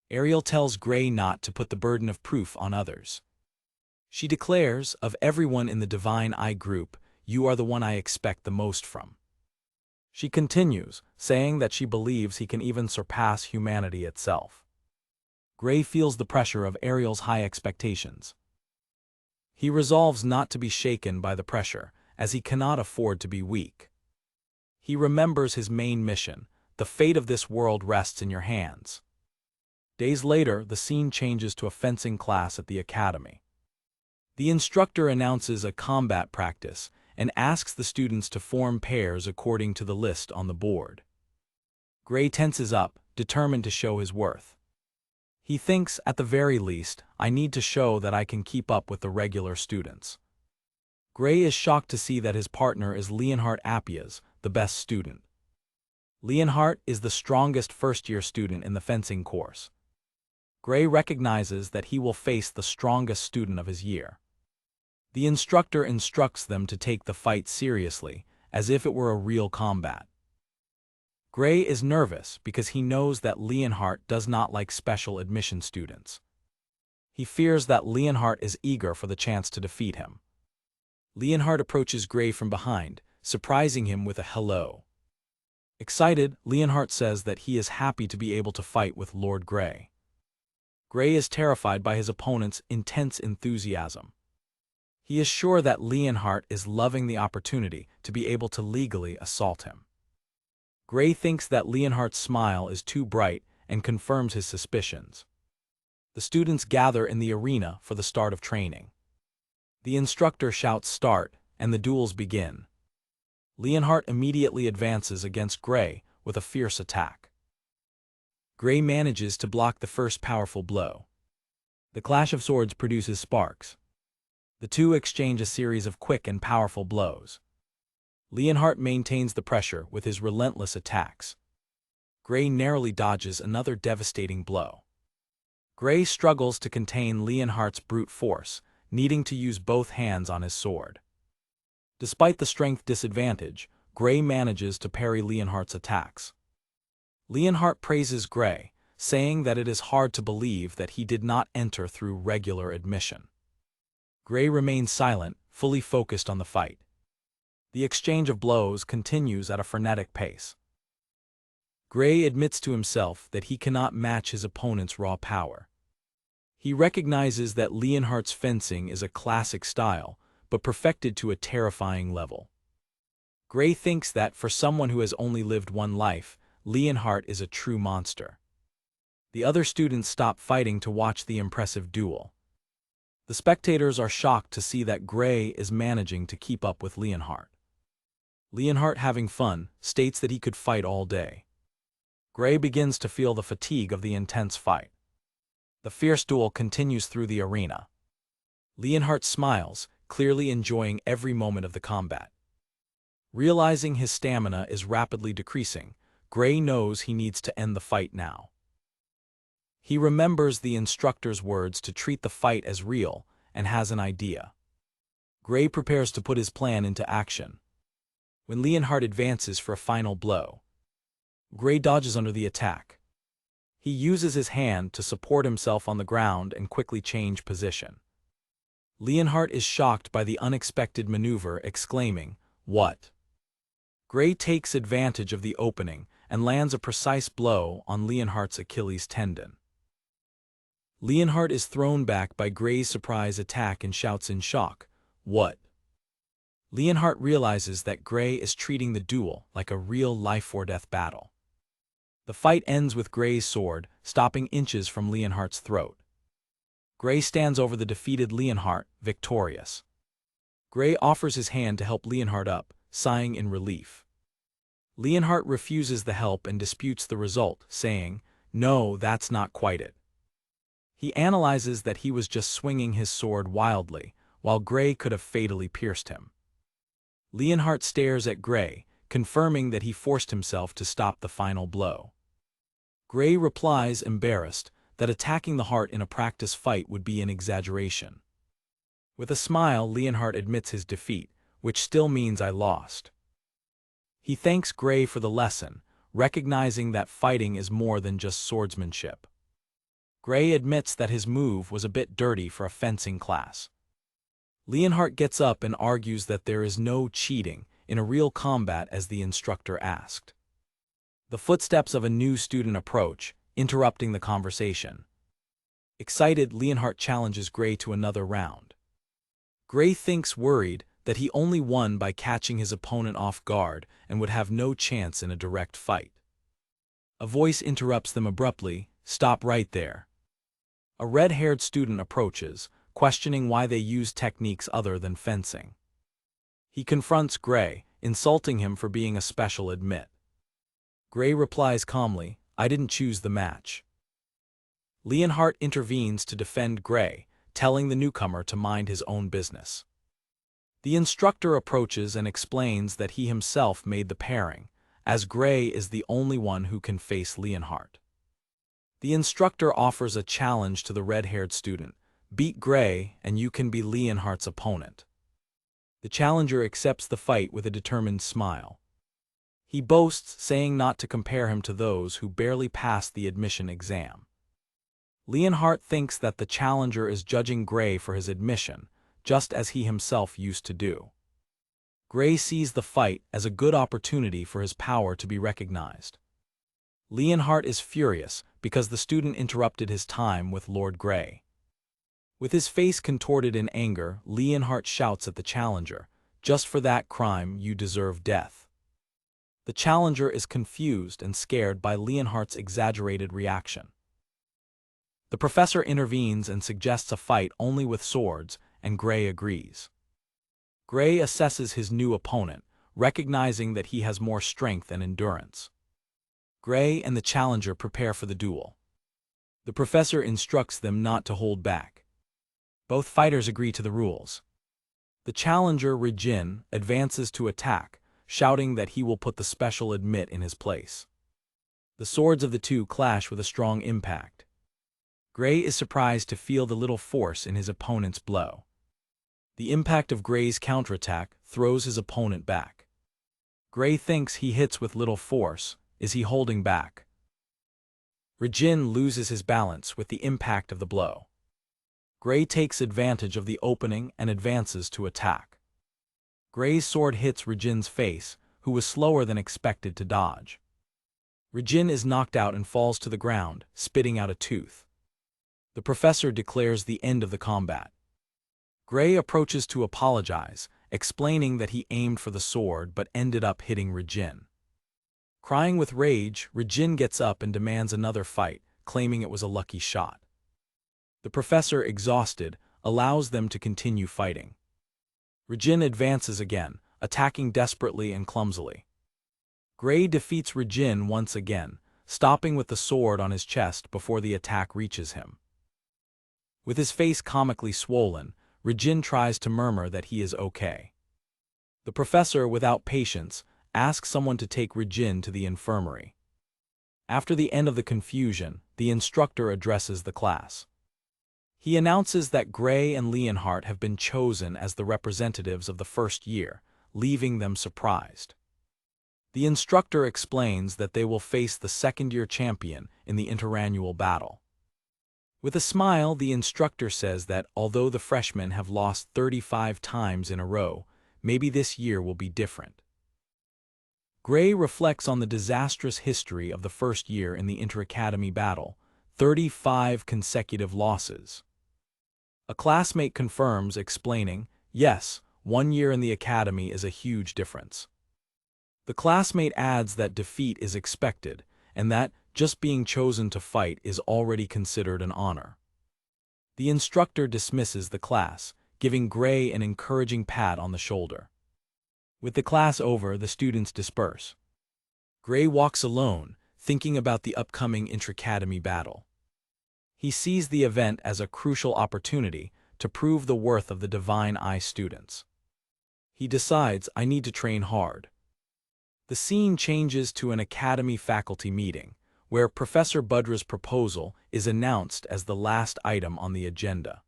Ariel tells Gray not to put the burden of proof on others. She declares, "Of everyone in the Divine Eye group, you are the one I expect the most from." She continues, saying that she believes he can even surpass humanity itself. Gray feels the pressure of Ariel's high expectations. He resolves not to be shaken by the pressure, as he cannot afford to be weak. He remembers his main mission: "The fate of this world rests in your hands." Days later, the scene changes to a fencing class at the academy. The instructor announces a combat practice and asks the students to form pairs according to the list on the board. Gray tenses up, determined to show his worth. He thinks, "At the very least, I need to show that I can keep up with the regular students." Gray is shocked to see that his partner is Leonhardt Appias, the best student. Leonhardt is the strongest first-year student in the fencing course. Gray recognizes that he will face the strongest student of his year. The instructor instructs them to take the fight seriously, as if it were a real combat. Gray is nervous because he knows that Leonhardt does not like special admission students. He fears that Leonhardt is eager for the chance to defeat him. Leonhardt approaches Gray from behind, surprising him with a hello. Excited, Leonhardt says that he is happy to be able to fight with Lord Gray. Gray is terrified by his opponent's intense enthusiasm. He is sure that Leonhardt is loving the opportunity to be able to legally assault him. Gray thinks that Leonhardt's smile is too bright and confirms his suspicions. The students gather in the arena for the start of training. The instructor shouts "Start," and the duels begin. Leonhardt immediately advances against Gray with a fierce attack. Gray manages to block the first powerful blow. The clash of swords produces sparks. The two exchange a series of quick and powerful blows. Leonhardt maintains the pressure with his relentless attacks. Gray narrowly dodges another devastating blow. Gray struggles to contain Leonhardt's brute force, needing to use both hands on his sword. Despite the strength disadvantage, Gray manages to parry Leonhardt's attacks. Leonhardt praises Gray, saying that it is hard to believe that he did not enter through regular admission. Gray remains silent, fully focused on the fight. The exchange of blows continues at a frenetic pace. Gray admits to himself that he cannot match his opponent's raw power. He recognizes that Leonhardt's fencing is a classic style, but perfected to a terrifying level. Gray thinks that for someone who has only lived one life, Leonhardt is a true monster. The other students stop fighting to watch the impressive duel. The spectators are shocked to see that Gray is managing to keep up with Leonhardt. Leonhardt, having fun, states that he could fight all day. Gray begins to feel the fatigue of the intense fight. The fierce duel continues through the arena. Leonhardt smiles, clearly enjoying every moment of the combat. Realizing his stamina is rapidly decreasing, Gray knows he needs to end the fight now. He remembers the instructor's words to treat the fight as real and has an idea. Gray prepares to put his plan into action. When Leonhardt advances for a final blow, Gray dodges under the attack. He uses his hand to support himself on the ground and quickly change position. Leonhardt is shocked by the unexpected maneuver, exclaiming, "What?" Gray takes advantage of the opening and lands a precise blow on Leonhardt's Achilles tendon. Leonhardt is thrown back by Gray's surprise attack and shouts in shock, "What?" Leonhardt realizes that Gray is treating the duel like a real life-or-death battle. The fight ends with Gray's sword stopping inches from Leonhardt's throat. Gray stands over the defeated Leonhardt, victorious. Gray offers his hand to help Leonhardt up, sighing in relief. Leonhardt refuses the help and disputes the result, saying, "No, that's not quite it." He analyzes that he was just swinging his sword wildly, while Gray could have fatally pierced him. Leonhardt stares at Gray, confirming that he forced himself to stop the final blow. Gray replies, embarrassed, that attacking the heart in a practice fight would be an exaggeration. With a smile, Leonhardt admits his defeat, which still means I lost. He thanks Gray for the lesson, recognizing that fighting is more than just swordsmanship. Gray admits that his move was a bit dirty for a fencing class. Leonhardt gets up and argues that there is no cheating in a real combat as the instructor asked. The footsteps of a new student approach, interrupting the conversation. Excited, Leonhardt challenges Gray to another round. Gray thinks worried that he only won by catching his opponent off guard and would have no chance in a direct fight. A voice interrupts them abruptly, "Stop right there." A red-haired student approaches, questioning why they use techniques other than fencing. He confronts Gray, insulting him for being a special admit. Gray replies calmly, "I didn't choose the match." Leonhardt intervenes to defend Gray, telling the newcomer to mind his own business. The instructor approaches and explains that he himself made the pairing, as Gray is the only one who can face Leonhardt. The instructor offers a challenge to the red-haired student, "Beat Gray and you can be Leonhardt's opponent." The challenger accepts the fight with a determined smile. He boasts, saying not to compare him to those who barely passed the admission exam. Leonhardt thinks that the challenger is judging Gray for his admission, just as he himself used to do. Gray sees the fight as a good opportunity for his power to be recognized. Leonhardt is furious because the student interrupted his time with Lord Gray. With his face contorted in anger, Leonhardt shouts at the challenger, "Just for that crime, you deserve death." The challenger is confused and scared by Leonhardt's exaggerated reaction. The professor intervenes and suggests a fight only with swords, and Gray agrees. Gray assesses his new opponent, recognizing that he has more strength and endurance. Gray and the challenger prepare for the duel. The professor instructs them not to hold back. Both fighters agree to the rules. The challenger, Rijin, advances to attack, shouting that he will put the special admit in his place. The swords of the two clash with a strong impact. Gray is surprised to feel the little force in his opponent's blow. The impact of Gray's counterattack throws his opponent back. Gray thinks he hits with little force. Is he holding back? Rijin loses his balance with the impact of the blow. Gray takes advantage of the opening and advances to attack. Gray's sword hits Rijin's face, who was slower than expected to dodge. Rijin is knocked out and falls to the ground, spitting out a tooth. The professor declares the end of the combat. Gray approaches to apologize, explaining that he aimed for the sword but ended up hitting Rijin. Crying with rage, Rijin gets up and demands another fight, claiming it was a lucky shot. The professor, exhausted, allows them to continue fighting. Rijin advances again, attacking desperately and clumsily. Gray defeats Rijin once again, stopping with the sword on his chest before the attack reaches him. With his face comically swollen, Rijin tries to murmur that he is okay. The professor, without patience, asks someone to take Rijin to the infirmary. After the end of the confusion, the instructor addresses the class. He announces that Gray and Leonhardt have been chosen as the representatives of the first year, leaving them surprised. The instructor explains that they will face the second-year champion in the interannual battle. With a smile, the instructor says that although the freshmen have lost 35 times in a row, maybe this year will be different. Gray reflects on the disastrous history of the first year in the inter-academy battle, 35 consecutive losses. A classmate confirms, explaining, yes, 1 year in the academy is a huge difference. The classmate adds that defeat is expected, and that just being chosen to fight is already considered an honor. The instructor dismisses the class, giving Gray an encouraging pat on the shoulder. With the class over, the students disperse. Gray walks alone, thinking about the upcoming intra-academy battle. He sees the event as a crucial opportunity to prove the worth of the Divine Eye students. He decides, I need to train hard. The scene changes to an academy faculty meeting, where Professor Budra's proposal is announced as the last item on the agenda.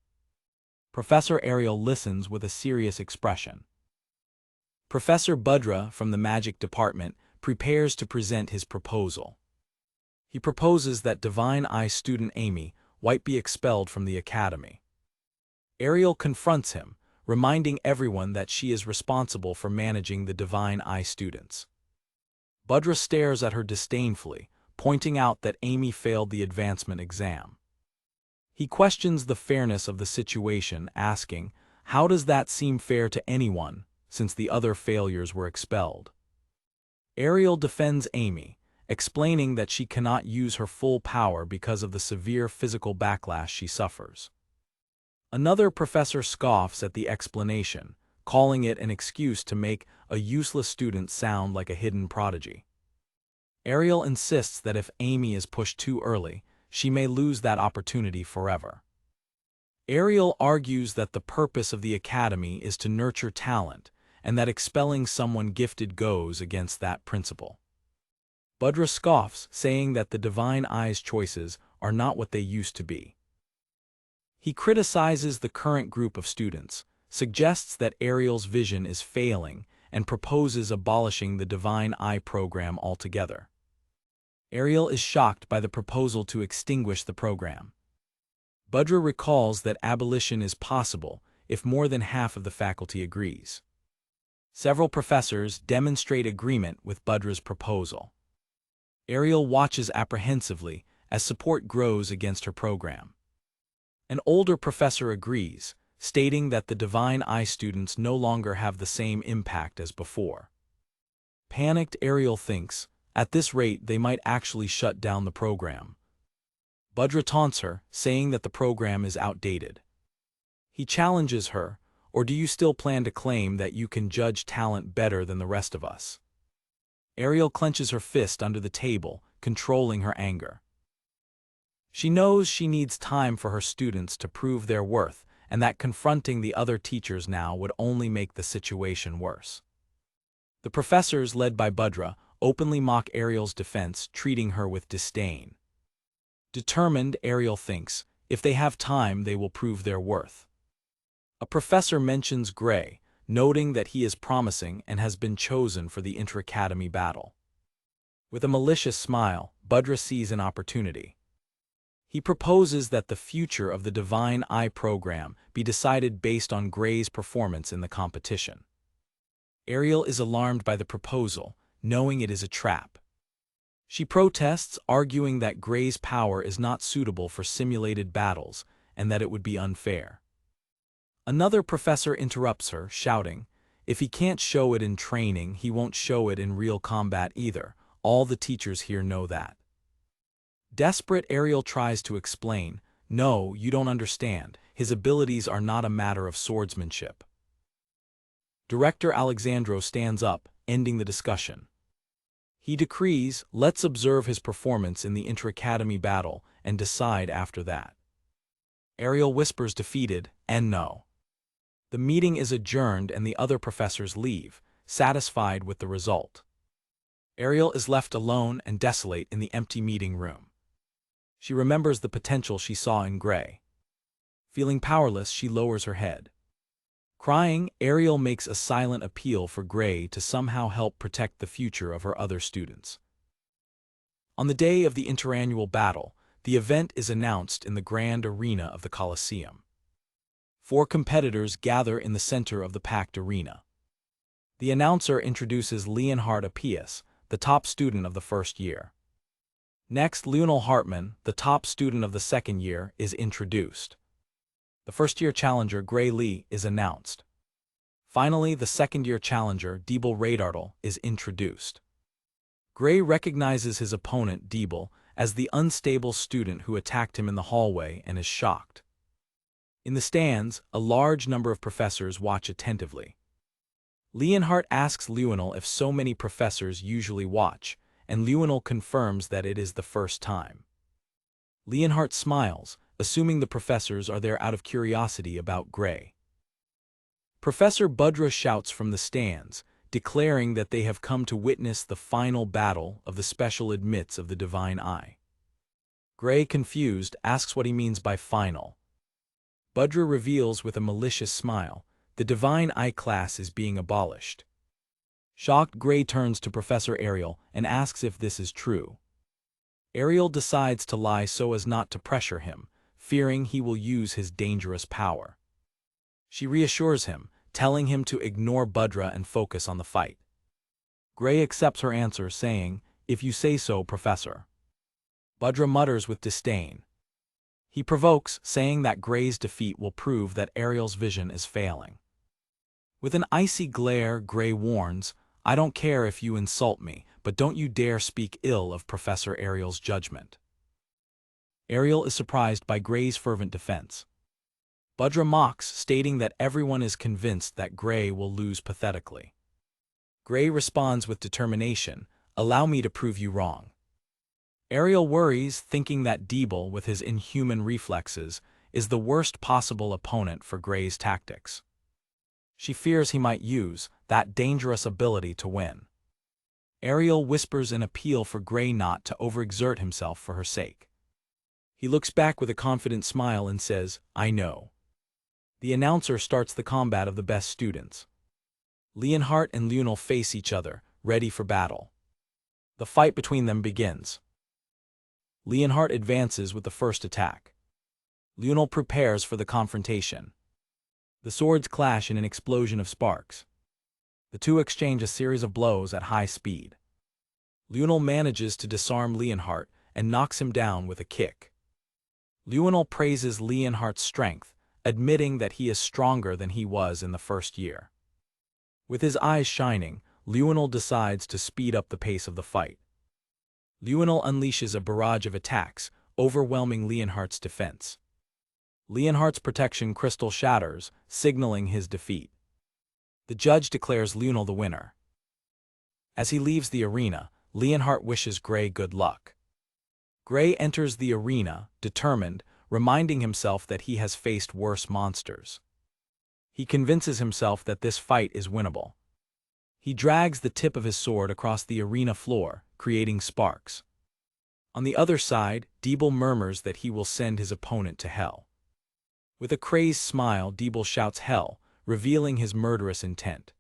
Professor Ariel listens with a serious expression. Professor Budra from the Magic Department prepares to present his proposal. He proposes that Divine Eye student Amy White be expelled from the academy. Ariel confronts him, reminding everyone that she is responsible for managing the Divine Eye students. Budra stares at her disdainfully, pointing out that Amy failed the advancement exam. He questions the fairness of the situation, asking, how does that seem fair to anyone, since the other failures were expelled? Ariel defends Amy, explaining that she cannot use her full power because of the severe physical backlash she suffers. Another professor scoffs at the explanation, calling it an excuse to make a useless student sound like a hidden prodigy. Ariel insists that if Amy is pushed too early, she may lose that opportunity forever. Ariel argues that the purpose of the academy is to nurture talent, and that expelling someone gifted goes against that principle. Budra scoffs, saying that the Divine Eye's choices are not what they used to be. He criticizes the current group of students, suggests that Ariel's vision is failing, and proposes abolishing the Divine Eye program altogether. Ariel is shocked by the proposal to extinguish the program. Budra recalls that abolition is possible if more than half of the faculty agrees. Several professors demonstrate agreement with Budra's proposal. Ariel watches apprehensively as support grows against her program. An older professor agrees, stating that the Divine Eye students no longer have the same impact as before. Panicked, Ariel thinks, at this rate they might actually shut down the program. Budra taunts her, saying that the program is outdated. He challenges her, or do you still plan to claim that you can judge talent better than the rest of us? Ariel clenches her fist under the table, controlling her anger. She knows she needs time for her students to prove their worth, and that confronting the other teachers now would only make the situation worse. The professors, led by Budra, openly mock Ariel's defense, treating her with disdain. Determined, Ariel thinks, if they have time they will prove their worth. A professor mentions Gray, noting that he is promising and has been chosen for the inter-academy battle. With a malicious smile, Budra sees an opportunity. He proposes that the future of the Divine Eye program be decided based on Gray's performance in the competition. Ariel is alarmed by the proposal, knowing it is a trap. She protests, arguing that Gray's power is not suitable for simulated battles and that it would be unfair. Another professor interrupts her, shouting, "If he can't show it in training, he won't show it in real combat either. All the teachers here know that." Desperate, Ariel tries to explain, "No, you don't understand. His abilities are not a matter of swordsmanship." Director Alexandro stands up, ending the discussion. He decrees, "Let's observe his performance in the inter-academy battle and decide after that." Ariel whispers defeated, "And no." The meeting is adjourned and the other professors leave, satisfied with the result. Ariel is left alone and desolate in the empty meeting room. She remembers the potential she saw in Gray. Feeling powerless, she lowers her head. Crying, Ariel makes a silent appeal for Gray to somehow help protect the future of her other students. On the day of the interannual battle, the event is announced in the grand arena of the Colosseum. 4 competitors gather in the center of the packed arena. The announcer introduces Leonhard Appius, the top student of the first year. Next, Lionel Hartman, the top student of the second year, is introduced. The first-year challenger, Gray Lee, is announced. Finally, the second-year challenger, Diebel Radartle, is introduced. Gray recognizes his opponent, Diebel, as the unstable student who attacked him in the hallway and is shocked. In the stands, a large number of professors watch attentively. Leonhardt asks Lionel if so many professors usually watch, and Lionel confirms that it is the first time. Leonhardt smiles, assuming the professors are there out of curiosity about Gray. Professor Budra shouts from the stands, declaring that they have come to witness the final battle of the special admits of the Divine Eye. Gray, confused, asks what he means by final. Budra reveals with a malicious smile, the Divine Eye class is being abolished. Shocked, Gray turns to Professor Ariel and asks if this is true. Ariel decides to lie so as not to pressure him, fearing he will use his dangerous power. She reassures him, telling him to ignore Budra and focus on the fight. Gray accepts her answer, saying, "If you say so, Professor." Budra mutters with disdain. He provokes, saying that Gray's defeat will prove that Ariel's vision is failing. With an icy glare, Gray warns, "I don't care if you insult me, but don't you dare speak ill of Professor Ariel's judgment." Ariel is surprised by Gray's fervent defense. Budra mocks, stating that everyone is convinced that Gray will lose pathetically. Gray responds with determination, "Allow me to prove you wrong." Ariel worries, thinking that Diebel, with his inhuman reflexes, is the worst possible opponent for Gray's tactics. She fears he might use that dangerous ability to win. Ariel whispers an appeal for Gray not to overexert himself for her sake. He looks back with a confident smile and says, "I know." The announcer starts the combat of the best students. Leonhardt and Lionel face each other, ready for battle. The fight between them begins. Leonhardt advances with the first attack. Lionel prepares for the confrontation. The swords clash in an explosion of sparks. The two exchange a series of blows at high speed. Lionel manages to disarm Leonhardt and knocks him down with a kick. Lionel praises Leonhardt's strength, admitting that he is stronger than he was in the first year. With his eyes shining, Lionel decides to speed up the pace of the fight. Lionel unleashes a barrage of attacks, overwhelming Leonhardt's defense. Leonhardt's protection crystal shatters, signaling his defeat. The judge declares Lionel the winner. As he leaves the arena, Leonhardt wishes Gray good luck. Gray enters the arena, determined, reminding himself that he has faced worse monsters. He convinces himself that this fight is winnable. He drags the tip of his sword across the arena floor, creating sparks. On the other side, Diebel murmurs that he will send his opponent to hell. With a crazed smile, Deeble shouts hell, revealing his murderous intent.